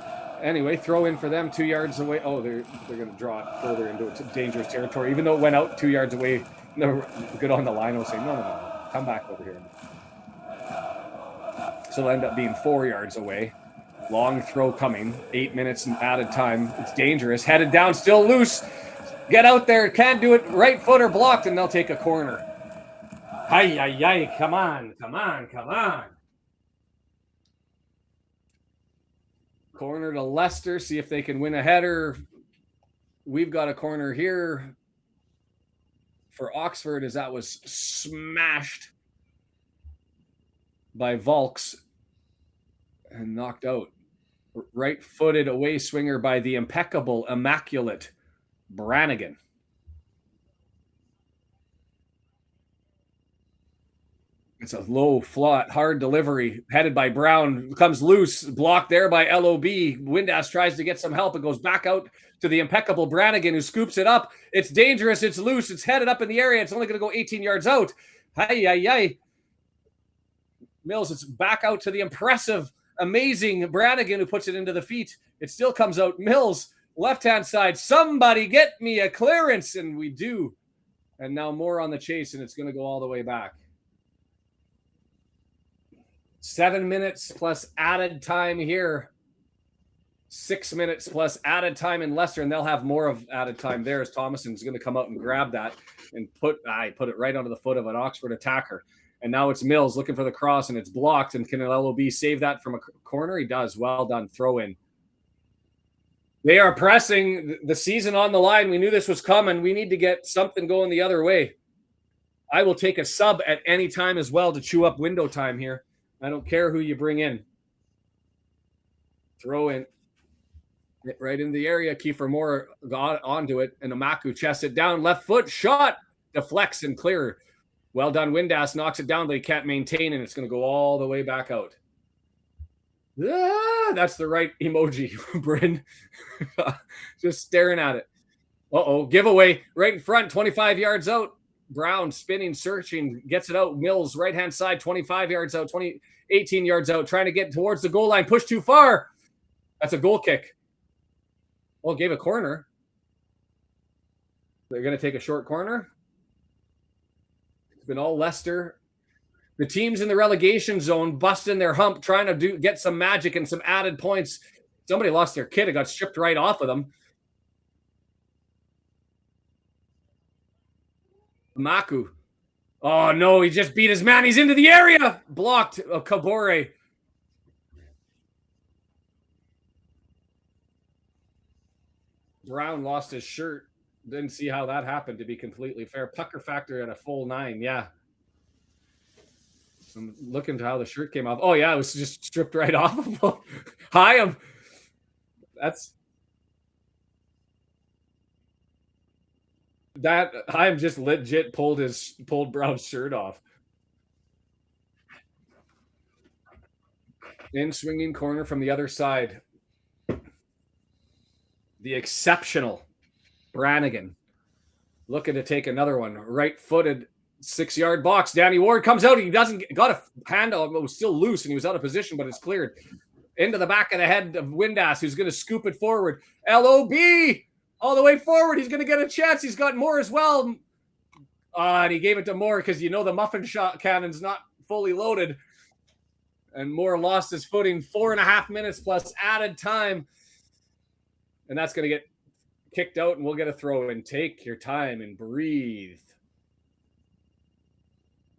Anyway, throw in for them 2 yards away. Oh, they're going to draw it further into dangerous territory. Even though it went out 2 yards away, good on the line. I was saying, no. Come back over here. So it'll end up being 4 yards away. Long throw coming. 8 minutes and added time. It's dangerous. Headed down, still loose. Get out there. Can't do it. Right footer blocked, and they'll take a corner. Hi. Come on. Corner to Leicester. See if they can win a header. We've got a corner here for Oxford as that was smashed by Volks and knocked out. Right-footed away swinger by the immaculate Brannigan. It's a low, flat, hard delivery headed by Brown. Comes loose, blocked there by LOB. Windass tries to get some help. It goes back out to the impeccable Brannigan who scoops it up. It's dangerous. It's loose. It's headed up in the area. It's only going to go 18 yards out. Hi. Mills, it's back out to the impressive, amazing Brannigan who puts it into the feet. It still comes out. Mills, left-hand side. Somebody get me a clearance. And we do. And now more on the chase, and it's going to go all the way back. 7 minutes plus added time here. 6 minutes plus added time in Leicester, and they'll have more of added time there as Thomason's going to come out and grab that and put it right onto the foot of an Oxford attacker. And now it's Mills looking for the cross, and it's blocked. And can LOB save that from a corner? He does. Well done. Throw in. They are pressing the season on the line. We knew this was coming. We need to get something going the other way. I will take a sub at any time as well to chew up window time here. I don't care who you bring in. Throw in. Right in the area. Kiefer Moore got onto it, and Amaku chests it down. Left foot shot. Deflects and clear. Well done. Windass knocks it down, but he can't maintain, and it's going to go all the way back out. That's the right emoji, Bryn. Just staring at it. Giveaway right in front, 25 yards out. Brown spinning, searching, gets it out. Mills, right-hand side, 25 yards out, 18 yards out, trying to get towards the goal line. Push too far. That's a goal kick. Well, gave a corner. They're going to take a short corner. It's been all Leicester. The teams in the relegation zone busting their hump, trying to get some magic and some added points. Somebody lost their kit. It got stripped right off of them. Maku. Oh, no, he just beat his man. He's into the area. Blocked. Kabore. Brown lost his shirt. Didn't see how that happened, to be completely fair. Pucker factor at a full 9. Yeah. I'm looking to how the shirt came off. Oh, yeah, it was just stripped right off of him. Hi, I'm just legit pulled Brown's shirt off. In swinging corner from the other side. The exceptional Brannigan looking to take another one. Right-footed 6-yard box. Danny Ward comes out. He got a hand on it. It was still loose and he was out of position, but it's cleared. Into the back of the head of Windass, who's going to scoop it forward. LOB all the way forward. He's going to get a chance. He's got Moore as well. And he gave it to Moore because the muffin shot cannon's not fully loaded. And Moore lost his footing. 4.5 minutes plus added time. And that's going to get kicked out, and we'll get a throw in. Take your time and breathe.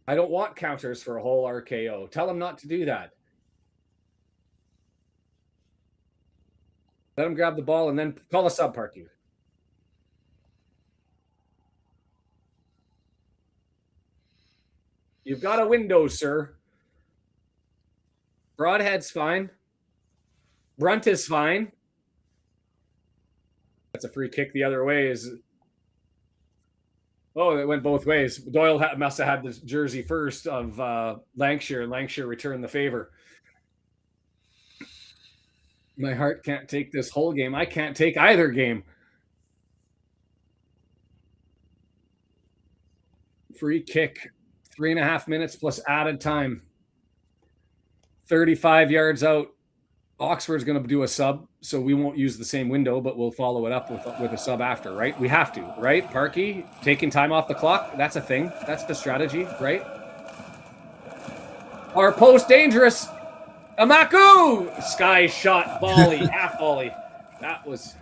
I don't want counters for a whole RKO. Tell them not to do that. Let them grab the ball and then call a sub, Parky. You've got a window, sir. Broadhead's fine. Brunt is fine. That's a free kick the other way. It went both ways. Doyle must have had the jersey first of Lancashire, and Lancashire returned the favor. My heart can't take this whole game. I can't take either game. Free kick. 3.5 minutes plus added time. 35 yards out. Oxford's going to do a sub, so we won't use the same window, but we'll follow it up with a sub after, right? We have to, right? Parky, taking time off the clock, that's a thing. That's the strategy, right? Our post dangerous. Amaku! Sky shot, volley, half volley. That was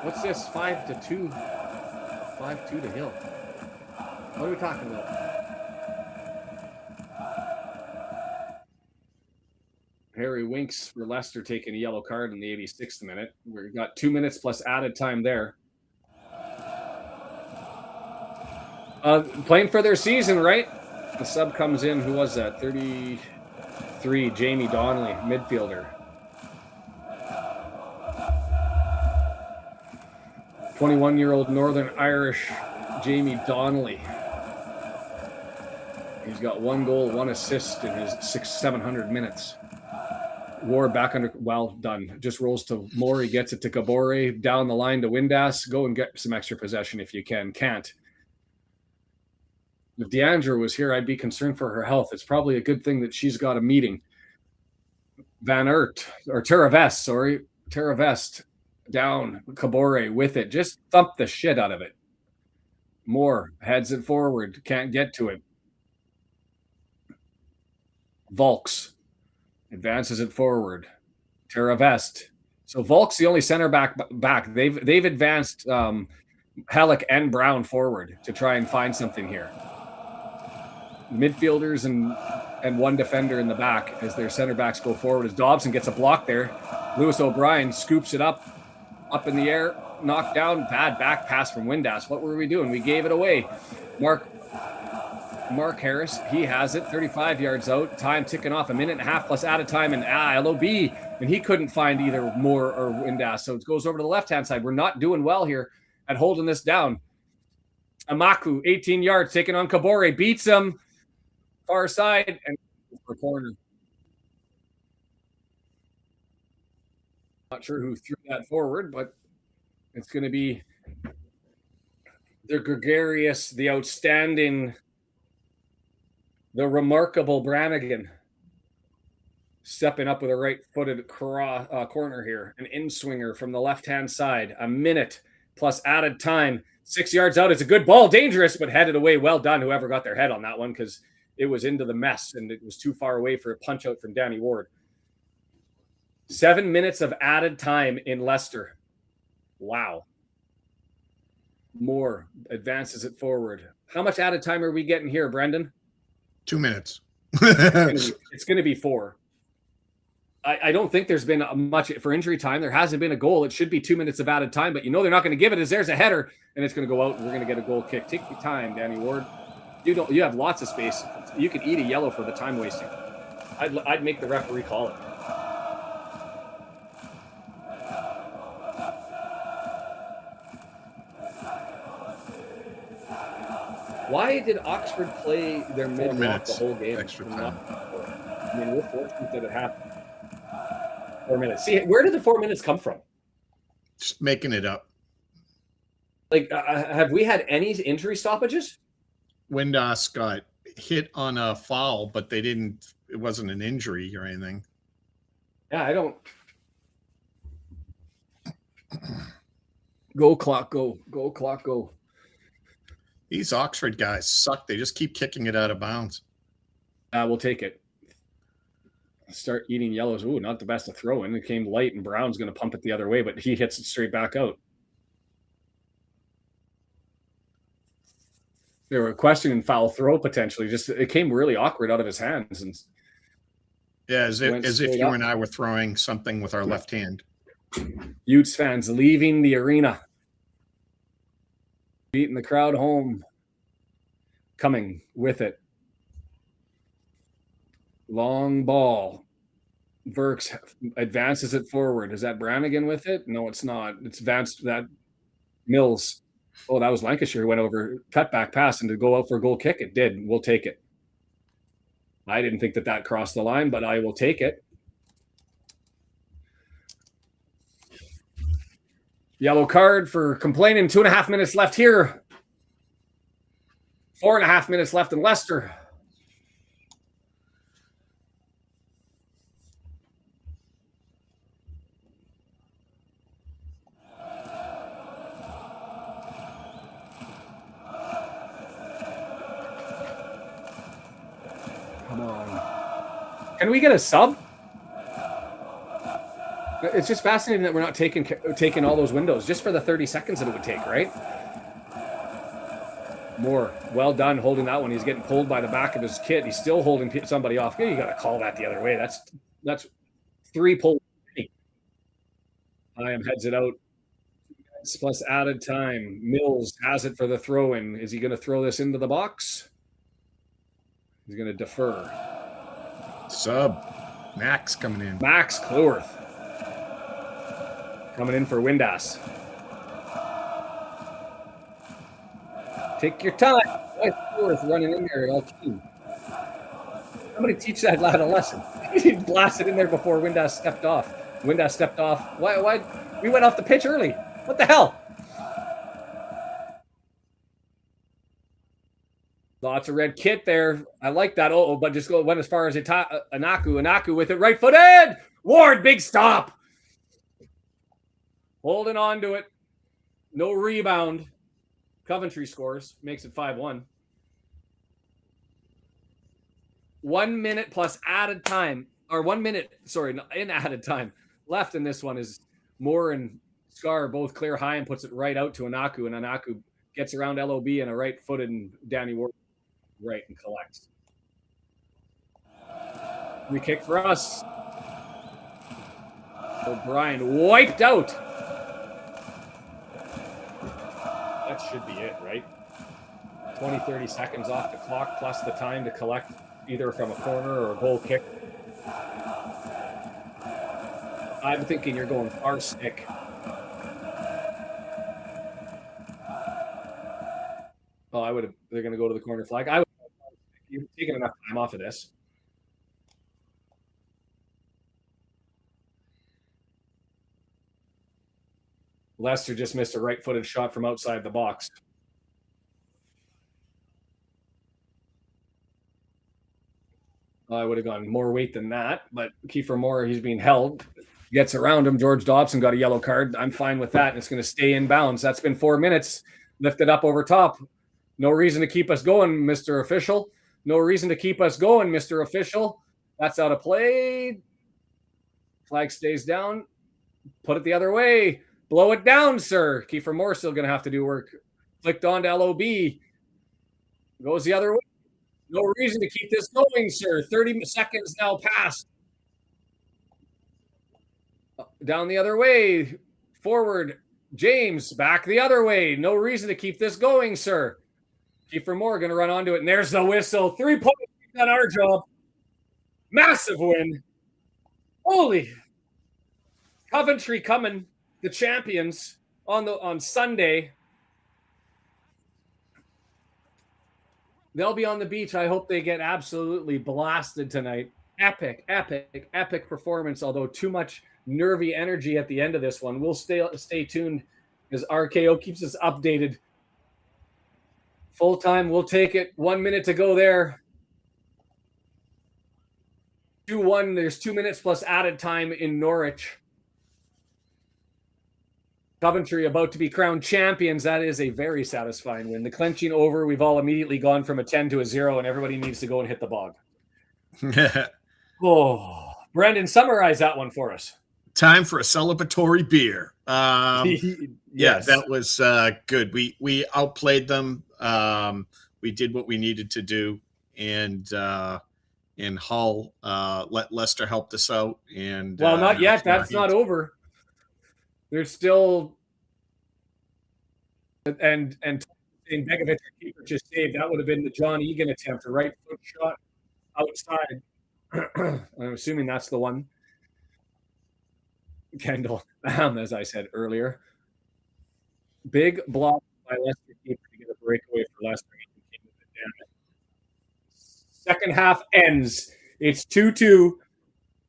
What's this? 5-2. 5-2 to Hill. What are we talking about? Harry Winks for Leicester taking a yellow card in the 86th minute. We've got 2 minutes plus added time there. Playing for their season, right? The sub comes in. Who was that? 33, Jamie Donnelly, midfielder. 21-year-old Northern Irish Jamie Donnelly. He's got 1 goal, 1 assist in his 700 minutes. Ward back under, well done. Just rolls to Morey, gets it to Kabore, down the line to Windass. Go and get some extra possession if you can. Can't. If Deandra was here, I'd be concerned for her health. It's probably a good thing that she's got a meeting. Van Aert, or Terravest, down, Kabore with it. Just thump the shit out of it. Moore heads it forward. Can't get to it. Volks advances it forward. Terravest. So Volk's the only center back. They've advanced Halleck and Brown forward to try and find something here. Midfielders and 1 defender in the back as their center backs go forward. As Dobson gets a block there, Lewis O'Brien scoops it up in the air, knocked down, bad back pass from Windass. What were we doing? We gave it away. Mark Harris, he has it, 35 yards out, time ticking off, 1.5 minutes plus added time, and LOB, and he couldn't find either Moore or Windass, so it goes over to the left-hand side. We're not doing well here at holding this down. Amaku, 18 yards, taking on Kabore, beats him, far side, and for corner. Not sure who threw that forward, but it's going to be the gregarious, the outstanding, the remarkable Brannigan stepping up with a right-footed corner here. An in-swinger from the left-hand side. 1 minute plus added time. 6 yards out. It's a good ball. Dangerous, but headed away. Well done, whoever got their head on that one, because it was into the mess, and it was too far away for a punch-out from Danny Ward. 7 minutes of added time in Leicester. Wow. Moore advances it forward. How much added time are we getting here, Brendan? 2 minutes. It's going to be 4. I don't think there's been much for injury time. There hasn't been a goal. It should be 2 minutes of added time, but you know they're not going to give it as there's a header, and it's going to go out, and we're going to get a goal kick. Take your time, Danny Ward. You have lots of space. You could eat a yellow for the time wasting. I'd make the referee call it. Why did Oxford play their mid-block the whole game? Extra time. I mean, we're fortunate that it happened. 4 minutes. See, where did the 4 minutes come from? Just making it up. Like, have we had any injury stoppages? Windass got hit on a foul, but it wasn't an injury or anything. Yeah, I don't. Go clock, go. Go clock, go. These Oxford guys suck. They just keep kicking it out of bounds. We'll take it. Start eating yellows. Ooh, not the best to throw in. It came light, and Brown's going to pump it the other way, but he hits it straight back out. They were questioning foul throw potentially. Just it came really awkward out of his hands, and yeah, as if you and I were throwing something with our left hand. Utes fans leaving the arena, beating the crowd home, coming with it. Long ball. Burks advances it forward. Is that Brannigan with it? No, it's not. It's advanced. That Mills. Oh, that was Lancashire who went over, cutback pass, and to go out for a goal kick. It did. We'll take it. I didn't think that crossed the line, but I will take it. Yellow card for complaining. 2.5 minutes left here. 4.5 minutes left in Leicester. Come on. Can we get a sub? It's just fascinating that we're not taking all those windows just for the 30 seconds that it would take, right? Moore, well done holding that one. He's getting pulled by the back of his kit. He's still holding somebody off. You got to call that the other way. That's 3 pulls. Hyam heads it out. Plus added time. Mills has it for the throw-in. Is he going to throw this into the box? He's going to defer. Sub. Max coming in. Max Cleworth coming in for Windass. Take your time. Cleworth running in there. Somebody teach that lad a lesson. He blasted in there before Windass stepped off. Windass stepped off. Why? We went off the pitch early. What the hell? Lots of red kit there. I like that. But just went as far as Anaku. Anaku with it right-footed. Ward, big stop. Holding on to it. No rebound. Coventry scores. Makes it 5-1. 1 minute plus added time. Or 1 minute, sorry, in added time. Left in this one is Moore and Scar both clear high and puts it right out to Anaku. And Anaku gets around LOB and a right-footed and Danny Ward right and collects. Free kick for us. O'Brien wiped out. That should be it, right? 20, 30 seconds off the clock plus the time to collect either from a corner or a goal kick. I'm thinking you're going far stick. Oh, I would have. They're going to go to the corner flag. You've taken enough time off of this. Leicester just missed a right-footed shot from outside the box. I would have gone more weight than that, but Kiefer Moore, he's being held. Gets around him. George Dobson got a yellow card. I'm fine with that. And it's going to stay in bounds. That's been 4 minutes. Lifted up over top. No reason to keep us going, Mr. Official. No reason to keep us going, Mr. Official. That's out of play. Flag stays down. Put it the other way. Blow it down, sir. Kiefer Moore still going to have to do work. Flicked on to LOB. Goes the other way. No reason to keep this going, sir. 30 seconds now past. Down the other way. Forward. James, back the other way. No reason to keep this going, sir. Kiefer Moore going to run onto it, and there's the whistle. 3 points. We've done our job. Massive win. Holy. Coventry coming, the champions, on Sunday. They'll be on the beach. I hope they get absolutely blasted tonight. Epic performance, although too much nervy energy at the end of this one. We'll stay tuned as RKO keeps us updated. Full time, we'll take it. 1 minute to go there. 2-1. There's 2 minutes plus added time in Norwich. Coventry about to be crowned champions. That is a very satisfying win. The clenching over, we've all immediately gone from a 10 to a 0, and everybody needs to go and hit the bog. Oh, Brendan, summarize that one for us. Time for a celebratory beer. Yes. Yeah, that was good. We outplayed them. We did what we needed to do, and in Hull, let Leicester help us out. And well, not yet. That's not over. There's still and Begovic keeper just saved. That would have been the John Egan attempt, a right foot shot outside. I'm assuming that's the one. Kendall, as I said earlier. Big block by Leicester keeper to get a breakaway for Leicester. Second half ends. It's 2-2.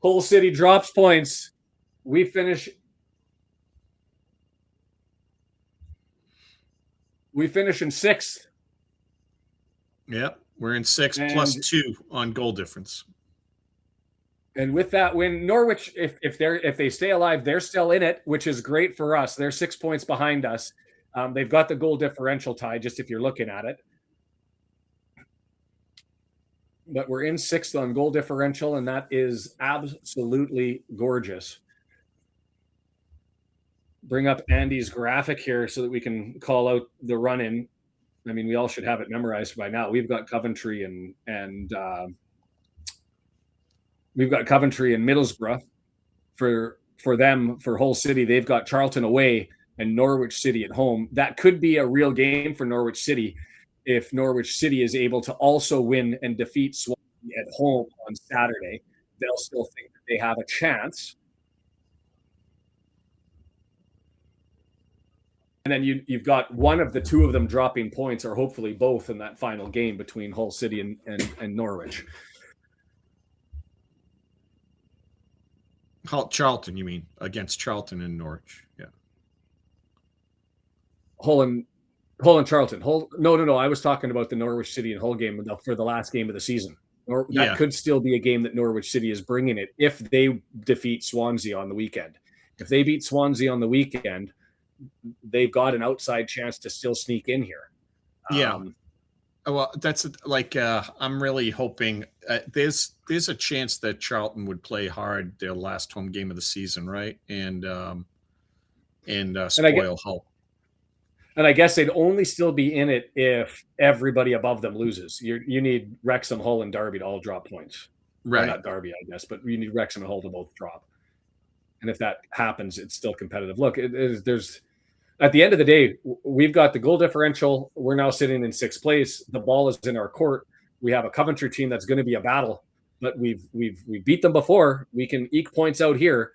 Hull City drops points. We finish in sixth. Yep, we're in sixth plus 2 on goal difference. And with that win, Norwich, if they stay alive, they're still in it, which is great for us. They're 6 points behind us. They've got the goal differential tie, just if you're looking at it. But we're in sixth on goal differential, and that is absolutely gorgeous. bring up Andy's graphic here so that we can call out the run-in. I mean, we all should have it memorized by now. We've got Coventry and we've got Coventry and Middlesbrough. For them, for Hull City, they've got Charlton away and Norwich City at home. That could be a real game for Norwich City if Norwich City is able to also win and defeat Swansea at home on Saturday. They'll still think that they have a chance. And then you've got one of the two of them dropping points, or hopefully both, in that final game between Hull City and Norwich. Charlton, you mean, against Charlton and Norwich? Yeah. Hull and Charlton. No. I was talking about the Norwich City and Hull game for the last game of the season. That could still be a game that Norwich City is bringing it if they defeat Swansea on the weekend. If they beat Swansea on the weekend, they've got an outside chance to still sneak in here. Yeah. Well, that's like I'm really hoping there's a chance that Charlton would play hard their last home game of the season, right? And spoil Hull. And I guess they'd only still be in it if everybody above them loses. You need Wrexham, Hull, and Derby to all drop points. Right. Well, not Derby, I guess, but you need Wrexham and Hull to both drop. And if that happens, it's still competitive. Look, there's at the end of the day, we've got the goal differential. We're now sitting in sixth place. The ball is in our court. We have a Coventry team that's going to be a battle, but we've beat them before. We can eke points out here,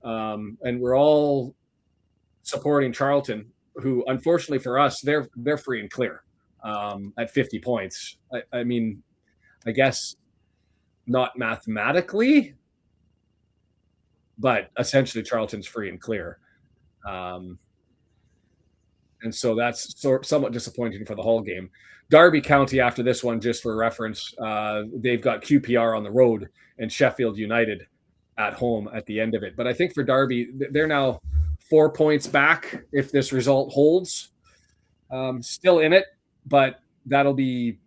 and we're all supporting Charlton, who, unfortunately for us, they're free and clear at 50 points. I mean, I guess not mathematically, but essentially Charlton's free and clear. And so that's somewhat disappointing for the Hull game. Derby County, after this one, just for reference, they've got QPR on the road and Sheffield United at home at the end of it. But I think for Derby, they're now 4 points back if this result holds. Still in it, but that'll be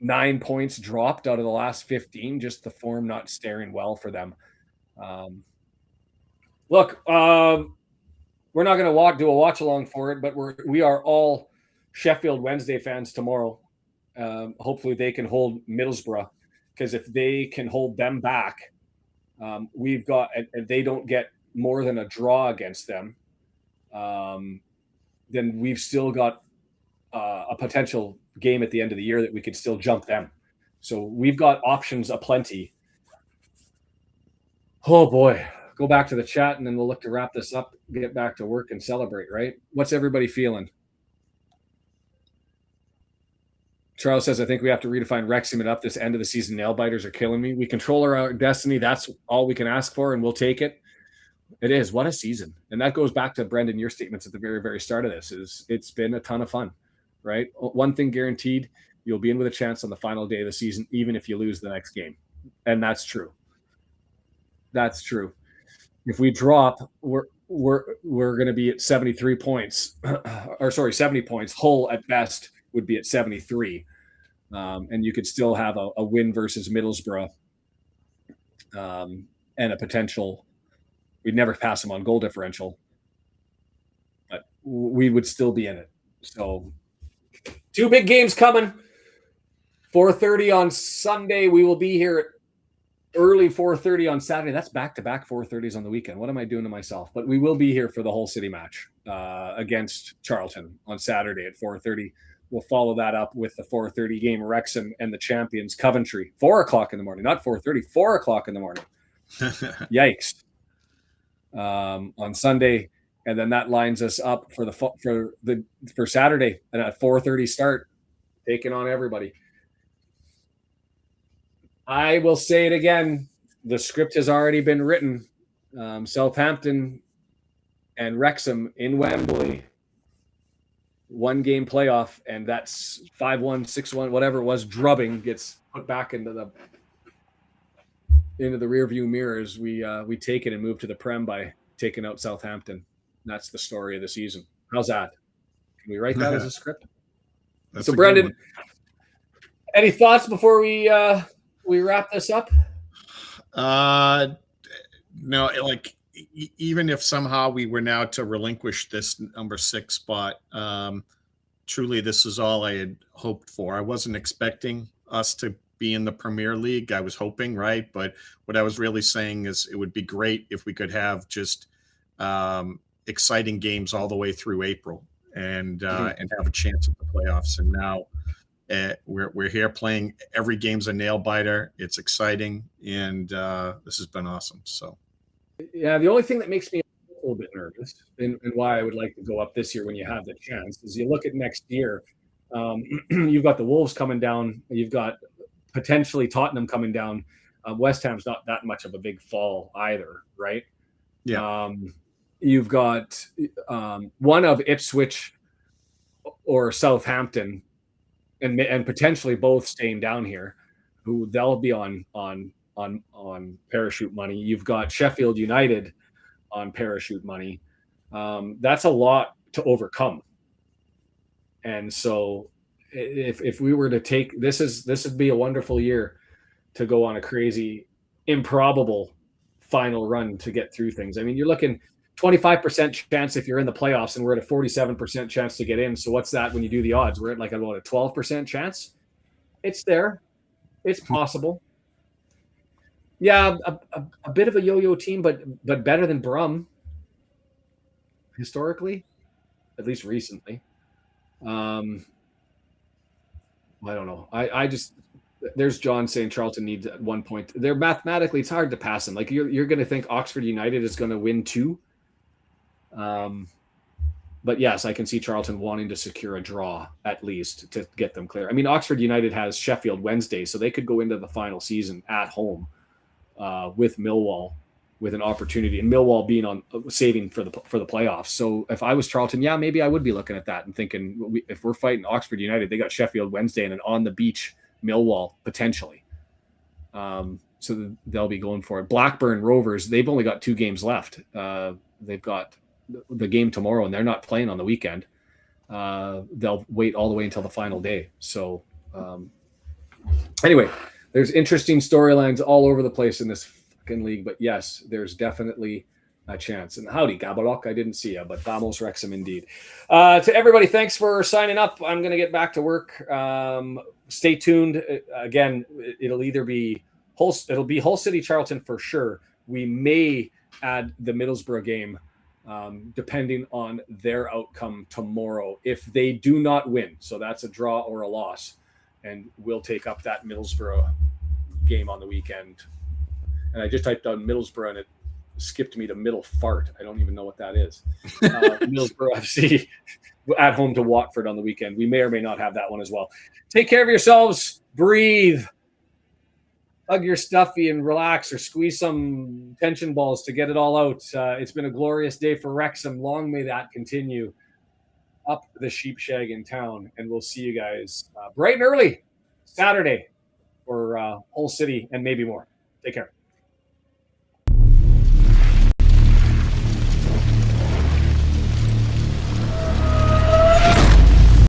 9 points dropped out of the last 15, just the form not staring well for them. Look, we're not going to do a watch along for it, but we are all Sheffield Wednesday fans tomorrow. Hopefully they can hold Middlesbrough, because if they can hold them back, we've got, and they don't get more than a draw against them, then we've still got a potential game at the end of the year that we could still jump them. So we've got options aplenty. Oh boy. Go back to the chat, and then we'll look to wrap this up, get back to work, and celebrate, right? What's everybody feeling? Charles says, I think we have to redefine Wrexham it up. This end of the season nail biters are killing me. We control our destiny. That's all we can ask for, and we'll take it. It is. What a season. And that goes back to, Brendan, your statements at the very, very start of this. It's been a ton of fun, right? One thing guaranteed, you'll be in with a chance on the final day of the season, even if you lose the next game. And that's true. That's true. If we drop, we're going to be at 73 points, or sorry, 70 points. Hull at best would be at 73, and you could still have a win versus Middlesbrough, and a potential. We'd never pass them on goal differential, but we would still be in it. So, 2 big games coming. 4:30 on Sunday. We will be here at early 4:30 on Saturday. That's back-to-back 4:30s on the weekend. What am I doing to myself? But we will be here for the Hull City match against Charlton on Saturday at 4:30. We'll follow that up with the 4:30 game, Wrexham and the champions Coventry. 4 o'clock in the morning, not 4:30, 4 o'clock in the morning. Yikes. On Sunday, and then that lines us up for Saturday and at 4:30 start, taking on everybody. I will say it again. The script has already been written. Southampton and Wrexham in Wembley. 1-game playoff, and that's 5-1, 6-1, whatever it was, drubbing gets put back into the rearview mirror as we take it and move to the Prem by taking out Southampton. That's the story of the season. How's that? Can we write that as a script? So, Brendan, any thoughts before we wrap this up? No, like even if somehow we were now to relinquish this number 6 spot, truly this is all I had hoped for. I wasn't expecting us to be in the Premier League. I was hoping, right? But what I was really saying is it would be great if we could have just exciting games all the way through April and have a chance at the playoffs. And now we're here playing. Every game's a nail biter. It's exciting, and this has been awesome. So, yeah, the only thing that makes me a little bit nervous, and why I would like to go up this year when you have the chance, is you look at next year. You've got the Wolves coming down. You've got potentially Tottenham coming down. West Ham's not that much of a big fall either, right? yeah. You've got one of Ipswich or Southampton, and potentially both staying down here, who they'll be on parachute money. You've got Sheffield United on parachute money. That's a lot to overcome. And so if we were to take this would be a wonderful year to go on a crazy, improbable final run to get through things. I mean, you're looking 25% chance if you're in the playoffs, and we're at a 47% chance to get in. So what's that when you do the odds? We're at like about a 12% chance. It's there. It's possible. Yeah, a bit of a yo-yo team, but better than Brum historically, at least recently. I don't know. I just there's John saying Charlton needs at 1 point. They're mathematically, it's hard to pass them. Like you're going to think Oxford United is going to win 2. But yes, I can see Charlton wanting to secure a draw at least to get them clear. I mean, Oxford United has Sheffield Wednesday, so they could go into the final season at home with Millwall with an opportunity, and Millwall being on saving for the playoffs. So if I was Charlton, yeah, maybe I would be looking at that and thinking, if we're fighting Oxford United, they got Sheffield Wednesday and an on the beach Millwall potentially. So they'll be going for it. Blackburn Rovers, they've only got 2 games left. They've got the game tomorrow, and they're not playing on the weekend. They'll wait all the way until the final day. So anyway, there's interesting storylines all over the place in this fucking league. But yes, there's definitely a chance. And howdy, Gabalok, I didn't see you, but vamos Wrexham indeed. To everybody, thanks for signing up. I'm going to get back to work. Stay tuned. Again, it'll be Hull City Charlton for sure. We may add the Middlesbrough game, depending on their outcome tomorrow. If they do not win, so that's a draw or a loss, and we'll take up that Middlesbrough game on the weekend. And I just typed on Middlesbrough, and it skipped me to Middle Fart. I don't even know what that is. Middlesbrough FC at home to Watford on the weekend. We may or may not have that one as well. Take care of yourselves. Breathe. Hug your stuffy and relax, or squeeze some tension balls to get it all out. It's been a glorious day for Wrexham. Long may that continue. Up the sheep shag in town, and we'll see you guys bright and early Saturday for Hull City and maybe more. Take care.